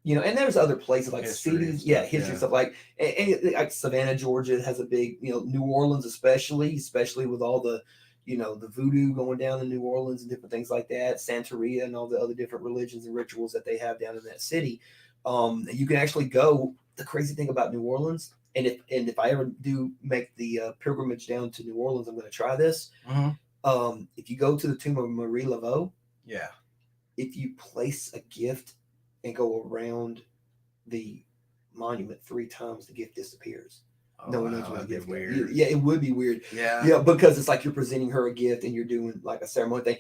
and there's other places like cities, history stuff, like and like Savannah, Georgia has a big, New Orleans especially with all the, the voodoo going down in New Orleans and different things like that, Santeria and all the other different religions and rituals that they have down in that city. You can actually go. The crazy thing about New Orleans. And if I ever do make the pilgrimage down to New Orleans, I'm going to try this. If you go to the tomb of Marie Laveau, if you place a gift and go around the monument 3 times, the gift disappears. No one knows what the gift is. Yeah, it would be weird. Yeah, because it's like you're presenting her a gift and you're doing like a ceremony thing.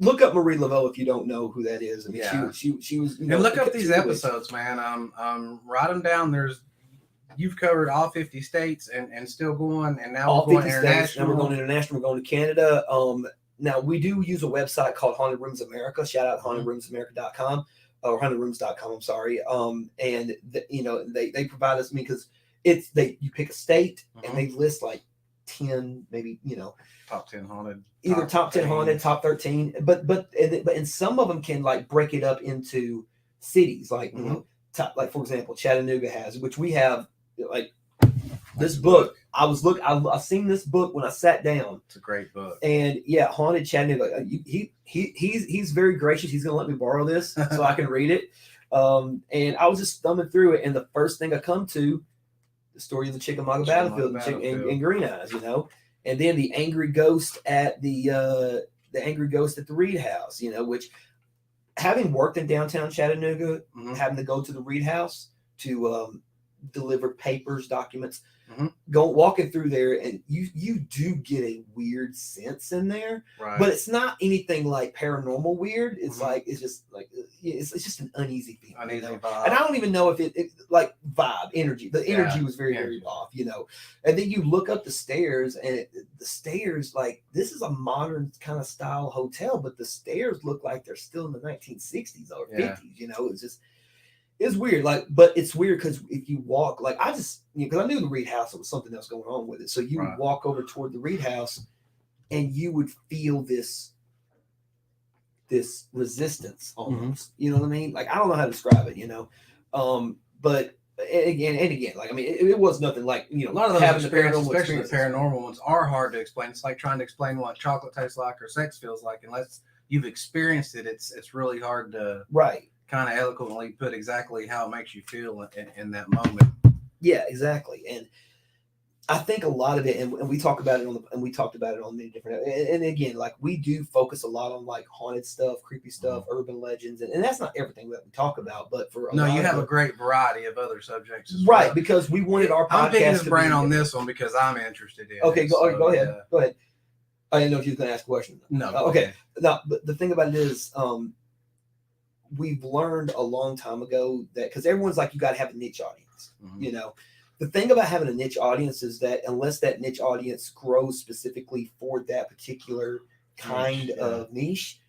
Look up Marie Laveau if you don't know who that is. I mean, she was. And look up these episodes, man. Write them down. You've covered all 50 states and still going, and now all we're going 50 international. States, now we're going international. We're going to Canada. Now we do use a website called Haunted Rooms America. Shout out hauntedroomsamerica.com or haunted-rooms.com. I'm sorry. And they provide us because you pick a state and they list like 10, maybe top 10 haunted, either top 10 haunted, top 13. But some of them can like break it up into cities, like like for example, Chattanooga has, which we have. Like this book, I've seen this book when I sat down. It's a great book. And Haunted Chattanooga. He's very gracious. He's gonna let me borrow this so I can read it. And I was just thumbing through it, and the first thing I come to, the story of the Chickamauga battlefield and Green Eyes, and then the angry ghost at the Reed House, which, having worked in downtown Chattanooga, having to go to the Reed House to deliver papers, documents, walking through there, and you do get a weird sense in there, but it's not anything like paranormal weird. It's like it's just an uneasy feeling, vibe. And I don't even know if it like vibe energy. The energy was very very off, And then you look up the stairs, and the stairs, like, this is a modern kind of style hotel, but the stairs look like they're still in the 1960s or 50s. It's weird, but it's weird because if you walk, like, I just, because I knew the Reed House, there was something else going on with it. So you would walk over toward the Reed House, and you would feel this resistance almost. You know what I mean? Like, I don't know how to describe it. But again, like, I mean, it was nothing like, a lot of those experiences, especially the paranormal ones, are hard to explain. It's like trying to explain what chocolate tastes like or sex feels like, unless you've experienced it. It's really hard to kind of eloquently put exactly how it makes you feel in that moment. Yeah, exactly. And I think a lot of it, and we talk about it we talked about it on many different, and again, like, we do focus a lot on like haunted stuff, creepy stuff, urban legends, and that's not everything that we talk about, but for you have a great variety of other subjects as well. Right, because we wanted our podcast. I'm picking his brain on this one because I'm interested in. Okay, go ahead. I didn't know if you were going to ask a question. No. Okay. Now, but the thing about it is, we've learned a long time ago that because everyone's like, you got to have a niche audience. Mm-hmm. You know, the thing about having a niche audience is that unless that niche audience grows specifically for that particular kind of niche,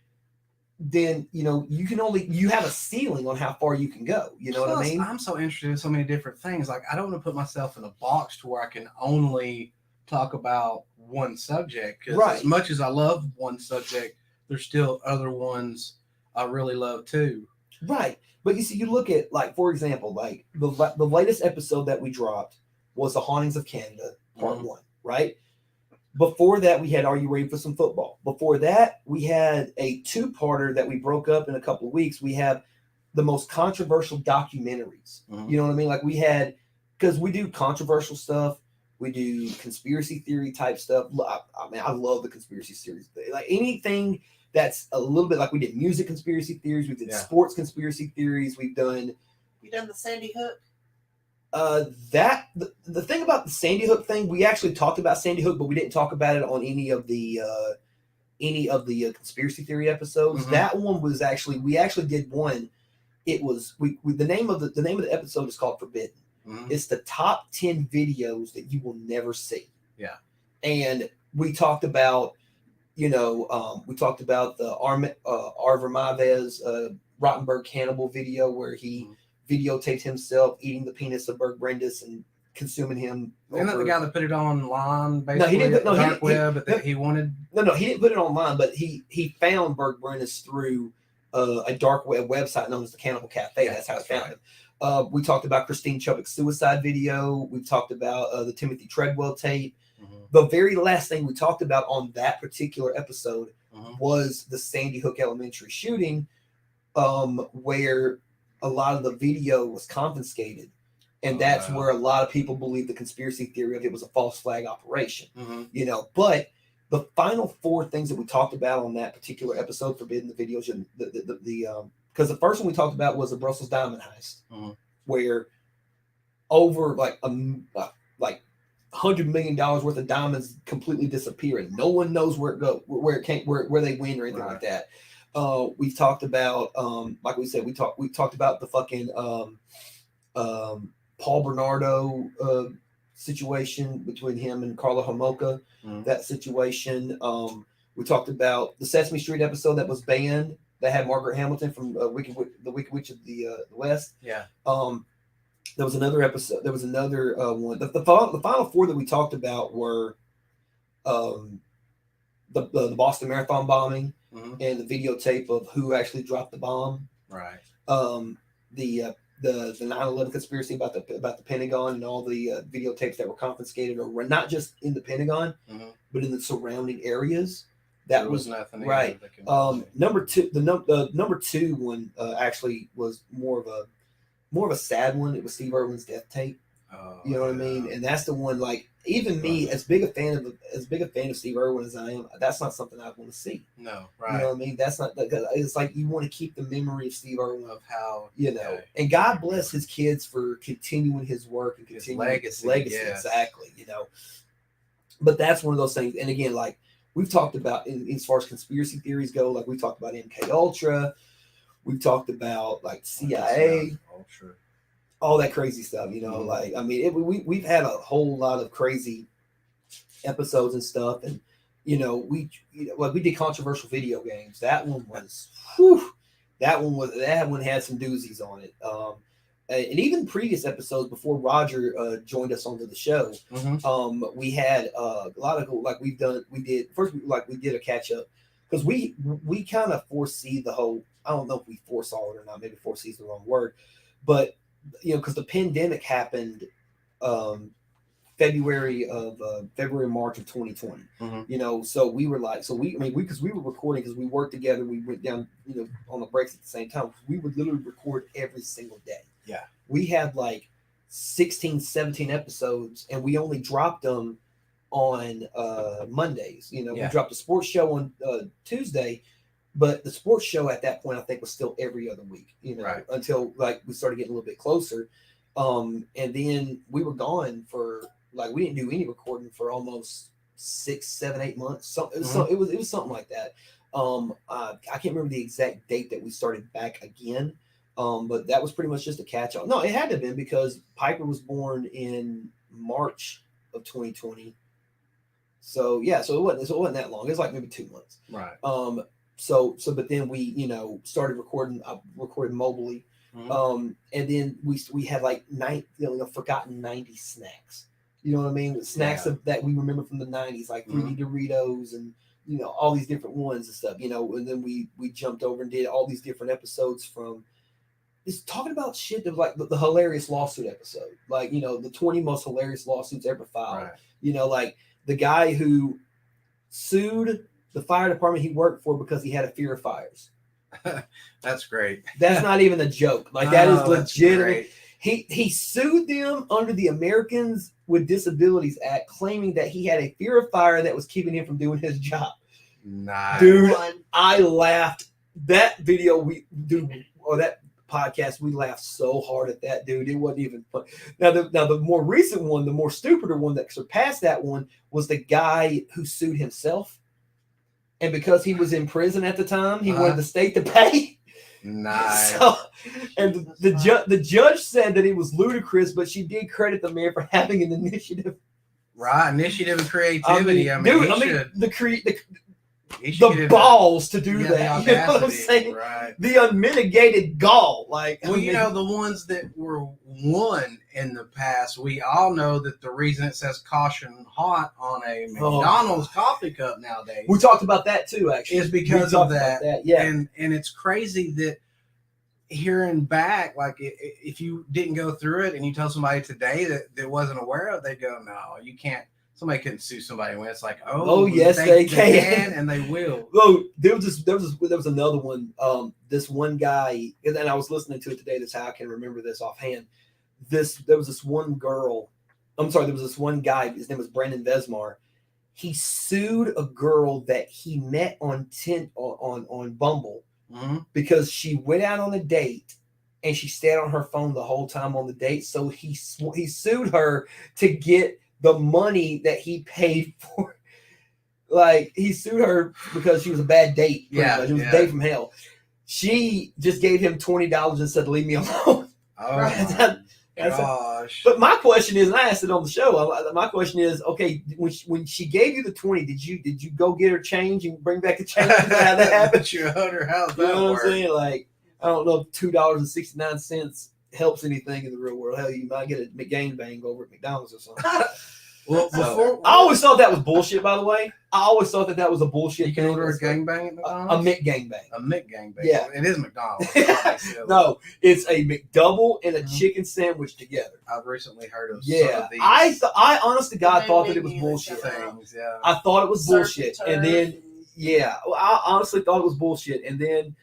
then you have a ceiling on how far you can go. You know what I mean? I'm so interested in so many different things. Like, I don't want to put myself in a box to where I can only talk about one subject. Because as much as I love one subject, there's still other ones I really love too. Right. But you see, you look at, like, for example, like the latest episode that we dropped was The Hauntings of Canada, Part 1, right? Before that, we had Are You Ready for Some Football? Before that, we had a two-parter that we broke up in a couple of weeks. We have the most controversial documentaries. You know what I mean? Like, we had, because we do controversial stuff, we do conspiracy theory type stuff. I mean, I love the conspiracy series. Like, anything that's a little bit, like, we did music conspiracy theories, we did sports conspiracy theories, we've done. You done the Sandy Hook? The thing about the Sandy Hook thing, we actually talked about Sandy Hook, but we didn't talk about it on any of the conspiracy theory episodes. That one was actually, we actually did one. It was the name of the episode is called Forbidden. It's the top 10 videos that you will never see. Yeah, and we talked about the Arver Maves Rottenberg cannibal video where he videotaped himself eating the penis of Berg Brendis and consuming him. Isn't that the guy that put it online, basically, he didn't, dark web, but he wanted? No, he didn't put it online, but he found Berg Brendis through a dark web website known as the Cannibal Cafe. That's how he found him. We talked about Christine Chubbuck's suicide video. We talked about the Timothy Treadwell tape. The very last thing we talked about on that particular episode was the Sandy Hook Elementary shooting, where a lot of the video was confiscated. And that's where a lot of people believe the conspiracy theory of it was a false flag operation. But the final four things that we talked about on that particular episode, Forbidden the videos, because the first one we talked about was the Brussels diamond heist, where over like $100 million worth of diamonds completely disappear and no one knows where it go, where it came, where they went or anything like that. We've talked about, like we said, we talked about the fucking Paul Bernardo situation between him and Carla Homolka. That situation. We talked about the Sesame Street episode that was banned that had Margaret Hamilton from the Wicked Witch of the West. Yeah. There was another episode. There was another one. The final four that we talked about were the Boston Marathon bombing and the videotape of who actually dropped the bomb. Right. The 9/11 conspiracy about the Pentagon and all the videotapes that were confiscated, or were not just in the Pentagon, but in the surrounding areas. That was nothing right. Number two, the number two one actually was more of a sad one. It was Steve Irwin's death tape. You know what I mean? And that's the one, like, even me, as big a fan of Steve Irwin as I am, that's not something I want to see. No, right. You know what I mean? That's not, it's like you want to keep the memory of Steve Irwin, of how, and God bless his kids for continuing his work and continuing his legacy. Yes. Exactly. But that's one of those things. And again, like we've talked about as far as conspiracy theories go, like we talked about MK Ultra, we've talked about like CIA, all that crazy stuff, like, I mean, we've had a whole lot of crazy episodes and stuff. And, we did controversial video games. That one was, that one had some doozies on it. And even previous episodes before Roger joined us onto the show, we had a lot of, like we did a catch up because we kind of foresee the whole, I don't know if we foresaw it or not, maybe foresee is the wrong word, but because the pandemic happened February, March of 2020. So we were like, because we were recording, because we worked together, we went down, on the breaks at the same time. We would literally record every single day. Yeah. We had like 16, 17 episodes, and we only dropped them on Mondays. We dropped a sports show on Tuesday. But the sports show at that point, I think, was still every other week, until like we started getting a little bit closer. And then we were gone for, like, we didn't do any recording for almost 6, 7, 8 months. It was something like that. I can't remember the exact date that we started back again. But that was pretty much just a catch all. No, it had to have been because Piper was born in March of 2020. So yeah, so it wasn't that long. It was like maybe 2 months. Right. But then we, started recording. I recorded mobily. And then we had like forgotten 90s snacks. You know what I mean? Snacks that we remember from the 90s, like 3D Doritos and all these different ones and stuff. And then we jumped over and did all these different episodes from. It's talking about shit that was like the hilarious lawsuit episode, like the 20 most hilarious lawsuits ever filed. Right. Like the guy who sued the fire department he worked for because he had a fear of fires. That's great. That's not even a joke. Like that is legitimate. He sued them under the Americans with Disabilities Act, claiming that he had a fear of fire that was keeping him from doing his job. Nice. Dude, I laughed. That video that podcast, we laughed so hard at that, dude. It wasn't even fun. Now the more recent one, the more stupider one that surpassed that one was the guy who sued himself. And because he was in prison at the time, he wanted the state to pay. Nice. So, and the judge said that it was ludicrous, but she did credit the man for having an initiative. Right, initiative and creativity. The balls to do that. You know what I'm saying? Right. The unmitigated gall. Like, the ones that were won in the past, we all know that the reason it says caution hot on a McDonald's coffee cup nowadays. We talked about that too, actually. Is because of that. Yeah. And it's crazy that hearing back, like if you didn't go through it and you tell somebody today that wasn't aware of, they go, no, you can't. Somebody couldn't sue somebody when it's like, yes, they can, and they will. Oh, there was another one. This one guy, and I was listening to it today. That's how I can remember this offhand. There was this one girl. There was this one guy. His name was Brandon Vesmar. He sued a girl that he met on Bumble because she went out on a date and she stayed on her phone the whole time on the date. So he sued her to get the money that he paid for. Like, he sued her because she was a bad date. It was a date from hell. She just gave him $20 and said, "Leave me alone." Oh, gosh. But my question is, and I asked it on the show, my question is, okay, when she gave you the 20, did you go get her change and bring back the change? How that happened? You owed her house. You know what I'm saying? Like, I don't know if $2.69 helps anything in the real world. Hell, you might get a McGangbang over at McDonald's or something. Well, I always thought that was bullshit, by the way. I always thought that was a bullshit. You can order a gangbang at McDonald's? A McGangbang. A McGangbang. Yeah. It is McDonald's. No, it's a McDouble and a chicken sandwich together. I've recently heard of some of these. I honest to God thought that it was bullshit. Things, yeah. I thought it was bullshit. And then, I honestly thought it was bullshit. And then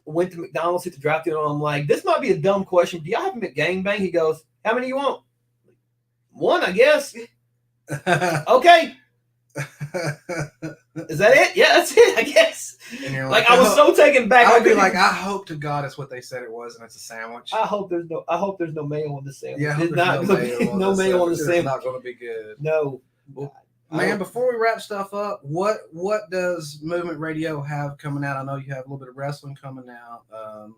went to McDonald's, hit the drive-thru, and I'm like, this might be a dumb question. Do y'all have a McGangbang? He goes, how many you want? One, I guess. Okay. Is that it? Yeah, that's it, I guess. And you're like I was so taken back. I would be like, I hope to God it's what they said it was, and it's a sandwich. I hope there's no mayo on the sandwich. Yeah, it's not no mayo on the sandwich. It's not going to be good. No. Well, man, before we wrap stuff up, what does Movement Radio have coming out? I know you have a little bit of wrestling coming out,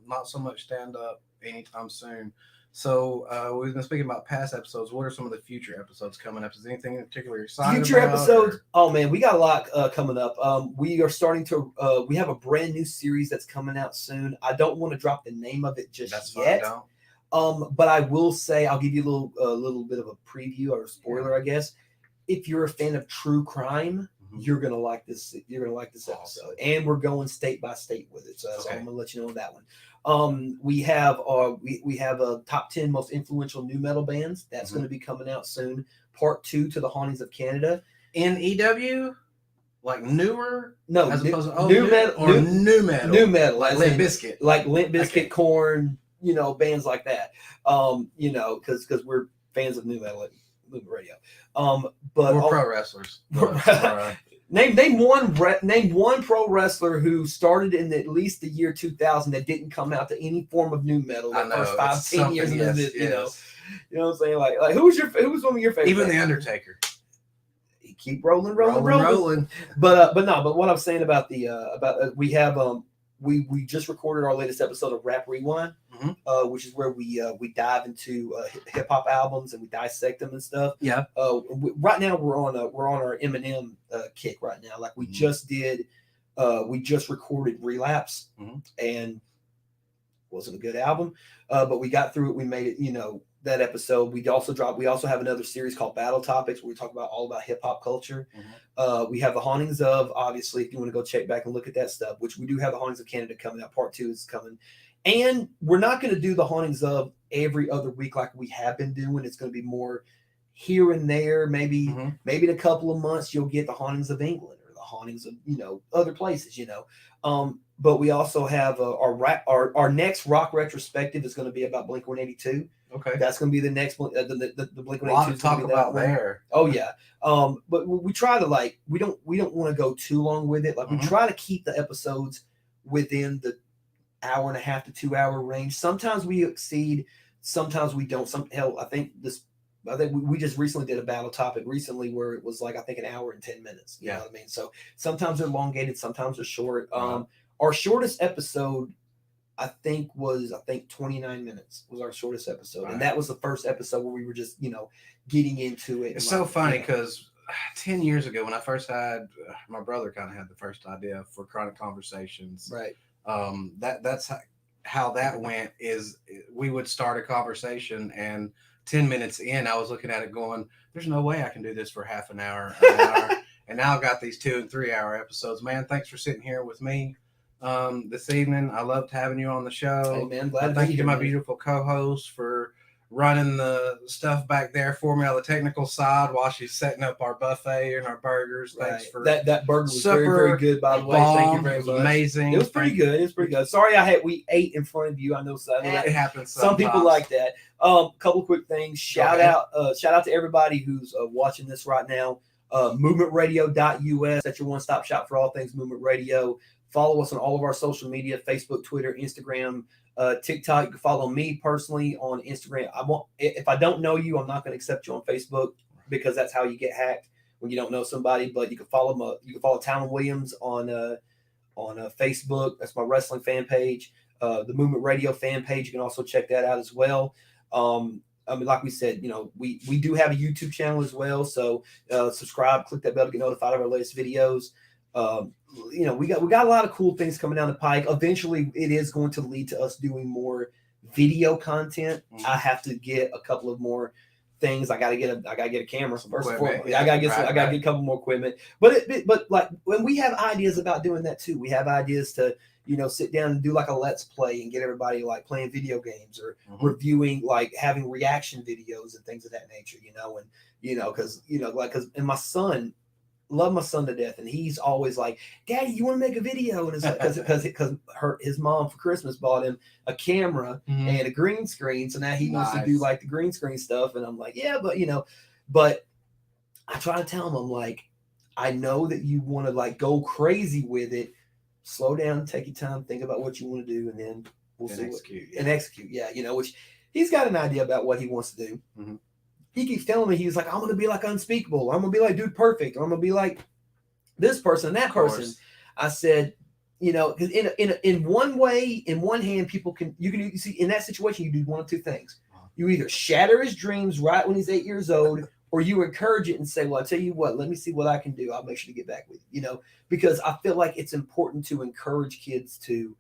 not so much stand up anytime soon. So we've been speaking about past episodes. What are some of the future episodes coming up? Is there anything in particular you're excited about? Future episodes? Oh man, we got a lot coming up. We are starting to. We have a brand new series that's coming out soon. I don't want to drop the name of it just yet. But I will say I'll give you a little bit of a preview or a spoiler, I guess. If you're a fan of true crime, you're gonna like this. You're gonna like this episode, and we're going state by state with it. So I'm gonna let you know that one. We have a top 10 most influential new metal bands that's going to be coming out soon. Part 2 to the Hauntings of Canada. NEW, like newer, no, as opposed to new metal or new metal, like Limp Bizkit, Korn, bands like that. Because we're fans of new metal at Movement Radio. But we're pro wrestlers. Name one pro wrestler who started in at least the year 2000 that didn't come out to any form of new metal the first 5-10 years. You know what I'm saying? Like who was one of your favorites? Even the Undertaker. keep rolling. But what I'm saying about we have we just recorded our latest episode of Rap Rewind, which is where we dive into hip hop albums and we dissect them and stuff. Yeah. Right now we're on our Eminem kick right now. Like we just did, we just recorded Relapse, and wasn't a good album, but we got through it. We made it. That episode. We also have another series called Battle Topics where we talk all about hip hop culture. We have the Hauntings of, obviously, if you want to go check back and look at that stuff, which we do have the Hauntings of Canada coming out. Part 2 is coming. And we're not going to do the Hauntings of every other week like we have been doing. It's going to be more here and there. Maybe in a couple of months you'll get the Hauntings of England or the Hauntings of other places. But we also have our next rock retrospective is going to be about Blink-182. Okay, that's going to be the next one. The Blink-182. A lot to talk about there. Oh yeah. But we try to we don't want to go too long with it. Like we try to keep the episodes within the hour and a half to 2 hour range. Sometimes we exceed, sometimes we don't. I think we just recently did a battle topic recently where it was I think an hour and 10 minutes. You know what I mean? So sometimes they're elongated, sometimes they're short. Our shortest episode, I think 29 minutes was our shortest episode. And that was the first episode where we were just, getting into it. It's so funny because 10 years ago when I first had, my brother kind of had the first idea for Chronic Conversations. Right. That's how that went is we would start a conversation and 10 minutes in, I was looking at it going, there's no way I can do this for half an hour. And now I've got these 2 and 3 hour episodes. Man, thanks for sitting here with me this evening. I loved having you on the show. Hey man, glad to thank be you here, to my man. beautiful co-host for running the stuff back there for me on the technical side while she's setting up our buffet and our burgers. Right. Thanks for that burger was very, very good, by the way. Thank you very much. Amazing. It was pretty good. Sorry we ate in front of you. I know so. It happens. Some people like that. Couple quick things. Shout out to everybody who's watching this right now. MovementRadio.us. That's your one-stop shop for all things Movement Radio. Follow us on all of our social media: Facebook, Twitter, Instagram, TikTok. You can follow me personally on Instagram. If I don't know you, I'm not going to accept you on Facebook because that's how you get hacked when you don't know somebody. But you can follow Talon Williams on Facebook. That's my wrestling fan page. The Movement Radio fan page. You can also check that out as well. Like we said, we do have a YouTube channel as well. So subscribe, click that bell to get notified of our latest videos. We got a lot of cool things coming down the pike. Eventually, it is going to lead to us doing more video content. I have to get a couple of more things. I gotta get a camera first and foremost. I gotta get a couple more equipment. But like when we have ideas about doing that too, we have ideas to sit down and do like a let's play and get everybody like playing video games or reviewing, like having reaction videos and things of that nature. Because my son. Love my son to death, and he's always like, "Daddy, you want to make a video?" And it's like because his mom for Christmas bought him a camera and a green screen, so now he wants to do like the green screen stuff. And I'm like, "Yeah, but I try to tell him, I'm like, I know that you want to like go crazy with it. Slow down, take your time, think about what you want to do, and then we'll see execute. Yeah, which he's got an idea about what he wants to do. He keeps telling me, he's like, I'm going to be like Unspeakable. I'm going to be like Dude Perfect. Or I'm going to be like this person and that person. I said, because in one way, in one hand, you see in that situation, you do one of two things. You either shatter his dreams right when he's 8 years old, or you encourage it and say, well, I'll tell you what, let me see what I can do. I'll make sure to get back with you, because I feel like it's important to encourage kids to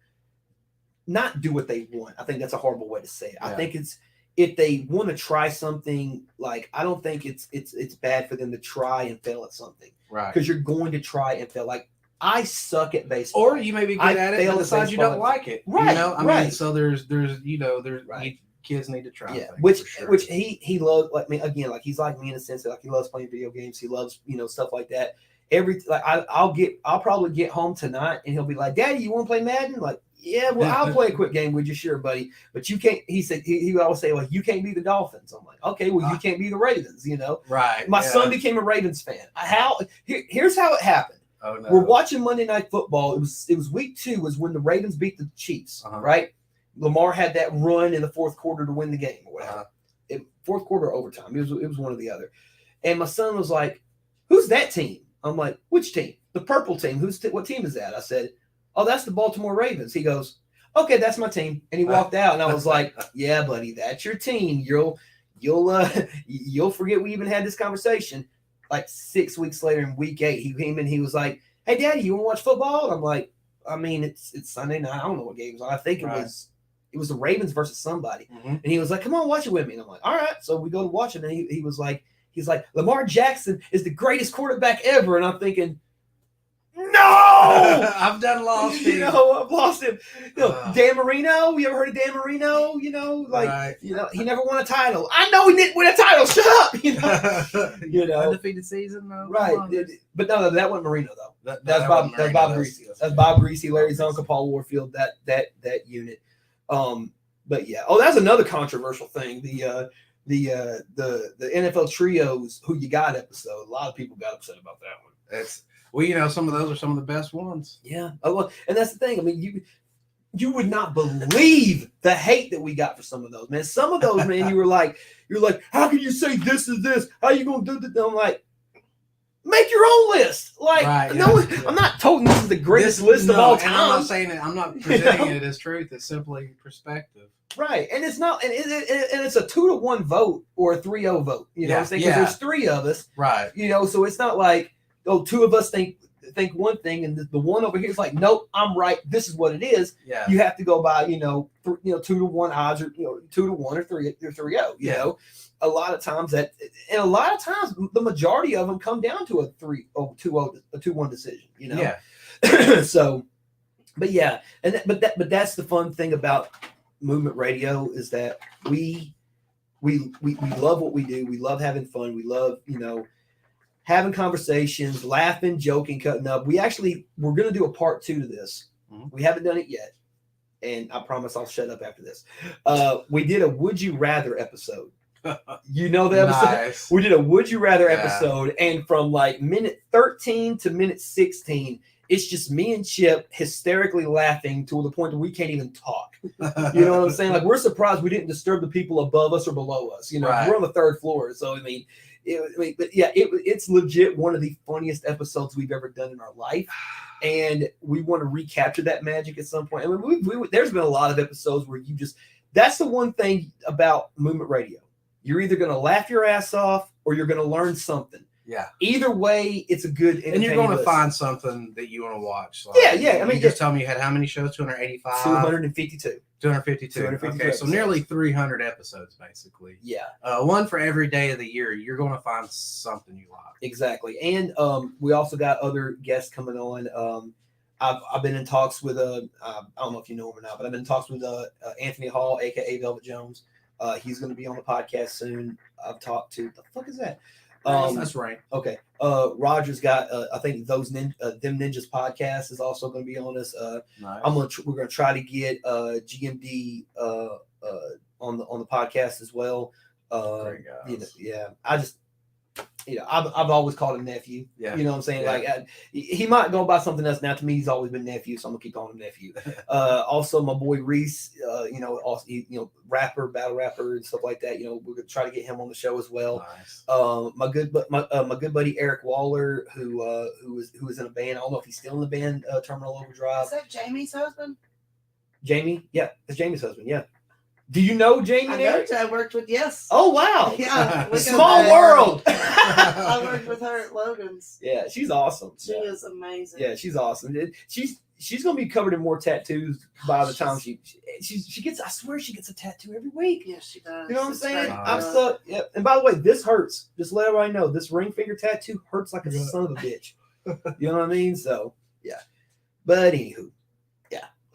not do what they want. I think that's a horrible way to say it. Yeah. I think it's, if they want to try something, like I don't think it's bad for them to try and fail at something, right? Because you're going to try and fail. Like I suck at baseball, or you may be good at it, but decide you don't like it, right? I mean, so there's right. Kids need to try. Yeah, which he loves. Like me again, like he's like me in the sense that like he loves playing video games. He loves stuff like that. I'll probably get home tonight and he'll be like, "Daddy, you want to play Madden?" Like, yeah, well, I'll play a quick game with you, sure, buddy. But you can't. He said he would always say, "Well, you can't be the Dolphins." I'm like, "Okay, well, you can't be the Ravens." Right? My son became a Ravens fan. Here's how it happened. Oh no! We're watching Monday Night Football. It was week 2 was when the Ravens beat the Chiefs. Right? Lamar had that run in the fourth quarter to win the game or whatever. Fourth quarter overtime. It was one or the other. And my son was like, who's that team? I'm like, which team? The purple team. What team is that? I said, oh, that's the Baltimore Ravens. He goes, okay, that's my team. And he walked out, and I was like, yeah, buddy, that's your team. You'll forget we even had this conversation. Like 6 weeks later in week 8, he came in, he was like, hey, Daddy, you want to watch football? And I'm like, I mean, it's Sunday night. I don't know what game's on. I think it was the Ravens versus somebody. Mm-hmm. And he was like, come on, watch it with me. And I'm like, all right. So we go to watch it, and he was like, Lamar Jackson is the greatest quarterback ever. And I'm thinking, no, I've done lost him. I've lost him. Dan Marino. You ever heard of Dan Marino? He never won a title. I know he didn't win a title. Shut up. Undefeated season, though. Right. But no, that wasn't Marino though. That's Bob Greasy. That's Bob Greasy, Larry Zonka, Paul Warfield. That unit. But yeah. Oh, that's another controversial thing. The NFL trios who you got episode. A lot of people got upset about that one. Some of those are some of the best ones. Yeah. Well, and that's the thing. I mean, you would not believe the hate that we got for some of those, man. Some of those, man, you're like, how can you say this is this? How you gonna do that? I'm like, make your own list. Like, I'm not told this is the greatest list of all time. I'm not saying it. I'm not presenting it as truth. It's simply perspective. Right, and it's not, and it's a 2-1 vote or a 3-0 vote. You know what I'm saying? Because there's 3 of us. Right. So it's not like, 2 of us think one thing, and the one over here is like, nope, I'm right. This is what it is. Yeah. You have to go by 2-1 odds, or 2-1 or 3-0. You know, a lot of times the majority of them come down to a 2-1 decision. You know. Yeah. So, but yeah, but that's the fun thing about Movement Radio is that we love what we do. We love having fun. We love having conversations, laughing, joking, cutting up. We're going to do a part 2 to this. Mm-hmm. We haven't done it yet. And I promise I'll shut up after this. We did a Would You Rather episode. You know the episode? Nice. We did a Would You Rather episode. And from like minute 13 to minute 16, it's just me and Chip hysterically laughing to the point that we can't even talk. You know what I'm saying? Like, we're surprised we didn't disturb the people above us or below us. We're on the 3rd floor. So, it's legit one of the funniest episodes we've ever done in our life, and we want to recapture that magic at some point. I mean, there's been a lot of episodes where that's the one thing about Movement Radio. You're either going to laugh your ass off or you're going to learn something. Yeah. Either way, it's a good and you're going to find something that you want to watch. Like, yeah. I mean, just tell me you had how many shows? 285? 252. 252. Okay, so nearly 300 episodes, basically. Yeah. One for every day of the year. You're going to find something you like. Exactly. And we also got other guests coming on. I've been in talks with I don't know if you know him or not, but I've been in talks with Anthony Hall, aka Velvet Jones. He's going to be on the podcast soon. I've talked to the fuck is that? That's right. Okay. Roger's got I think those Them Ninjas podcast is also going to be on us. Nice. We're going to try to get GMD on the podcast as well. Great guys. I just I've always called him nephew. Yeah. You know what I'm saying? Yeah. Like he might go by something else now. To me, he's always been nephew, so I'm gonna keep calling him nephew. Also, my boy Reese, also rapper, battle rapper, and stuff like that. We're gonna try to get him on the show as well. Nice. My good buddy Eric Waller, who was in a band. I don't know if he's still in the band. Terminal Overdrive. Is that Jamie's husband? Jamie, yeah, it's Jamie's husband. Yeah. Do you know Jamie? I worked with, yes. Oh, wow. Yeah. Small world. I worked with her at Logan's. Yeah, she's awesome. She is amazing. Yeah, she's awesome. She's going to be covered in more tattoos by the time she gets, I swear she gets a tattoo every week. Yes, she does. You know what I'm saying? I'm stuck. Yeah. And by the way, this hurts. Just let everybody know, this ring finger tattoo hurts like a son of a bitch. You know what I mean? So, yeah. But anywho.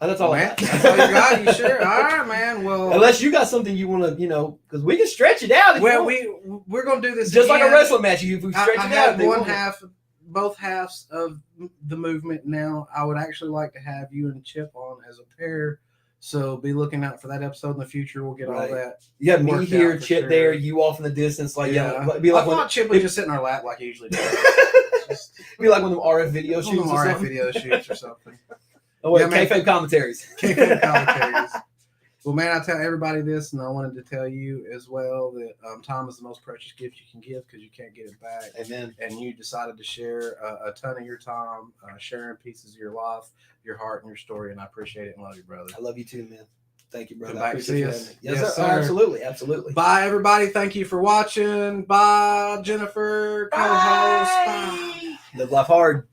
That's all I got. That's all you got? You sure? All right, man. Well, unless you got something you want to, because we can stretch it out. Well, we're going to do this just like a wrestling match. If we stretch it out, both halves of the movement now. I would actually like to have you and Chip on as a pair. So be looking out for that episode in the future. We'll get all that. Yeah, me here, Chip there, you off in the distance. Like, be like I thought Chip would just sit in our lap like he usually does. Be like one of them RF video shoots or something. Video shoots or something. Oh, wait, kayfabe commentaries. Kayfabe commentaries. Well, man, I tell everybody this, and I wanted to tell you as well that time is the most precious gift you can give because you can't get it back. Amen. And you decided to share a ton of your time, sharing pieces of your life, your heart, and your story. And I appreciate it and love you, brother. I love you too, man. Thank you, brother. Come I back appreciate see you us. having me. Yes, Yes, sir. sir. Absolutely. Absolutely. Bye, everybody. Thank you for watching. Bye, Jennifer, co-host. Bye. Live life hard.